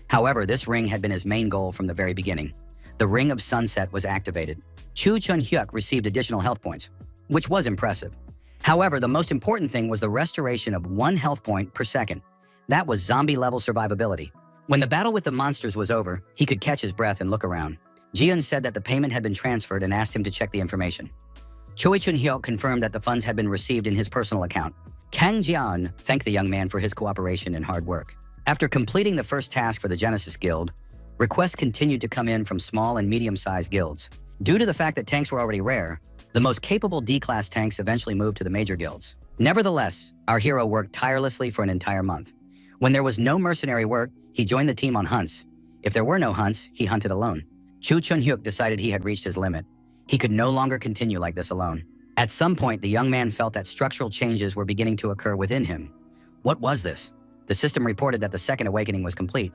However, this ring had been his main goal from the very beginning. The Ring of Sunset was activated. Chu Chun-hyuk received additional health points, which was impressive. However, the most important thing was the restoration of 1 health point per second. That was zombie-level survivability. When the battle with the monsters was over, he could catch his breath and look around. Ji-eun said that the payment had been transferred and asked him to check the information. Choi Chun-hyuk confirmed that the funds had been received in his personal account. Kang Ji-eun thanked the young man for his cooperation and hard work. After completing the first task for the Genesis Guild, requests continued to come in from small and medium-sized guilds. Due to the fact that tanks were already rare, the most capable D-class tanks eventually moved to the major guilds. Nevertheless, our hero worked tirelessly for an entire month. When there was no mercenary work, he joined the team on hunts. If there were no hunts, he hunted alone. Chu Chun-hyuk decided he had reached his limit. He could no longer continue like this alone. At some point, the young man felt that structural changes were beginning to occur within him. What was this? The system reported that the second awakening was complete.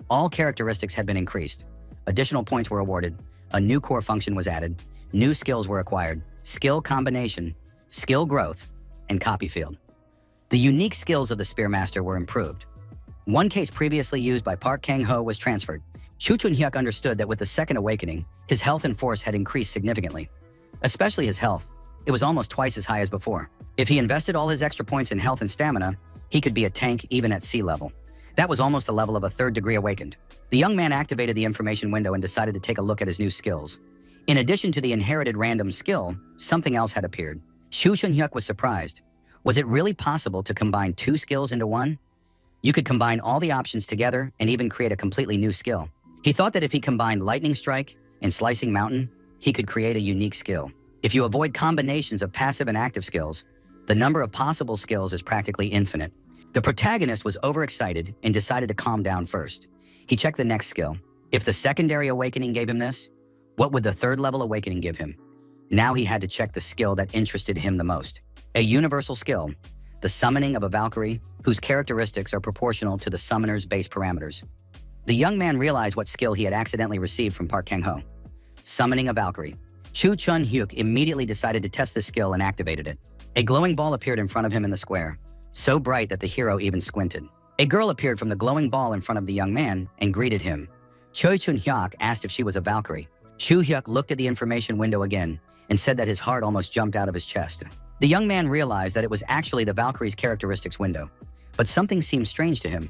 All characteristics had been increased. Additional points were awarded. A new core function was added. New skills were acquired. Skill combination, skill growth, and copy field. The unique skills of the Spearmaster were improved. One case previously used by Park Kang-ho was transferred. Chu Chun-hyuk understood that with the second awakening, his health and force had increased significantly. Especially his health. It was almost twice as high as before. If he invested all his extra points in health and stamina, he could be a tank even at sea level. That was almost the level of a 3rd degree awakened. The young man activated the information window and decided to take a look at his new skills. In addition to the inherited random skill, something else had appeared. Chu Chun-hyuk was surprised. Was it really possible to combine 2 skills into one? You could combine all the options together and even create a completely new skill. He thought that if he combined Lightning Strike and Slicing Mountain, he could create a unique skill. If you avoid combinations of passive and active skills, the number of possible skills is practically infinite. The protagonist was overexcited and decided to calm down first. He checked the next skill. If the secondary awakening gave him this, what would the third level awakening give him? Now he had to check the skill that interested him the most. A universal skill, the summoning of a Valkyrie, whose characteristics are proportional to the summoner's base parameters. The young man realized what skill he had accidentally received from Park Kang-ho. Summoning a Valkyrie. Chu Chun-hyuk immediately decided to test the skill and activated it. A glowing ball appeared in front of him in the square, so bright that the hero even squinted. A girl appeared from the glowing ball in front of the young man and greeted him. Choi Chun-hyuk asked if she was a Valkyrie. Chu-hyuk looked at the information window again and said that his heart almost jumped out of his chest. The young man realized that it was actually the Valkyrie's characteristics window, but something seemed strange to him.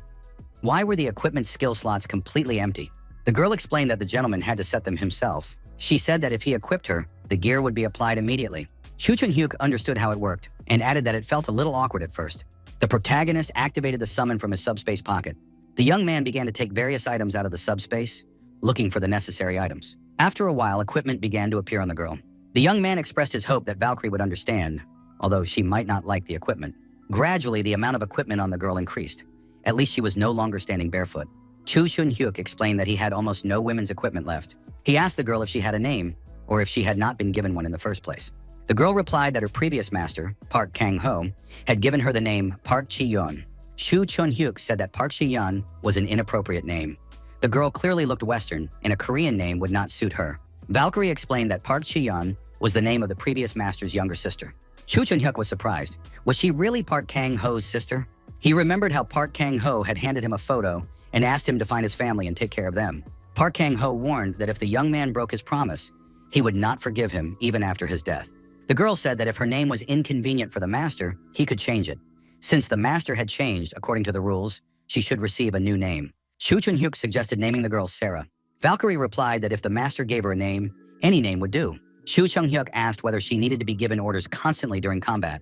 Why were the equipment skill slots completely empty? The girl explained that the gentleman had to set them himself. She said that if he equipped her, the gear would be applied immediately. Chu Chun-hyuk understood how it worked and added that it felt a little awkward at first. The protagonist activated the summon from his subspace pocket. The young man began to take various items out of the subspace, looking for the necessary items. After a while, equipment began to appear on the girl. The young man expressed his hope that Valkyrie would understand, although she might not like the equipment. Gradually, the amount of equipment on the girl increased. At least she was no longer standing barefoot. Chu Chun-hyuk explained that he had almost no women's equipment left. He asked the girl if she had a name, or if she had not been given one in the first place. The girl replied that her previous master, Park Kang-ho, had given her the name Park Chi-yeon. Chu Chun-hyuk said that Park Chi-yeon was an inappropriate name. The girl clearly looked Western, and a Korean name would not suit her. Valkyrie explained that Park Chi-yeon was the name of the previous master's younger sister. Chu Chun-hyuk was surprised. Was she really Park Kang-ho's sister? He remembered how Park Kang-ho had handed him a photo and asked him to find his family and take care of them. Park Kang-ho warned that if the young man broke his promise, he would not forgive him even after his death. The girl said that if her name was inconvenient for the master, he could change it. Since the master had changed according to the rules, she should receive a new name. Chu Chun-hyuk suggested naming the girl Sarah. Valkyrie replied that if the master gave her a name, any name would do. Chu Chun-hyuk asked whether she needed to be given orders constantly during combat,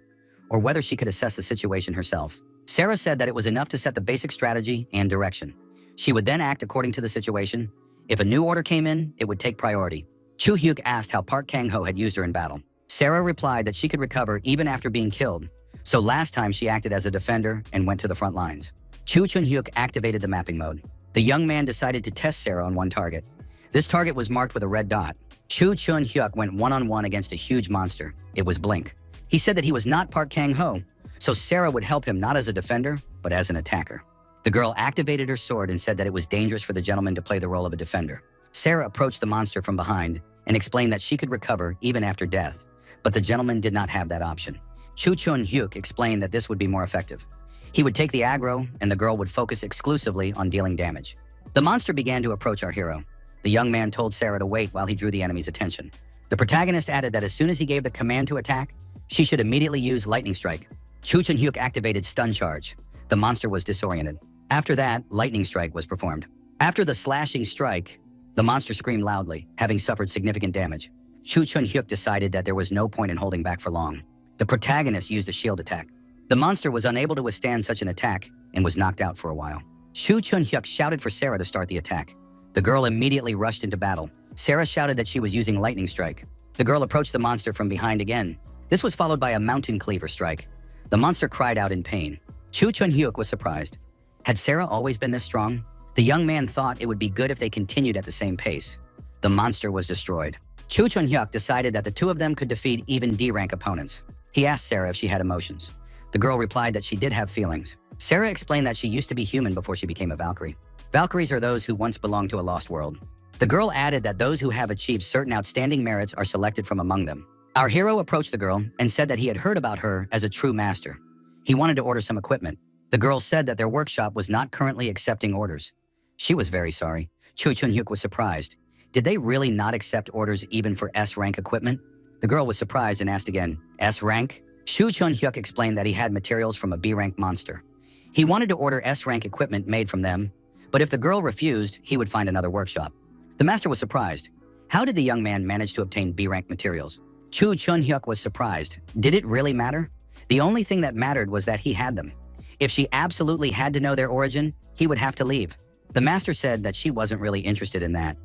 or whether she could assess the situation herself. Sarah said that it was enough to set the basic strategy and direction. She would then act according to the situation. If a new order came in, it would take priority. Chu-hyuk asked how Park Kang-ho had used her in battle. Sarah replied that she could recover even after being killed, so last time she acted as a defender and went to the front lines. Chu Chun-hyuk activated the mapping mode. The young man decided to test Sarah on one target. This target was marked with a red dot. Chu Chun-hyuk went one-on-one against a huge monster. It was Blink. He said that he was not Park Kang-ho, so Sarah would help him not as a defender, but as an attacker. The girl activated her sword and said that it was dangerous for the gentleman to play the role of a defender. Sarah approached the monster from behind and explained that she could recover even after death, but the gentleman did not have that option. Chu Chun-hyuk explained that this would be more effective. He would take the aggro, and the girl would focus exclusively on dealing damage. The monster began to approach our hero. The young man told Sarah to wait while he drew the enemy's attention. The protagonist added that as soon as he gave the command to attack, she should immediately use Lightning Strike. Chu Chun-hyuk activated Stun Charge. The monster was disoriented. After that, Lightning Strike was performed. After the slashing strike, the monster screamed loudly, having suffered significant damage. Chu Chun-hyuk decided that there was no point in holding back for long. The protagonist used a shield attack. The monster was unable to withstand such an attack and was knocked out for a while. Chu Chun-hyuk shouted for Sarah to start the attack. The girl immediately rushed into battle. Sarah shouted that she was using Lightning Strike. The girl approached the monster from behind again. This was followed by a Mountain Cleaver strike. The monster cried out in pain. Chu Chun-hyuk was surprised. Had Sarah always been this strong? The young man thought it would be good if they continued at the same pace. The monster was destroyed. Chu Chun-hyuk decided that the two of them could defeat even D-rank opponents. He asked Sarah if she had emotions. The girl replied that she did have feelings. Sarah explained that she used to be human before she became a Valkyrie. Valkyries are those who once belonged to a lost world. The girl added that those who have achieved certain outstanding merits are selected from among them. Our hero approached the girl and said that he had heard about her as a true master. He wanted to order some equipment. The girl said that their workshop was not currently accepting orders. She was very sorry. Chu Chun-hyuk was surprised. Did they really not accept orders even for S-rank equipment? The girl was surprised and asked again, S-rank? Chu Chun-hyuk explained that he had materials from a B-rank monster. He wanted to order S-rank equipment made from them, but if the girl refused, he would find another workshop. The master was surprised. How did the young man manage to obtain B-rank materials? Chu Chun-hyuk was surprised. Did it really matter? The only thing that mattered was that he had them. If she absolutely had to know their origin, he would have to leave. The master said that she wasn't really interested in that.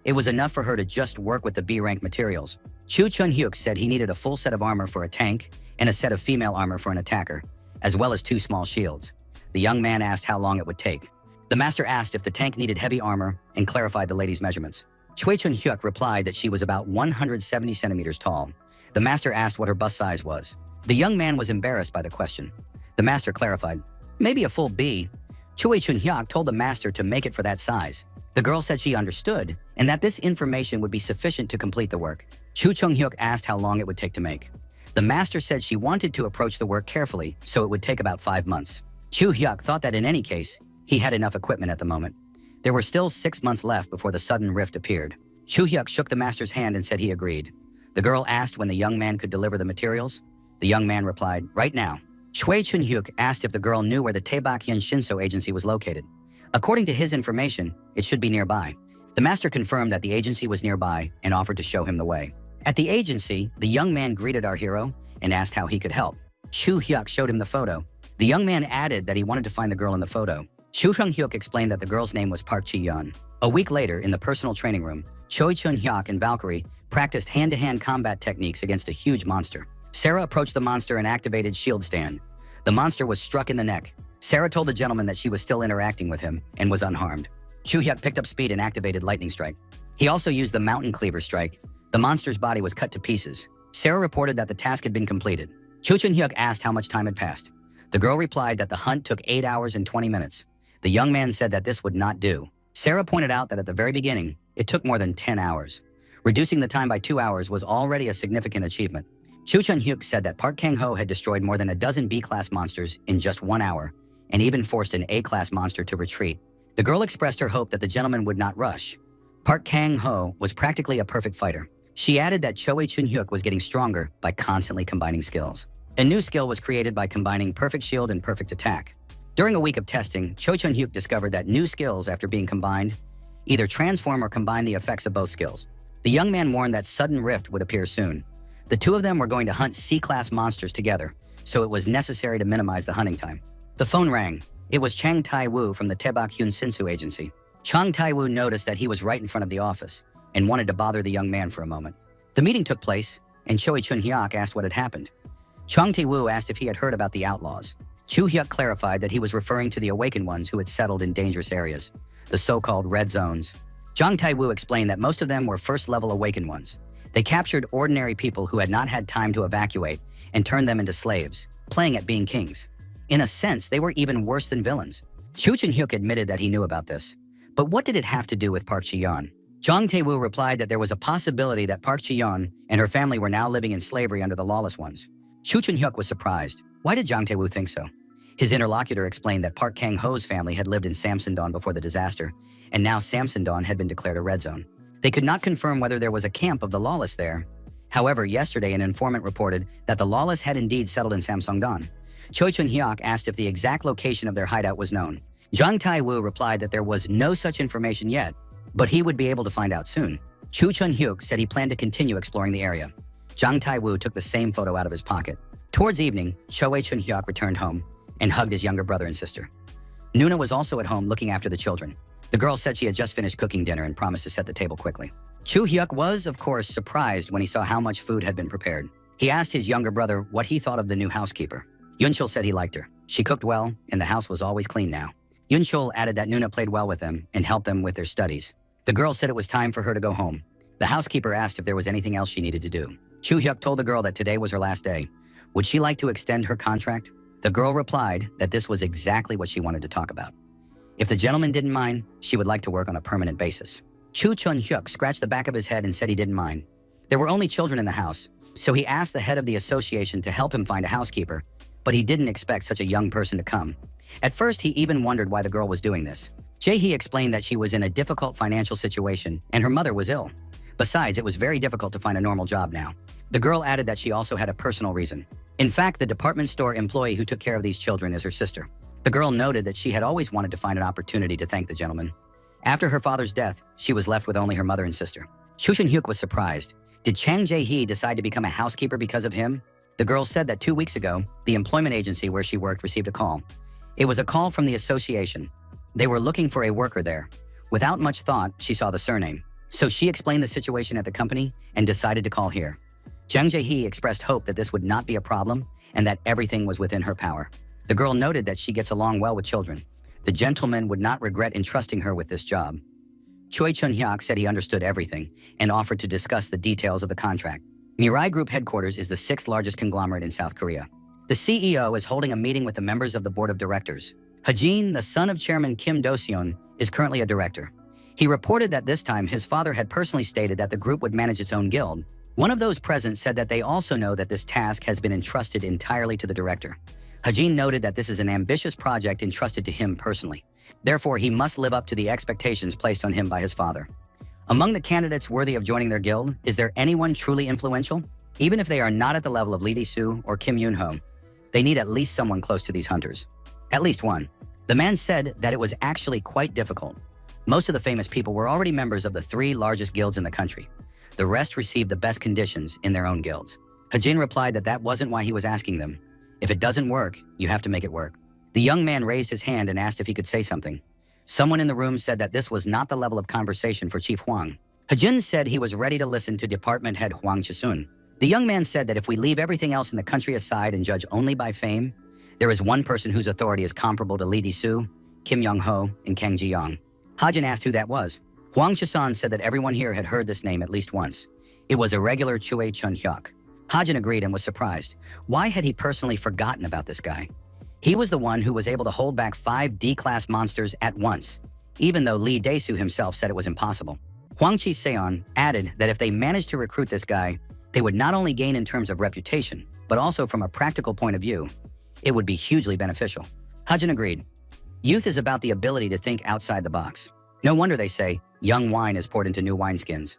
It was enough for her to just work with the B-rank materials. Chu Chun-hyuk said he needed a full set of armor for a tank and a set of female armor for an attacker, as well as 2 small shields. The young man asked how long it would take. The master asked if the tank needed heavy armor and clarified the lady's measurements. Choi Chun-hyuk replied that she was about 170 centimeters tall. The master asked what her bust size was. The young man was embarrassed by the question. The master clarified, maybe a full B. Choi Chun-hyuk told the master to make it for that size. The girl said she understood and that this information would be sufficient to complete the work. Chu Chung-hyuk asked how long it would take to make. The master said she wanted to approach the work carefully, so it would take about 5 months. Chu Hyuk thought that in any case, he had enough equipment at the moment. There were still 6 months left before the sudden rift appeared. Chu Hyuk shook the master's hand and said he agreed. The girl asked when the young man could deliver the materials. The young man replied, right now. Choi Chun-hyuk asked if the girl knew where the Taebak-hyun Shinso agency was located. According to his information, it should be nearby. The master confirmed that the agency was nearby and offered to show him the way. At the agency, the young man greeted our hero and asked how he could help. Chu Hyuk showed him the photo. The young man added that he wanted to find the girl in the photo. Chu Chung-hyuk explained that the girl's name was Park Chi-yeon. A week later, in the personal training room, Choi Chun-hyuk and Valkyrie practiced hand-to-hand combat techniques against a huge monster. Sarah approached the monster and activated Shield Stand. The monster was struck in the neck. Sarah told the gentleman that she was still interacting with him and was unharmed. Chu Hyuk picked up speed and activated Lightning Strike. He also used the Mountain Cleaver Strike. The monster's body was cut to pieces. Sarah reported that the task had been completed. Chu Chun-hyuk asked how much time had passed. The girl replied that the hunt took 8 hours and 20 minutes. The young man said that this would not do. Sarah pointed out that at the very beginning, it took more than 10 hours. Reducing the time by 2 hours was already a significant achievement. Chu Chun-hyuk said that Park Kang-ho had destroyed more than a dozen B-class monsters in just 1 hour, and even forced an A-class monster to retreat. The girl expressed her hope that the gentleman would not rush. Park Kang-ho was practically a perfect fighter. She added that Choi Chun-hyuk was getting stronger by constantly combining skills. A new skill was created by combining Perfect Shield and Perfect Attack. During a week of testing, Choi Chun-hyuk discovered that new skills, after being combined, either transform or combine the effects of both skills. The young man warned that sudden rift would appear soon. The two of them were going to hunt C-class monsters together, so it was necessary to minimize the hunting time. The phone rang. It was Chang Tai-woo from the Taebak-hyun Shinso agency. Chang Tai-woo noticed that he was right in front of the office and wanted to bother the young man for a moment. The meeting took place, and Choi Chun-hyuk asked what had happened. Chang Tai-woo asked if he had heard about the outlaws. Chu Hyuk clarified that he was referring to the awakened ones who had settled in dangerous areas, the so-called red zones. Chang Tai-woo explained that most of them were first-level awakened ones. They captured ordinary people who had not had time to evacuate and turned them into slaves, playing at being kings. In a sense, they were even worse than villains. Chu Chun-hyuk admitted that he knew about this. But what did it have to do with Park Chi-yeon? Chang Tai-woo replied that there was a possibility that Park Chi-yeon and her family were now living in slavery under the lawless ones. Chu Chun-hyuk was surprised. Why did Chang Tai-woo think so? His interlocutor explained that Park Kang-ho's family had lived in Samsung-don before the disaster, and now Samsung-don had been declared a red zone. They could not confirm whether there was a camp of the lawless there. However, yesterday an informant reported that the lawless had indeed settled in Samsung-don. Choi Chun-hyuk asked if the exact location of their hideout was known. Chang Tai-woo replied that there was no such information yet, but he would be able to find out soon. Chu Chun-hyuk said he planned to continue exploring the area. Chang Tai-woo took the same photo out of his pocket. Towards evening, Choi Chun-hyuk returned home and hugged his younger brother and sister. Nuna was also at home looking after the children. The girl said she had just finished cooking dinner and promised to set the table quickly. Chu Hyuk was, of course, surprised when he saw how much food had been prepared. He asked his younger brother what he thought of the new housekeeper. Yunchul said he liked her. She cooked well, and the house was always clean now. Yunchul added that Nuna played well with them and helped them with their studies. The girl said it was time for her to go home. The housekeeper asked if there was anything else she needed to do. Chu Hyuk told the girl that today was her last day. Would she like to extend her contract? The girl replied that this was exactly what she wanted to talk about. If the gentleman didn't mind, she would like to work on a permanent basis. Chu Chun-hyuk scratched the back of his head and said he didn't mind. There were only children in the house, so he asked the head of the association to help him find a housekeeper, but he didn't expect such a young person to come. At first, he even wondered why the girl was doing this. Jae-hee explained that she was in a difficult financial situation and her mother was ill. Besides, it was very difficult to find a normal job now. The girl added that she also had a personal reason. In fact, the department store employee who took care of these children is her sister. The girl noted that she had always wanted to find an opportunity to thank the gentleman. After her father's death, she was left with only her mother and sister. Chu Chun-hyuk was surprised. Did Chang Jae-hee decide to become a housekeeper because of him? The girl said that 2 weeks ago, the employment agency where she worked received a call. It was a call from the association. They were looking for a worker there. Without much thought, she saw the surname. So she explained the situation at the company and decided to call here. Chang Jae-hee expressed hope that this would not be a problem and that everything was within her power. The girl noted that she gets along well with children. The gentleman would not regret entrusting her with this job. Choi Chun-hyuk said he understood everything and offered to discuss the details of the contract. Mirai Group headquarters is the 6th largest conglomerate in South Korea. The CEO is holding a meeting with the members of the board of directors. Hajin, the son of Chairman Kim Do-seon, is currently a director. He reported that this time his father had personally stated that the group would manage its own guild. One of those present said that they also know that this task has been entrusted entirely to the director. Hajin noted that this is an ambitious project entrusted to him personally. Therefore, he must live up to the expectations placed on him by his father. Among the candidates worthy of joining their guild, is there anyone truly influential? Even if they are not at the level of Lee Dae-soo or Kim Yoon-ho, they need at least someone close to these hunters. At least one. The man said that it was actually quite difficult. Most of the famous people were already members of the 3 largest guilds in the country. The rest received the best conditions in their own guilds. Hajin replied that that wasn't why he was asking them. If it doesn't work, you have to make it work. The young man raised his hand and asked if he could say something. Someone in the room said that this was not the level of conversation for Chief Hwang. Hajin said he was ready to listen to department head Hwang Chasun. The young man said that if we leave everything else in the country aside and judge only by fame, there is one person whose authority is comparable to Lee Dae-soo, Kim Young-ho, and Kang Ji-young. Hajin asked who that was. Hwang Chasun said that everyone here had heard this name at least once. It was irregular Choi Chun-hyuk. Hajin agreed and was surprised. Why had he personally forgotten about this guy? He was the one who was able to hold back 5 D-class monsters at once, even though Lee Dae-soo himself said it was impossible. Hwang Chi-seon added that if they managed to recruit this guy, they would not only gain in terms of reputation, but also from a practical point of view, it would be hugely beneficial. Hajin agreed. Youth is about the ability to think outside the box. No wonder they say, young wine is poured into new wineskins.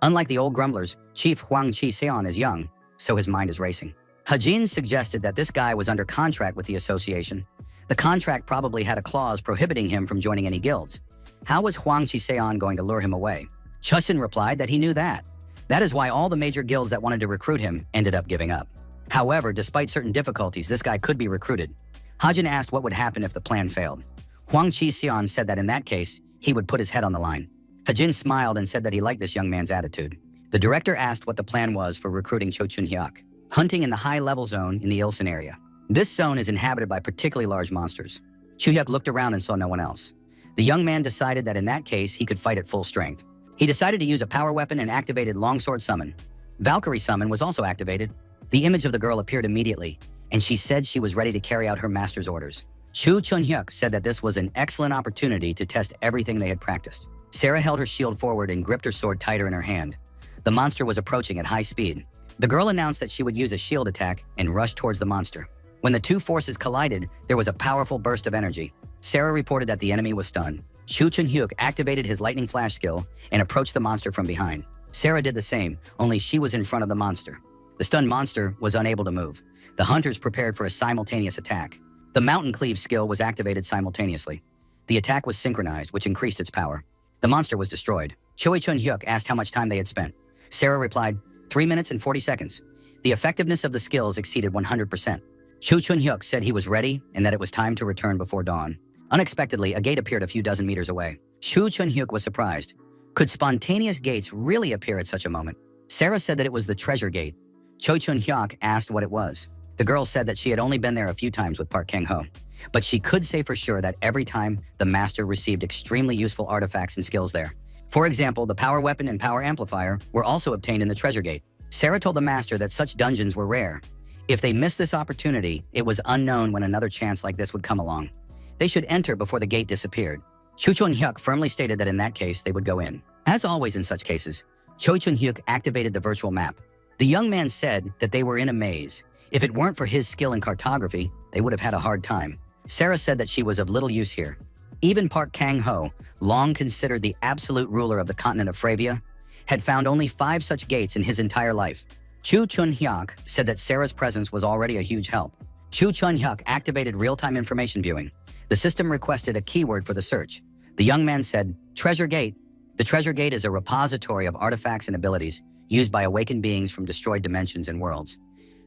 Unlike the old grumblers, Chief Hwang Chi-seon is young, so his mind is racing. Hajin suggested that this guy was under contract with the association. The contract probably had a clause prohibiting him from joining any guilds. How was Hwang Chi-seon going to lure him away? Chasun replied that he knew that. That is why all the major guilds that wanted to recruit him ended up giving up. However, despite certain difficulties, this guy could be recruited. Hajin asked what would happen if the plan failed. Hwang Chi-seon said that in that case, he would put his head on the line. Hajin smiled and said that he liked this young man's attitude. The director asked what the plan was for recruiting Cho Chun-hyuk. Hunting in the high-level zone in the Ilsan area. This zone is inhabited by particularly large monsters. Choo-hyuk looked around and saw no one else. The young man decided that in that case, he could fight at full strength. He decided to use a power weapon and activated Longsword Summon. Valkyrie Summon was also activated. The image of the girl appeared immediately, and she said she was ready to carry out her master's orders. Cho Chun-hyuk said that this was an excellent opportunity to test everything they had practiced. Sarah held her shield forward and gripped her sword tighter in her hand. The monster was approaching at high speed. The girl announced that she would use a shield attack and rush towards the monster. When the 2 forces collided, there was a powerful burst of energy. Sarah reported that the enemy was stunned. Cho Chun-hyuk activated his lightning flash skill and approached the monster from behind. Sarah did the same, only she was in front of the monster. The stunned monster was unable to move. The hunters prepared for a simultaneous attack. The mountain cleave skill was activated simultaneously. The attack was synchronized, which increased its power. The monster was destroyed. Choi Chun-hyuk asked how much time they had spent. Sarah replied, 3 minutes and 40 seconds. The effectiveness of the skills exceeded 100%. Cho Chun-hyuk said he was ready and that it was time to return before dawn. Unexpectedly, a gate appeared a few dozen meters away. Cho Chun-hyuk was surprised. Could spontaneous gates really appear at such a moment? Sarah said that it was the treasure gate. Cho Chun-hyuk asked what it was. The girl said that she had only been there a few times with Park Kang-ho, but she could say for sure that every time the master received extremely useful artifacts and skills there. For example, the power weapon and power amplifier were also obtained in the treasure gate. Sarah told the master that such dungeons were rare. If they missed this opportunity, it was unknown when another chance like this would come along. They should enter before the gate disappeared. Cho Chun-hyuk firmly stated that in that case, they would go in. As always in such cases, Cho Chun-hyuk activated the virtual map. The young man said that they were in a maze. If it weren't for his skill in cartography, they would have had a hard time. Sarah said that she was of little use here. Even Park Kang-ho, long considered the absolute ruler of the continent of Fravia, had found only 5 such gates in his entire life. Cho Chun-hyuk said that Sarah's presence was already a huge help. Cho Chun-hyuk activated real-time information viewing. The system requested a keyword for the search. The young man said, Treasure Gate. The Treasure Gate is a repository of artifacts and abilities used by awakened beings from destroyed dimensions and worlds.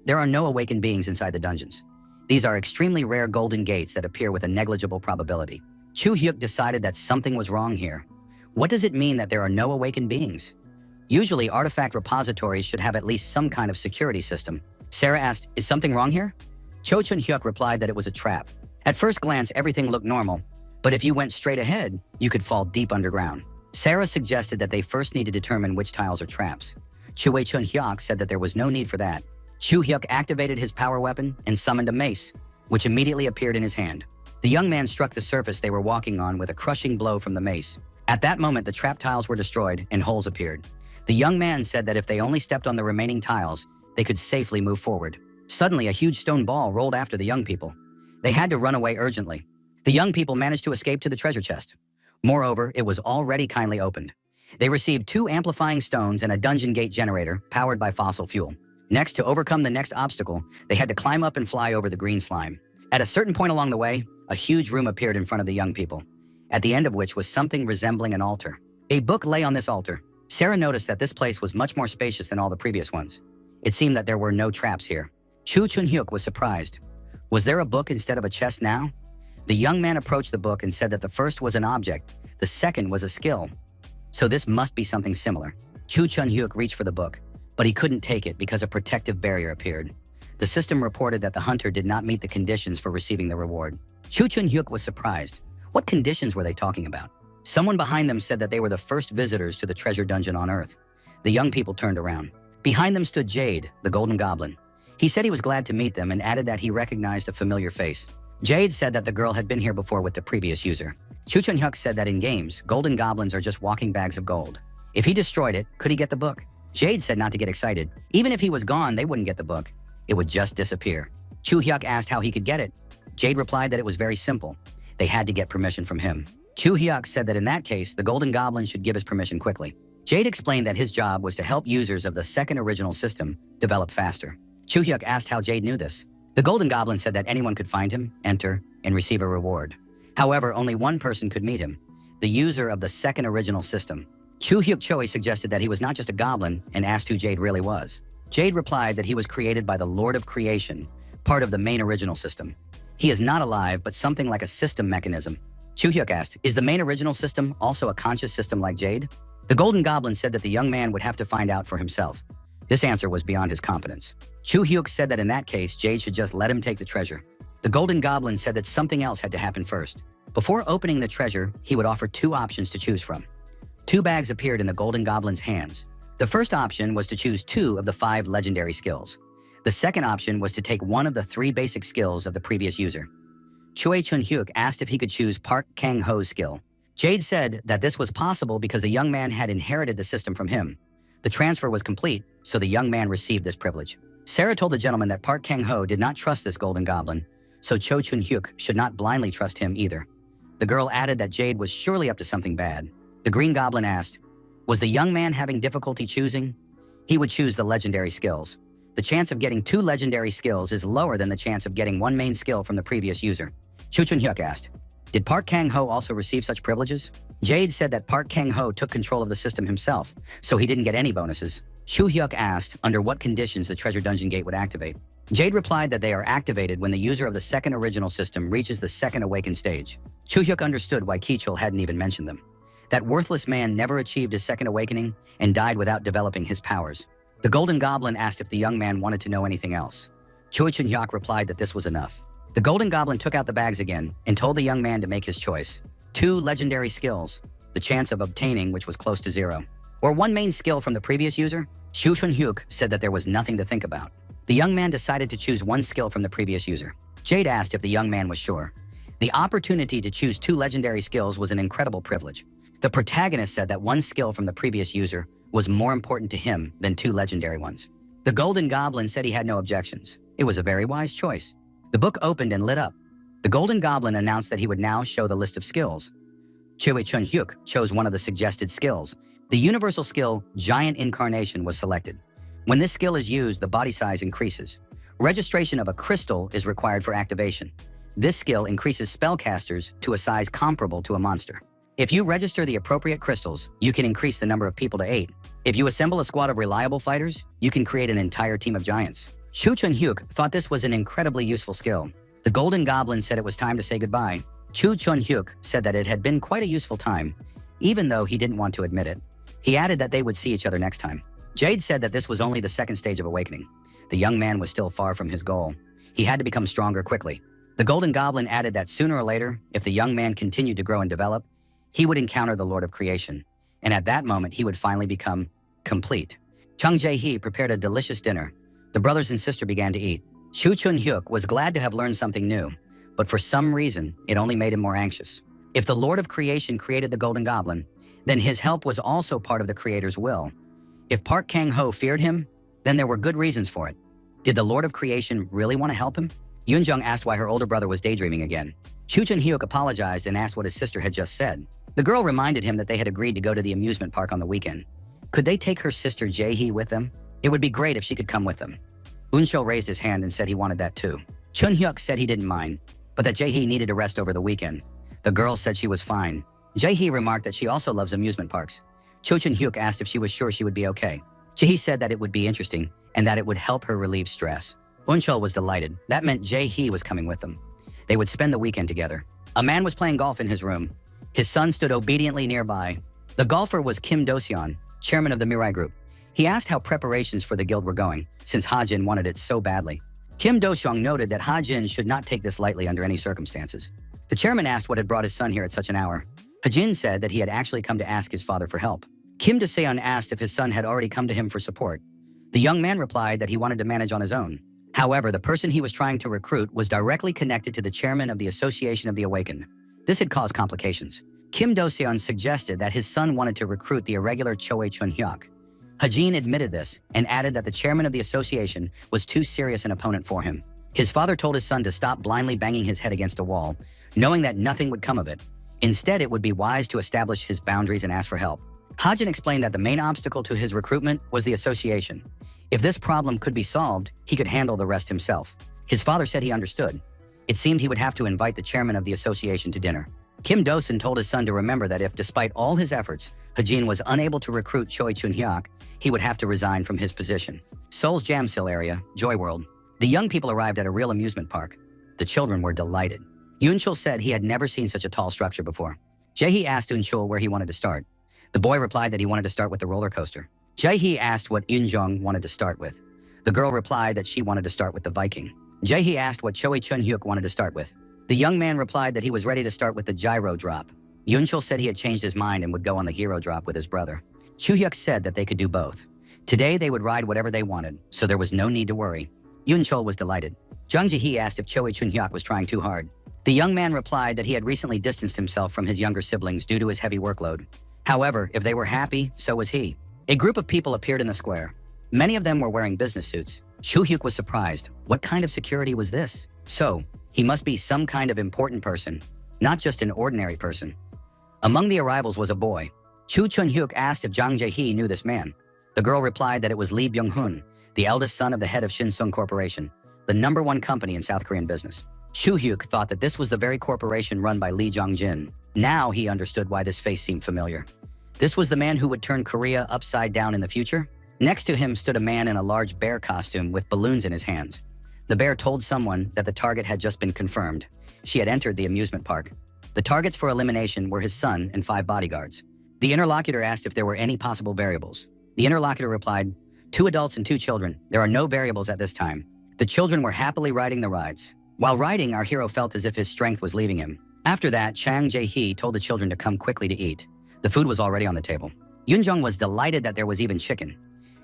There are no awakened beings inside the dungeons. These are extremely rare golden gates that appear with a negligible probability. Choo-hyuk decided that something was wrong here. What does it mean that there are no awakened beings? Usually, artifact repositories should have at least some kind of security system. Sarah asked, is something wrong here? Cho Chun-hyuk replied that it was a trap. At first glance, everything looked normal, but if you went straight ahead, you could fall deep underground. Sarah suggested that they first need to determine which tiles are traps. Choi Chun-hyuk said that there was no need for that. Choo-hyuk activated his power weapon and summoned a mace, which immediately appeared in his hand. The young man struck the surface they were walking on with a crushing blow from the mace. At that moment, the trap tiles were destroyed and holes appeared. The young man said that if they only stepped on the remaining tiles, they could safely move forward. Suddenly, a huge stone ball rolled after the young people. They had to run away urgently. The young people managed to escape to the treasure chest. Moreover, it was already kindly opened. They received 2 amplifying stones and a dungeon gate generator powered by fossil fuel. Next, to overcome the next obstacle, they had to climb up and fly over the green slime. At a certain point along the way, a huge room appeared in front of the young people, at the end of which was something resembling an altar. A book lay on this altar. Sarah noticed that this place was much more spacious than all the previous ones. It seemed that there were no traps here. Cho Chun-hyuk was surprised. Was there a book instead of a chest now? The young man approached the book and said that the first was an object, the second was a skill. So this must be something similar. Cho Chun-hyuk reached for the book, but he couldn't take it because a protective barrier appeared. The system reported that the hunter did not meet the conditions for receiving the reward. Cho Chun-hyuk was surprised. What conditions were they talking about? Someone behind them said that they were the first visitors to the treasure dungeon on Earth. The young people turned around. Behind them stood Jade, the golden goblin. He said he was glad to meet them and added that he recognized a familiar face. Jade said that the girl had been here before with the previous user. Cho Chun-hyuk said that in games, golden goblins are just walking bags of gold. If he destroyed it, could he get the book? Jade said not to get excited. Even if he was gone, they wouldn't get the book. It would just disappear. Choo-hyuk asked how he could get it. Jade replied that it was very simple. They had to get permission from him. Choo-hyuk said that in that case, the golden goblin should give his permission quickly. Jade explained that his job was to help users of the second original system develop faster. Choo-hyuk asked how Jade knew this. The golden goblin said that anyone could find him, enter, and receive a reward. However, only one person could meet him, the user of the second original system. Choo-hyuk Choi suggested that he was not just a goblin and asked who Jade really was. Jade replied that he was created by the Lord of Creation, part of the main original system. He is not alive, but something like a system mechanism. Choo-hyuk asked, is the main original system also a conscious system like Jade? The golden goblin said that the young man would have to find out for himself. This answer was beyond his competence. Choo-hyuk said that in that case, Jade should just let him take the treasure. The golden goblin said that something else had to happen first. Before opening the treasure, he would offer 2 options to choose from. 2 bags appeared in the golden goblin's hands. The first option was to choose 2 of the 5 legendary skills. The second option was to take 1 of the 3 basic skills of the previous user. Choi Chun-hyuk asked if he could choose Park Kang-ho's skill. Jade said that this was possible because the young man had inherited the system from him. The transfer was complete, so the young man received this privilege. Sarah told the gentleman that Park Kang-ho did not trust this golden goblin, so Cho Chun-hyuk should not blindly trust him either. The girl added that Jade was surely up to something bad. The green goblin asked, was the young man having difficulty choosing? He would choose the legendary skills. The chance of getting 2 legendary skills is lower than the chance of getting 1 main skill from the previous user. Cho Chun-hyuk asked, did Park Kang-ho also receive such privileges? Jade said that Park Kang-ho took control of the system himself, so he didn't get any bonuses. Choo-hyuk asked under what conditions the treasure dungeon gate would activate. Jade replied that they are activated when the user of the second original system reaches the second awakened stage. Choo-hyuk understood why Kichul hadn't even mentioned them. That worthless man never achieved his second awakening and died without developing his powers. The golden goblin asked if the young man wanted to know anything else. Choi Chun-hyuk replied that this was enough. The golden goblin took out the bags again and told the young man to make his choice. 2 legendary skills, the chance of obtaining which was close to 0. Or 1 main skill from the previous user? Cho Chun-hyuk said that there was nothing to think about. The young man decided to choose 1 skill from the previous user. Jade asked if the young man was sure. The opportunity to choose 2 legendary skills was an incredible privilege. The protagonist said that 1 skill from the previous user was more important to him than 2 legendary ones. The golden goblin said he had no objections. It was a very wise choice. The book opened and lit up. The golden goblin announced that he would now show the list of skills. Choi Chun-hyuk chose one of the suggested skills. The universal skill, Giant Incarnation, was selected. When this skill is used, the body size increases. Registration of a crystal is required for activation. This skill increases spellcasters to a size comparable to a monster. If you register the appropriate crystals, you can increase the number of people to 8. If you assemble a squad of reliable fighters, you can create an entire team of giants. Cho Chun-hyuk thought this was an incredibly useful skill. The golden goblin said it was time to say goodbye. Cho Chun-hyuk said that it had been quite a useful time, even though he didn't want to admit it. He added that they would see each other next time. Jade said that this was only the second stage of awakening. The young man was still far from his goal. He had to become stronger quickly. The Golden Goblin added that sooner or later, if the young man continued to grow and develop, he would encounter the Lord of Creation, and at that moment he would finally become complete. Chung Jae-hee prepared a delicious dinner. The brothers and sister began to eat. Chu Chun-hyuk was glad to have learned something new, but for some reason, it only made him more anxious. If the Lord of Creation created the Golden Goblin, then his help was also part of the Creator's will. If Park Kang-ho feared him, then there were good reasons for it. Did the Lord of Creation really want to help him? Yoon-jung asked why her older brother was daydreaming again. Chu Chun-hyuk apologized and asked what his sister had just said. The girl reminded him that they had agreed to go to the amusement park on the weekend. Could they take her sister Jae-hee with them? It would be great if she could come with them. Eun-chul raised his hand and said he wanted that too. Chun-hyuk said he didn't mind, but that Jae-hee needed to rest over the weekend. The girl said she was fine. Jae-hee remarked that she also loves amusement parks. Cho Chun-hyuk asked if she was sure she would be okay. Jae-hee said that it would be interesting and that it would help her relieve stress. Eun-chul was delighted. That meant Jae-hee was coming with them. They would spend the weekend together. A man was playing golf in his room. His son stood obediently nearby. The golfer was Kim Do-seon, chairman of the Mirai Group. He asked how preparations for the guild were going, since Ha-jin wanted it so badly. Kim Do-seon noted that Ha-jin should not take this lightly under any circumstances. The chairman asked what had brought his son here at such an hour. Ha-jin said that he had actually come to ask his father for help. Kim Do-seon asked if his son had already come to him for support. The young man replied that he wanted to manage on his own. However, the person he was trying to recruit was directly connected to the chairman of the Association of the Awakened. This had caused complications. Kim Do-seon suggested that his son wanted to recruit the irregular Choe Chun-hyuk. Ha-jin admitted this and added that the chairman of the association was too serious an opponent for him. His father told his son to stop blindly banging his head against a wall, knowing that nothing would come of it. Instead, it would be wise to establish his boundaries and ask for help. Ha-jin explained that the main obstacle to his recruitment was the association. If this problem could be solved, he could handle the rest himself. His father said he understood. It seemed he would have to invite the chairman of the association to dinner. Kim Do-seon told his son to remember that if, despite all his efforts, Ha-jin was unable to recruit Choi Chun-hyuk, he would have to resign from his position. Seoul's Jamsil area, Joy World. The young people arrived at a real amusement park. The children were delighted. Eun-chul said he had never seen such a tall structure before. Jae-hee asked Eun-chul where he wanted to start. The boy replied that he wanted to start with the roller coaster. Jae-hee asked what Eun-jung wanted to start with. The girl replied that she wanted to start with the Viking. Jae-hee asked what Choi Chun-hyuk wanted to start with. The young man replied that he was ready to start with the gyro drop. Eun-chul said he had changed his mind and would go on the hero drop with his brother. Chu-hyuk said that they could do both. Today they would ride whatever they wanted, so there was no need to worry. Eun-chul was delighted. Jung Ji-hee asked if Choi Chun-hyuk was trying too hard. The young man replied that he had recently distanced himself from his younger siblings due to his heavy workload. However, if they were happy, so was he. A group of people appeared in the square. Many of them were wearing business suits. Chu-hyuk was surprised. What kind of security was this? So, he must be some kind of important person, not just an ordinary person. Among the arrivals was a boy. Chu Chun-hyuk asked if Jang Jae-hee knew this man. The girl replied that it was Lee Byung-hun, the eldest son of the head of Shin-sung Corporation, the #1 company in South Korean business. Chu-hyuk thought that this was the very corporation run by Lee Jong-jin. Now he understood why this face seemed familiar. This was the man who would turn Korea upside down in the future? Next to him stood a man in a large bear costume with balloons in his hands. The bear told someone that the target had just been confirmed. She had entered the amusement park. The targets for elimination were his son and 5 bodyguards. The interlocutor asked if there were any possible variables. The interlocutor replied, 2 adults and 2 children. There are no variables at this time. The children were happily riding the rides. While riding, our hero felt as if his strength was leaving him. After that, Chang Jae-hee told the children to come quickly to eat. The food was already on the table. Yoon-jung was delighted that there was even chicken.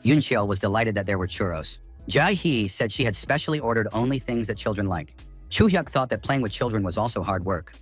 Yoon-cheol was delighted that there were churros. Jae-hee said she had specially ordered only things that children like. Chu-hyuk thought that playing with children was also hard work.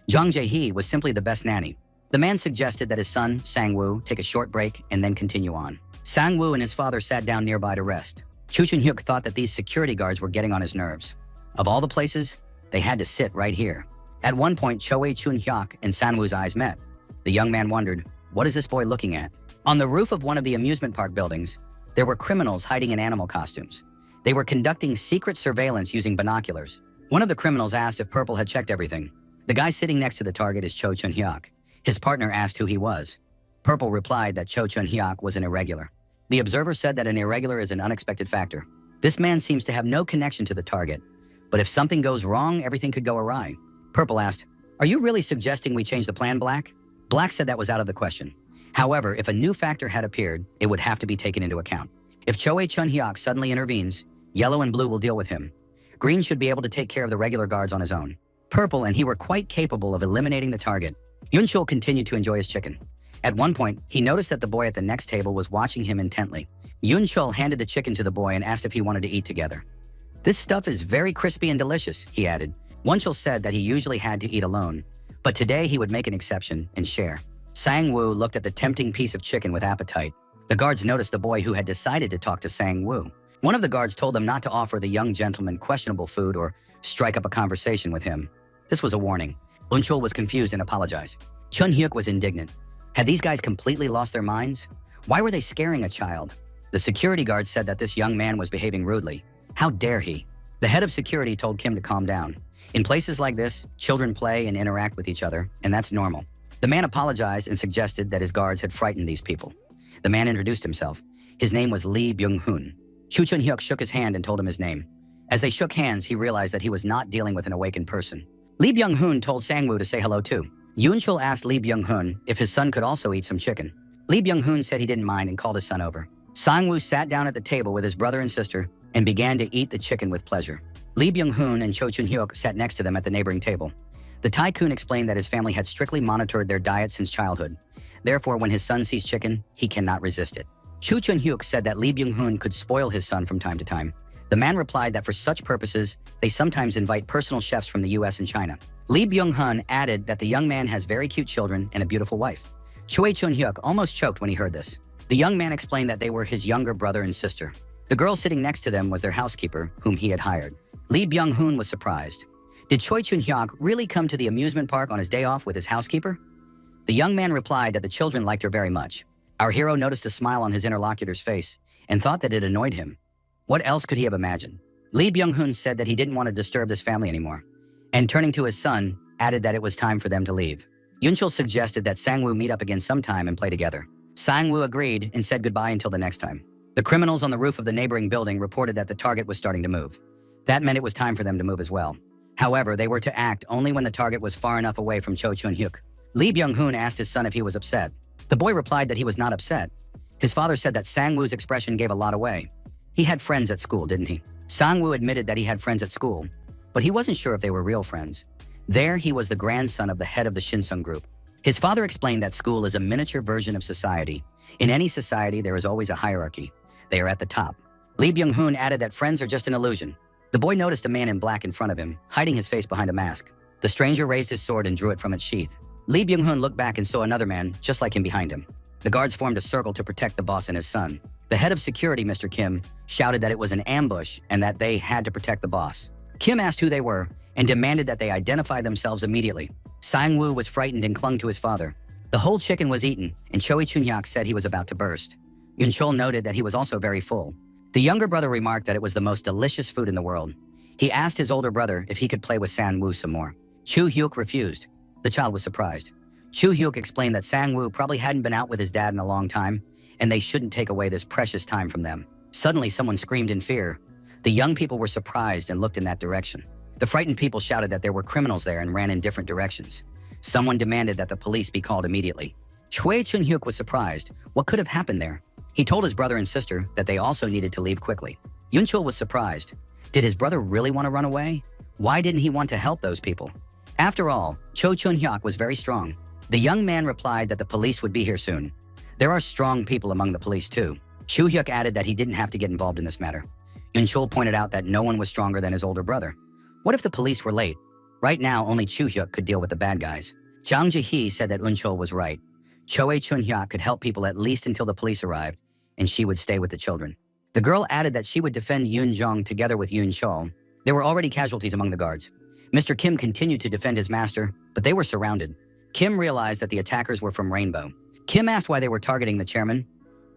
Jang Jae-hee was simply the best nanny. The man suggested that his son, Sang-woo, take a short break and then continue on. Sang-woo and his father sat down nearby to rest. Chu Chun-hyuk thought that these security guards were getting on his nerves. Of all the places, they had to sit right here. At one point, Choe Chun-hyuk and Sang-woo's eyes met. The young man wondered, what is this boy looking at? On the roof of one of the amusement park buildings, there were criminals hiding in animal costumes. They were conducting secret surveillance using binoculars. One of the criminals asked if Purple had checked everything. The guy sitting next to the target is Cho Chun-hyuk. His partner asked who he was. Purple replied that Cho Chun-hyuk was an irregular. The observer said that an irregular is an unexpected factor. This man seems to have no connection to the target. But if something goes wrong, everything could go awry. Purple asked, are you really suggesting we change the plan, Black? Black said that was out of the question. However, if a new factor had appeared, it would have to be taken into account. If Choe Chun-hyuk suddenly intervenes, Yellow and Blue will deal with him. Green should be able to take care of the regular guards on his own. Purple and he were quite capable of eliminating the target. Yunchul continued to enjoy his chicken. At one point, he noticed that the boy at the next table was watching him intently. Yunchul handed the chicken to the boy and asked if he wanted to eat together. "This stuff is very crispy and delicious," he added. Yunchul said that he usually had to eat alone, but today he would make an exception and share. Sang-woo looked at the tempting piece of chicken with appetite. The guards noticed the boy who had decided to talk to Sang-woo. One of the guards told them not to offer the young gentleman questionable food or strike up a conversation with him. This was a warning. Yunchul was confused and apologized. Chun-hyuk was indignant. Had these guys completely lost their minds? Why were they scaring a child? The security guard said that this young man was behaving rudely. How dare he? The head of security told Kim to calm down. In places like this, children play and interact with each other, and that's normal. The man apologized and suggested that his guards had frightened these people. The man introduced himself. His name was Lee Byung-hoon. Chu Chun-hyuk shook his hand and told him his name. As they shook hands, he realized that he was not dealing with an awakened person. Lee Byung-hoon told Sang-woo to say hello too. Yunchul asked Lee Byung-hoon if his son could also eat some chicken. Lee Byung-hoon said he didn't mind and called his son over. Sang-woo sat down at the table with his brother and sister and began to eat the chicken with pleasure. Lee Byung-hoon and Cho Chun-hyuk sat next to them at the neighboring table. The tycoon explained that his family had strictly monitored their diet since childhood. Therefore, when his son sees chicken, he cannot resist it. Chu Chun-hyuk said that Lee Byung-hoon could spoil his son from time to time. The man replied that for such purposes, they sometimes invite personal chefs from the US and China. Lee Byung-hoon added that the young man has very cute children and a beautiful wife. Choi Chun-hyuk almost choked when he heard this. The young man explained that they were his younger brother and sister. The girl sitting next to them was their housekeeper, whom he had hired. Lee Byung-hoon was surprised. Did Choi Chun-hyuk really come to the amusement park on his day off with his housekeeper? The young man replied that the children liked her very much. Our hero noticed a smile on his interlocutor's face and thought that it annoyed him. What else could he have imagined? Lee Byung-hoon said that he didn't want to disturb this family anymore, and turning to his son, added that it was time for them to leave. Yunchul suggested that Sang-woo meet up again sometime and play together. Sang-woo agreed and said goodbye until the next time. The criminals on the roof of the neighboring building reported that the target was starting to move. That meant it was time for them to move as well. However, they were to act only when the target was far enough away from Cho Chun-hyuk. Lee Byung-hoon asked his son if he was upset. The boy replied that he was not upset. His father said that Sang-woo's expression gave a lot away. He had friends at school, didn't he? Sang-woo admitted that he had friends at school, but he wasn't sure if they were real friends. There, he was the grandson of the head of the Shinsung group. His father explained that school is a miniature version of society. In any society, there is always a hierarchy. They are at the top. Lee Byung-hoon added that friends are just an illusion. The boy noticed a man in black in front of him, hiding his face behind a mask. The stranger raised his sword and drew it from its sheath. Lee Byung-hoon looked back and saw another man, just like him, behind him. The guards formed a circle to protect the boss and his son. The head of security, Mr. Kim, shouted that it was an ambush and that they had to protect the boss. Kim asked who they were and demanded that they identify themselves immediately. Sang-woo was frightened and clung to his father. The whole chicken was eaten, and Choi Chun-hyuk said he was about to burst. Yunchul noted that he was also very full. The younger brother remarked that it was the most delicious food in the world. He asked his older brother if he could play with Sang-woo some more. Chu-hyuk refused. The child was surprised. Chu-hyuk explained that Sang-woo probably hadn't been out with his dad in a long time, and they shouldn't take away this precious time from them. Suddenly, someone screamed in fear. The young people were surprised and looked in that direction. The frightened people shouted that there were criminals there and ran in different directions. Someone demanded that the police be called immediately. Choi Chun-hyuk was surprised. What could have happened there? He told his brother and sister that they also needed to leave quickly. Yunchul was surprised. Did his brother really want to run away? Why didn't he want to help those people? After all, Cho Chun-hyuk was very strong. The young man replied that the police would be here soon. There are strong people among the police too. Chu-hyuk added that he didn't have to get involved in this matter. Yunchul pointed out that no one was stronger than his older brother. What if the police were late? Right now, only Chu-hyuk could deal with the bad guys. Jang Ji-hee said that Yunchul was right. Choi Chun-hyuk could help people at least until the police arrived, and she would stay with the children. The girl added that she would defend Yoon-jong together with Yoon-chol. There were already casualties among the guards. Mr. Kim continued to defend his master, but they were surrounded. Kim realized that the attackers were from Rainbow. Kim asked why they were targeting the chairman.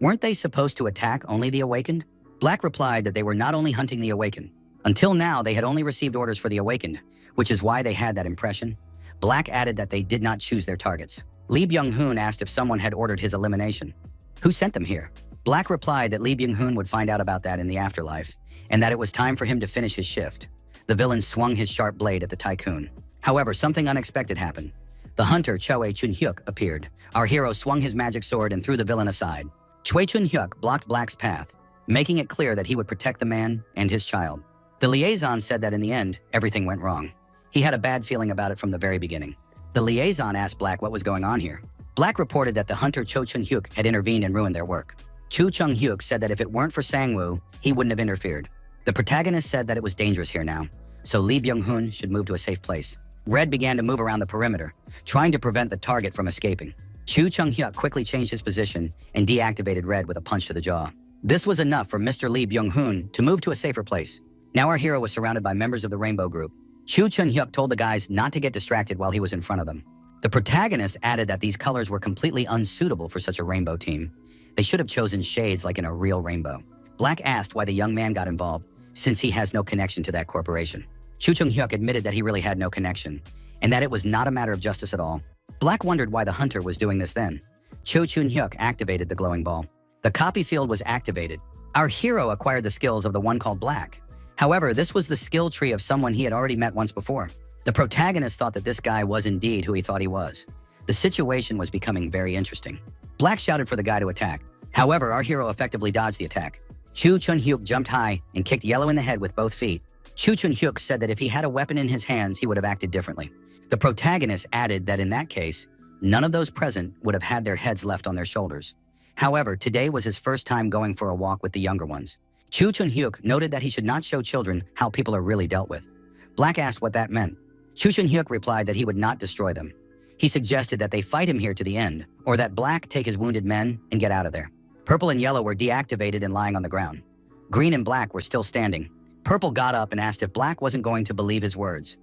Weren't they supposed to attack only the awakened? Black replied that they were not only hunting the awakened. Until now, they had only received orders for the awakened, which is why they had that impression. Black added that they did not choose their targets. Lee Byung-hoon asked if someone had ordered his elimination. Who sent them here? Black replied that Lee Byung-hoon would find out about that in the afterlife, and that it was time for him to finish his shift. The villain swung his sharp blade at the tycoon. However, something unexpected happened. The hunter, Choi Chun-hyuk, appeared. Our hero swung his magic sword and threw the villain aside. Choi Chun-hyuk blocked Black's path, making it clear that he would protect the man and his child. The liaison said that in the end, everything went wrong. He had a bad feeling about it from the very beginning. The liaison asked Black what was going on here. Black reported that the hunter Cho Chun-hyuk had intervened and ruined their work. Cho Chung-hyuk said that if it weren't for Sang-woo, he wouldn't have interfered. The protagonist said that it was dangerous here now, so Lee Byung-hun should move to a safe place. Red began to move around the perimeter, trying to prevent the target from escaping. Cho Chung-hyuk quickly changed his position and deactivated Red with a punch to the jaw. This was enough for Mr. Lee Byung-hun to move to a safer place. Now our hero was surrounded by members of the Rainbow Group. Cho Chun-hyuk told the guys not to get distracted while he was in front of them. The protagonist added that these colors were completely unsuitable for such a rainbow team. They should have chosen shades like in a real rainbow. Black asked why the young man got involved, since he has no connection to that corporation. Cho Chung-hyuk admitted that he really had no connection, and that it was not a matter of justice at all. Black wondered why the hunter was doing this then. Cho Chun-hyuk activated the glowing ball. The copy field was activated. Our hero acquired the skills of the one called Black. However, this was the skill tree of someone he had already met once before. The protagonist thought that this guy was indeed who he thought he was. The situation was becoming very interesting. Black shouted for the guy to attack. However, our hero effectively dodged the attack. Cho Chun-hyuk jumped high and kicked Yellow in the head with both feet. Cho Chun-hyuk said that if he had a weapon in his hands, he would have acted differently. The protagonist added that in that case, none of those present would have had their heads left on their shoulders. However, today was his first time going for a walk with the younger ones. Cho Chun-hyuk noted that he should not show children how people are really dealt with. Black asked what that meant. Cho Chun-hyuk replied that he would not destroy them. He suggested that they fight him here to the end, or that Black take his wounded men and get out of there. Purple and Yellow were deactivated and lying on the ground. Green and Black were still standing. Purple got up and asked if Black wasn't going to believe his words.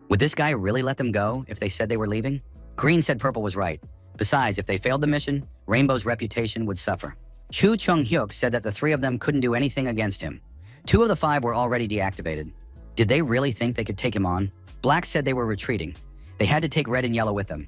Would this guy really let them go if they said they were leaving? Green said Purple was right. Besides, if they failed the mission, Rainbow's reputation would suffer. Cho Chung-hyuk said that the three of them couldn't do anything against him. 2 of the 5 were already deactivated. Did they really think they could take him on? Black said they were retreating. They had to take Red and Yellow with them.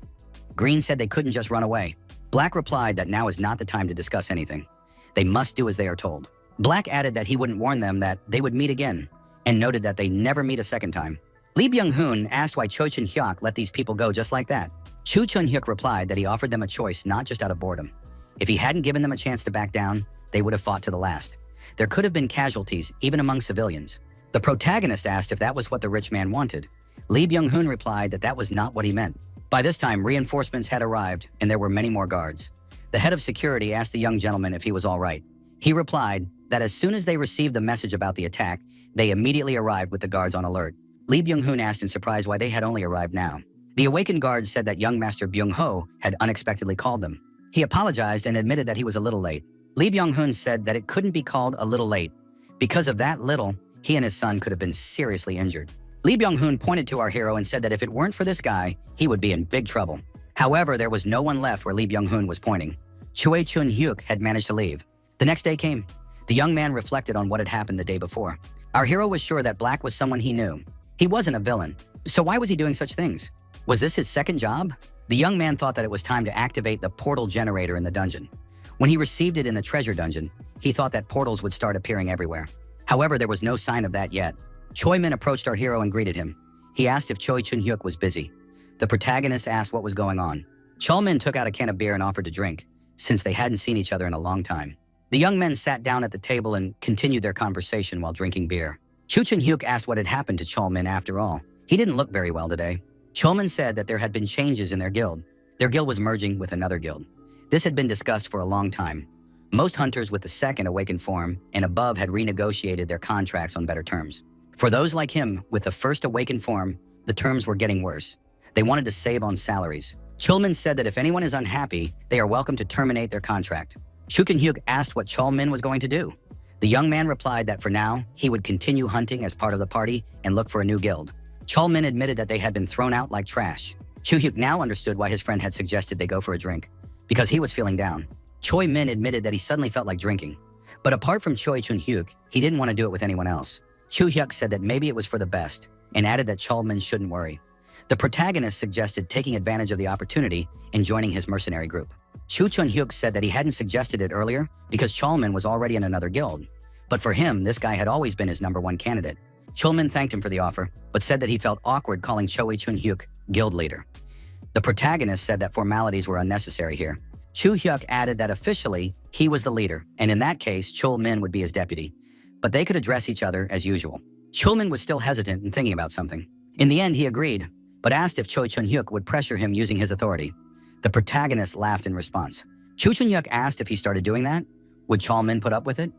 Green said they couldn't just run away. Black replied that now is not the time to discuss anything. They must do as they are told. Black added that he wouldn't warn them that they would meet again, and noted that they never meet a second time. Lee Byung-hun asked why Cho Chun-hyuk let these people go just like that. Cho Chun-hyuk replied that he offered them a choice not just out of boredom. If he hadn't given them a chance to back down, they would have fought to the last. There could have been casualties, even among civilians. The protagonist asked if that was what the rich man wanted. Lee Byung-hun replied that that was not what he meant. By this time, reinforcements had arrived, and there were many more guards. The head of security asked the young gentleman if he was all right. He replied that as soon as they received the message about the attack, they immediately arrived with the guards on alert. Lee Byung-hun asked in surprise why they had only arrived now. The awakened guards said that young Master Byung-ho had unexpectedly called them. He apologized and admitted that he was a little late. Lee Byung-hun said that it couldn't be called a little late. Because of that little, he and his son could have been seriously injured. Lee Byung-hun pointed to our hero and said that if it weren't for this guy, he would be in big trouble. However, there was no one left where Lee Byung-hun was pointing. Cho Chun-hyuk had managed to leave. The next day came. The young man reflected on what had happened the day before. Our hero was sure that Black was someone he knew. He wasn't a villain. So why was he doing such things? Was this his second job? The young man thought that it was time to activate the portal generator in the dungeon. When he received it in the treasure dungeon, he thought that portals would start appearing everywhere. However, there was no sign of that yet. Choi Min approached our hero and greeted him. He asked if Choi Chun-hyuk was busy. The protagonist asked what was going on. Choi Min took out a can of beer and offered to drink, since they hadn't seen each other in a long time. The young men sat down at the table and continued their conversation while drinking beer. Cho Chun-hyuk asked what had happened to Choi Min after all. He didn't look very well today. Choi Min said that there had been changes in their guild. Their guild was merging with another guild. This had been discussed for a long time. Most hunters with the second awakened form and above had renegotiated their contracts on better terms. For those like him with the first awakened form, the terms were getting worse. They wanted to save on salaries. Choi Min said that if anyone is unhappy, they are welcome to terminate their contract. Cho Chun-hyuk asked what Choi Min was going to do. The young man replied that for now, he would continue hunting as part of the party and look for a new guild. Choi Min admitted that they had been thrown out like trash. Choo-hyuk now understood why his friend had suggested they go for a drink, because he was feeling down. Choi Min admitted that he suddenly felt like drinking. But apart from Choi Chun-hyuk, he didn't want to do it with anyone else. Choo-hyuk said that maybe it was for the best, and added that Choi Min shouldn't worry. The protagonist suggested taking advantage of the opportunity and joining his mercenary group. Cho Chun-hyuk said that he hadn't suggested it earlier because Choi Min was already in another guild. But for him, this guy had always been his #1 candidate. Choi Min thanked him for the offer, but said that he felt awkward calling Choi Chun-hyuk guild leader. The protagonist said that formalities were unnecessary here. Choo-hyuk added that officially, he was the leader, and in that case, Choi Min would be his deputy. But they could address each other as usual. Chulmin was still hesitant and thinking about something. In the end, he agreed, but asked if Choi Chun-hyuk would pressure him using his authority. The protagonist laughed in response. Choi Chun-hyuk asked if he started doing that. Would Chulmin put up with it?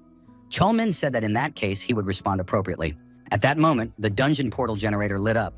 Chulmin said that in that case, he would respond appropriately. At that moment, the dungeon portal generator lit up,